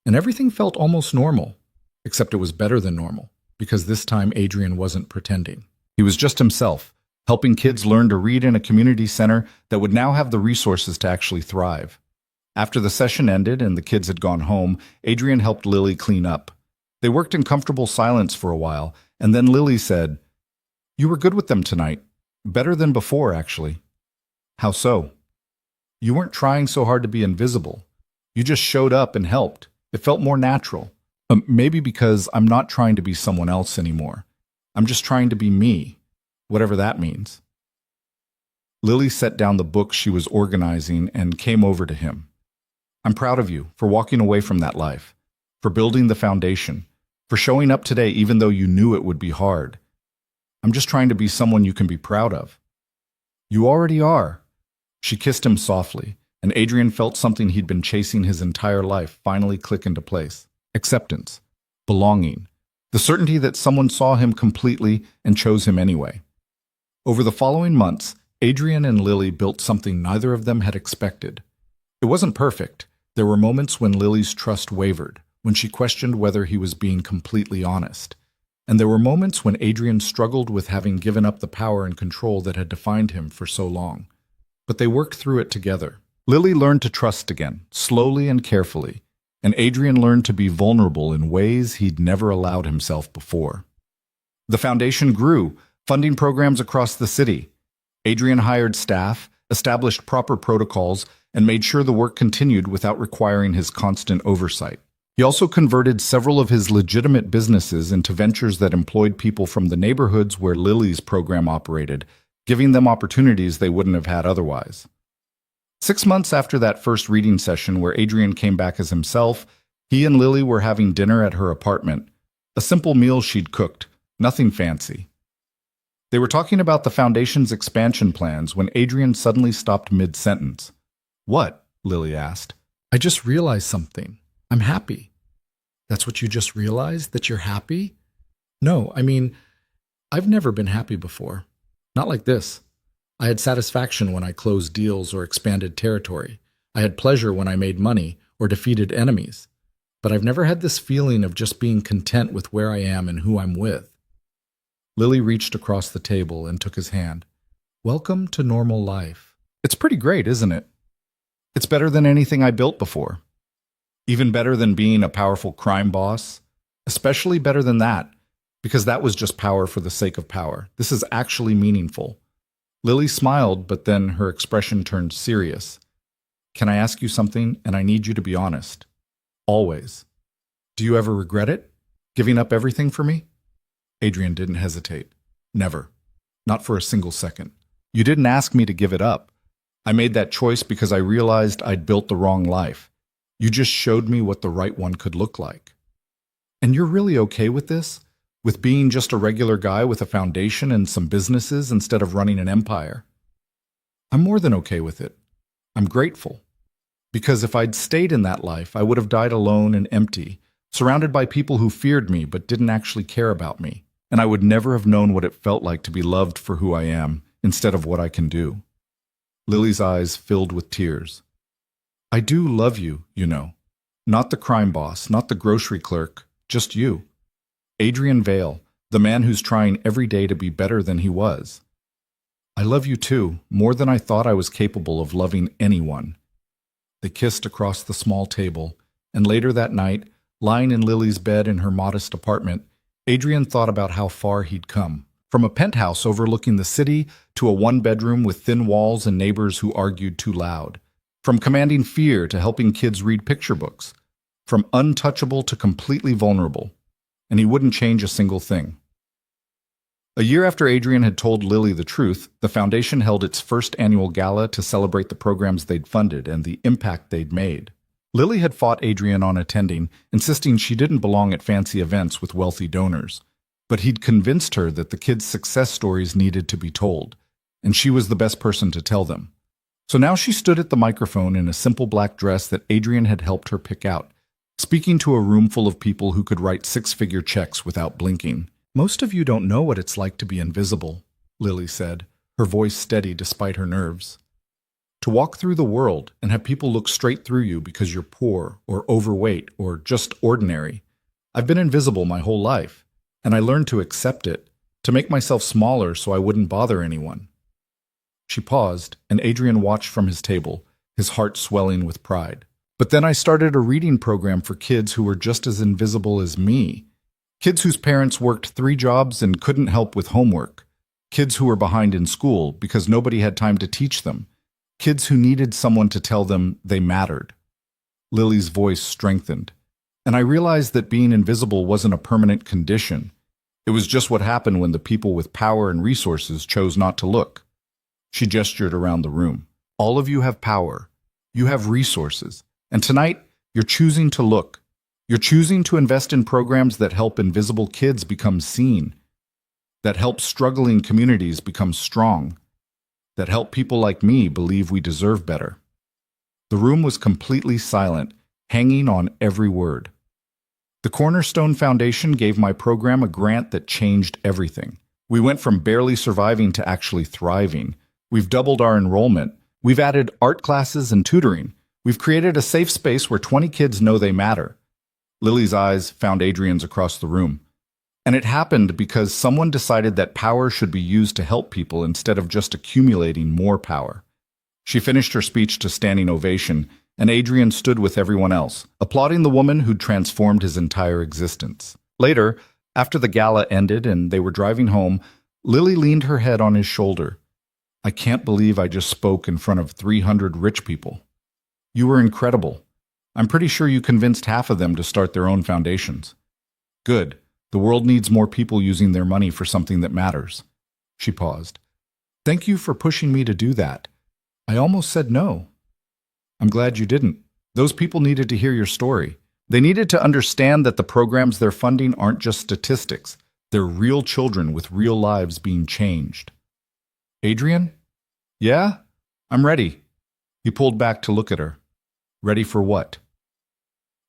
And everything felt almost normal, except it was better than normal, because this time Adrian wasn't pretending. He was just himself, helping kids learn to read in a community center that would now have the resources to actually thrive. After the session ended and the kids had gone home, Adrian helped Lily clean up. They worked in comfortable silence for a while, and then Lily said, "You were good with them tonight. Better than before, actually." "How so?" "You weren't trying so hard to be invisible. You just showed up and helped. It felt more natural. Maybe because I'm not trying to be someone else anymore. I'm just trying to be me, whatever that means." Lily set down the books she was organizing and came over to him. "I'm proud of you for walking away from that life, for building the foundation, for showing up today even though you knew it would be hard. I'm just trying to be someone you can be proud of." "You already are." She kissed him softly, and Adrian felt something he'd been chasing his entire life finally click into place. Acceptance, belonging, the certainty that someone saw him completely and chose him anyway. Over the following months, Adrian and Lily built something neither of them had expected. It wasn't perfect. There were moments when Lily's trust wavered, when she questioned whether he was being completely honest. And there were moments when Adrian struggled with having given up the power and control that had defined him for so long. But they worked through it together. Lily learned to trust again, slowly and carefully, and Adrian learned to be vulnerable in ways he'd never allowed himself before. The foundation grew, funding programs across the city. Adrian hired staff, established proper protocols, and made sure the work continued without requiring his constant oversight. He also converted several of his legitimate businesses into ventures that employed people from the neighborhoods where Lily's program operated, giving them opportunities they wouldn't have had otherwise. 6 months after that first reading session where Adrian came back as himself, he and Lily were having dinner at her apartment. A simple meal she'd cooked, nothing fancy. They were talking about the foundation's expansion plans when Adrian suddenly stopped mid-sentence. "What?" Lily asked. "I just realized something. I'm happy." "That's what you just realized? That you're happy?" "No, I mean, I've never been happy before. Not like this. I had satisfaction when I closed deals or expanded territory. I had pleasure when I made money or defeated enemies. But I've never had this feeling of just being content with where I am and who I'm with." Lily reached across the table and took his hand. "Welcome to normal life. It's pretty great, isn't it? It's better than anything I built before. Even better than being a powerful crime boss. Especially better than that, because that was just power for the sake of power. This is actually meaningful." Lily smiled, but then her expression turned serious. "Can I ask you something, and I need you to be honest? Always. Do you ever regret it? Giving up everything for me?" Adrian didn't hesitate. "Never. Not for a single second. You didn't ask me to give it up. I made that choice because I realized I'd built the wrong life. You just showed me what the right one could look like. And you're really okay with this? With being just a regular guy with a foundation and some businesses instead of running an empire?" "I'm more than okay with it. I'm grateful. Because if I'd stayed in that life, I would have died alone and empty, surrounded by people who feared me but didn't actually care about me. And I would never have known what it felt like to be loved for who I am instead of what I can do." Lily's eyes filled with tears. "I do love you, you know. Not the crime boss, not the grocery clerk, just you. Adrian Vale, the man who's trying every day to be better than he was. I love you too, more than I thought I was capable of loving anyone." They kissed across the small table, and later that night, lying in Lily's bed in her modest apartment, Adrian thought about how far he'd come. From a penthouse overlooking the city to a one-bedroom with thin walls and neighbors who argued too loud. From commanding fear to helping kids read picture books. From untouchable to completely vulnerable. And he wouldn't change a single thing. A year after Adrian had told Lily the truth, the foundation held its first annual gala to celebrate the programs they'd funded and the impact they'd made. Lily had fought Adrian on attending, insisting she didn't belong at fancy events with wealthy donors. But he'd convinced her that the kids' success stories needed to be told, and she was the best person to tell them. So now she stood at the microphone in a simple black dress that Adrian had helped her pick out, speaking to a room full of people who could write six-figure checks without blinking. "Most of you don't know what it's like to be invisible," Lily said, her voice steady despite her nerves. "To walk through the world and have people look straight through you because you're poor or overweight or just ordinary. I've been invisible my whole life, and I learned to accept it, to make myself smaller so I wouldn't bother anyone." She paused, and Adrian watched from his table, his heart swelling with pride. "But then I started a reading program for kids who were just as invisible as me. Kids whose parents worked 3 jobs and couldn't help with homework. Kids who were behind in school because nobody had time to teach them. Kids who needed someone to tell them they mattered." Lily's voice strengthened. "And I realized that being invisible wasn't a permanent condition. It was just what happened when the people with power and resources chose not to look." She gestured around the room. "All of you have power. You have resources. And tonight, you're choosing to look. You're choosing to invest in programs that help invisible kids become seen, that help struggling communities become strong, that help people like me believe we deserve better." The room was completely silent, hanging on every word. "The Cornerstone Foundation gave my program a grant that changed everything. We went from barely surviving to actually thriving. We've doubled our enrollment. We've added art classes and tutoring. We've created a safe space where 20 kids know they matter." Lily's eyes found Adrian's across the room. "And it happened because someone decided that power should be used to help people instead of just accumulating more power." She finished her speech to standing ovation, and Adrian stood with everyone else, applauding the woman who'd transformed his entire existence. Later, after the gala ended and they were driving home, Lily leaned her head on his shoulder. "I can't believe I just spoke in front of 300 rich people. You were incredible. I'm pretty sure you convinced half of them to start their own foundations. Good. The world needs more people using their money for something that matters." She paused. "Thank you for pushing me to do that. I almost said no." "I'm glad you didn't. Those people needed to hear your story. They needed to understand that the programs they're funding aren't just statistics. They're real children with real lives being changed." "Adrian?" "Yeah? I'm ready." He pulled back to look at her. "Ready for what?"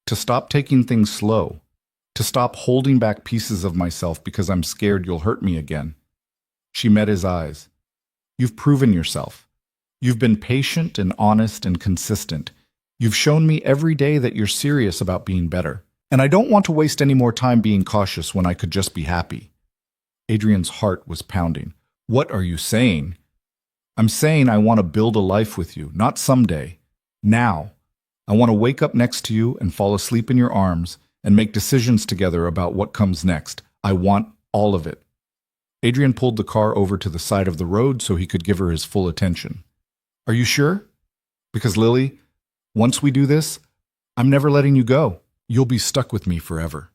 "To stop taking things slow. To stop holding back pieces of myself because I'm scared you'll hurt me again." She met his eyes. "You've proven yourself. You've been patient and honest and consistent. You've shown me every day that you're serious about being better. And I don't want to waste any more time being cautious when I could just be happy." Adrian's heart was pounding. "What are you saying?" "I'm saying I want to build a life with you, not someday. Now. I want to wake up next to you and fall asleep in your arms and make decisions together about what comes next. I want all of it." Adrian pulled the car over to the side of the road so he could give her his full attention. "Are you sure? Because Lily, once we do this, I'm never letting you go. You'll be stuck with me forever."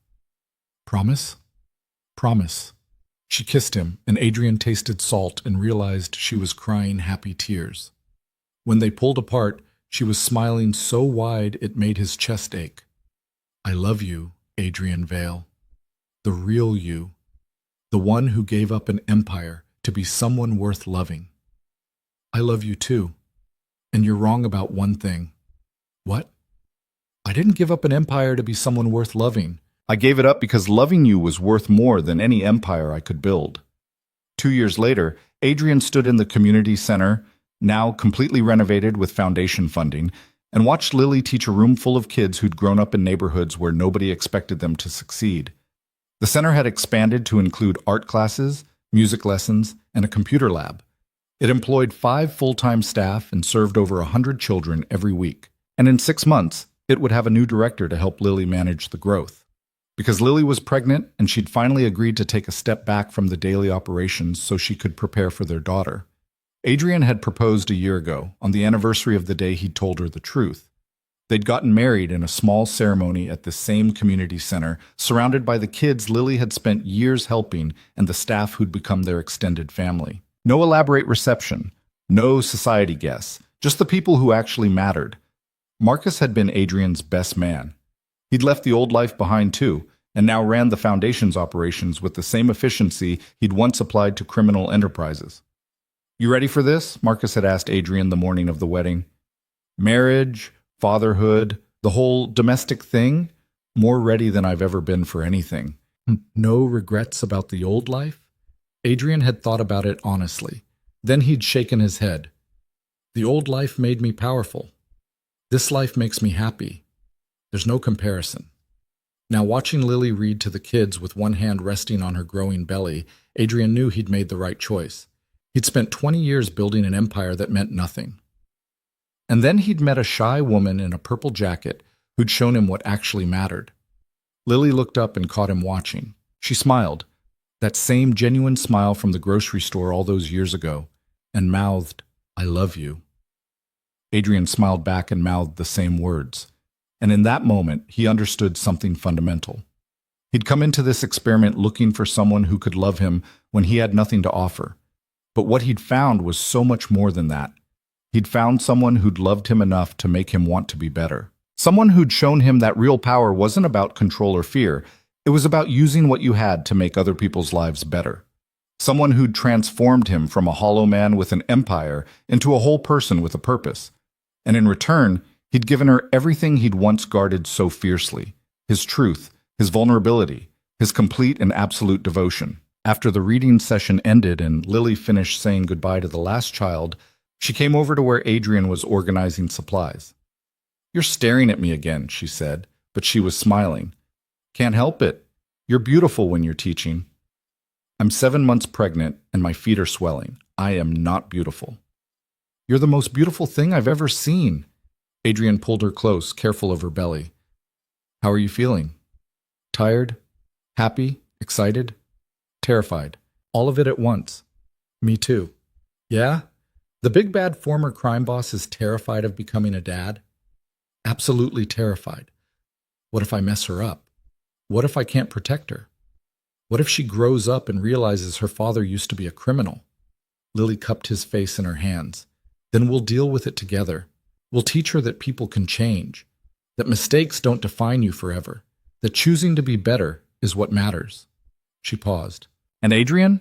"Promise?" "Promise." She kissed him, and Adrian tasted salt and realized she was crying happy tears. When they pulled apart, she was smiling so wide it made his chest ache. "I love you, Adrian Vale. The real you. The one who gave up an empire to be someone worth loving. I love you too. And you're wrong about one thing." "What?" "I didn't give up an empire to be someone worth loving. I gave it up because loving you was worth more than any empire I could build." 2 years later, Adrian stood in the community center, now completely renovated with foundation funding, and watched Lily teach a room full of kids who'd grown up in neighborhoods where nobody expected them to succeed. The center had expanded to include art classes, music lessons, and a computer lab. It employed 5 full-time staff and served over 100 children every week. And in 6 months, it would have a new director to help Lily manage the growth. Because Lily was pregnant and she'd finally agreed to take a step back from the daily operations so she could prepare for their daughter. Adrian had proposed a year ago, on the anniversary of the day he'd told her the truth. They'd gotten married in a small ceremony at the same community center, surrounded by the kids Lily had spent years helping and the staff who'd become their extended family. No elaborate reception, no society guests, just the people who actually mattered. Marcus had been Adrian's best man. He'd left the old life behind too, and now ran the Foundation's operations with the same efficiency he'd once applied to criminal enterprises. "You ready for this?" Marcus had asked Adrian the morning of the wedding. "Marriage, fatherhood, the whole domestic thing? More ready than I've ever been for anything." No regrets about the old life? Adrian had thought about it honestly. Then he'd shaken his head. "The old life made me powerful. This life makes me happy. There's no comparison." Now, watching Lily read to the kids with one hand resting on her growing belly, Adrian knew he'd made the right choice. He'd spent 20 years building an empire that meant nothing. And then he'd met a shy woman in a purple jacket who'd shown him what actually mattered. Lily looked up and caught him watching. She smiled, that same genuine smile from the grocery store all those years ago, and mouthed, "I love you." Adrian smiled back and mouthed the same words. And in that moment, he understood something fundamental. He'd come into this experiment looking for someone who could love him when he had nothing to offer. But what he'd found was so much more than that. He'd found someone who'd loved him enough to make him want to be better. Someone who'd shown him that real power wasn't about control or fear. It was about using what you had to make other people's lives better. Someone who'd transformed him from a hollow man with an empire into a whole person with a purpose. And in return, he'd given her everything he'd once guarded so fiercely: his truth, his vulnerability, his complete and absolute devotion. After the reading session ended and Lily finished saying goodbye to the last child, she came over to where Adrian was organizing supplies. "You're staring at me again," she said, but she was smiling. "Can't help it. You're beautiful when you're teaching." "I'm 7 months pregnant and my feet are swelling. I am not beautiful." "You're the most beautiful thing I've ever seen." Adrian pulled her close, careful of her belly. "How are you feeling? Tired? Happy? Excited? Terrified? All of it at once?" "Me too." "Yeah? The big bad former crime boss is terrified of becoming a dad?" "Absolutely terrified. What if I mess her up? What if I can't protect her? What if she grows up and realizes her father used to be a criminal?" Lily cupped his face in her hands. "Then we'll deal with it together. We'll teach her that people can change, that mistakes don't define you forever, that choosing to be better is what matters." She paused. "And Adrian,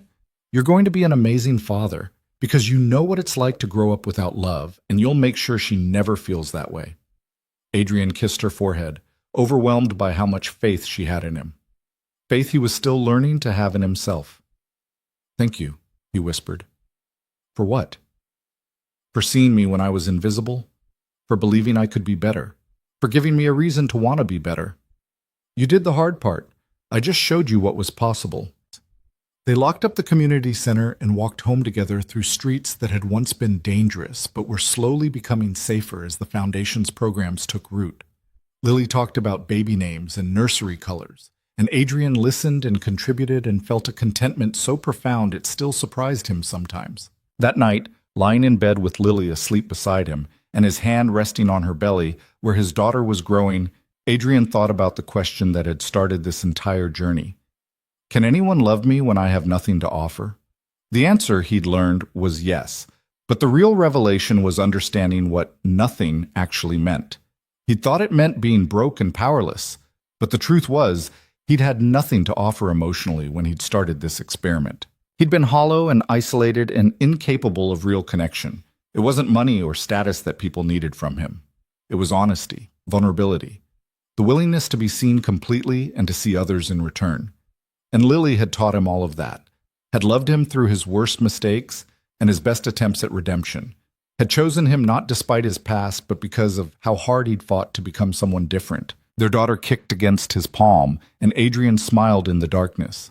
you're going to be an amazing father, because you know what it's like to grow up without love, and you'll make sure she never feels that way." Adrian kissed her forehead, overwhelmed by how much faith she had in him. Faith he was still learning to have in himself. "Thank you," he whispered. "For what?" "For seeing me when I was invisible, for believing I could be better, for giving me a reason to want to be better. You did the hard part. I just showed you what was possible." They locked up the community center and walked home together through streets that had once been dangerous but were slowly becoming safer as the Foundation's programs took root. Lily talked about baby names and nursery colors, and Adrian listened and contributed and felt a contentment so profound it still surprised him sometimes. That night, lying in bed with Lily asleep beside him, and his hand resting on her belly where his daughter was growing, Adrian thought about the question that had started this entire journey. Can anyone love me when I have nothing to offer? The answer, he'd learned, was yes, but the real revelation was understanding what nothing actually meant. He'd thought it meant being broke and powerless, but the truth was, he'd had nothing to offer emotionally when he'd started this experiment. He'd been hollow and isolated and incapable of real connection. It wasn't money or status that people needed from him. It was honesty, vulnerability, the willingness to be seen completely and to see others in return. And Lily had taught him all of that, had loved him through his worst mistakes and his best attempts at redemption, had chosen him not despite his past, but because of how hard he'd fought to become someone different. Their daughter kicked against his palm, and Adrian smiled in the darkness.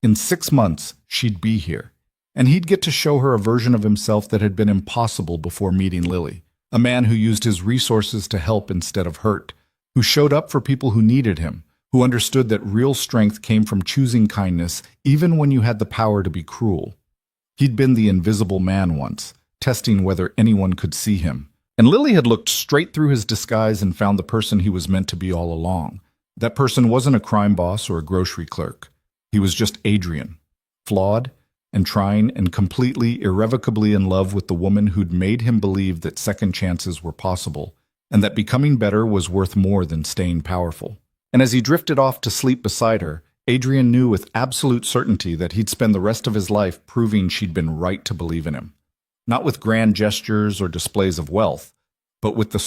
In 6 months, she'd be here, and he'd get to show her a version of himself that had been impossible before meeting Lily, a man who used his resources to help instead of hurt, who showed up for people who needed him, who understood that real strength came from choosing kindness even when you had the power to be cruel. He'd been the invisible man once, testing whether anyone could see him. And Lily had looked straight through his disguise and found the person he was meant to be all along. That person wasn't a crime boss or a grocery clerk. He was just Adrian, flawed and trying and completely, irrevocably in love with the woman who'd made him believe that second chances were possible, and that becoming better was worth more than staying powerful. And as he drifted off to sleep beside her, Adrian knew with absolute certainty that he'd spend the rest of his life proving she'd been right to believe in him. Not with grand gestures or displays of wealth, but with the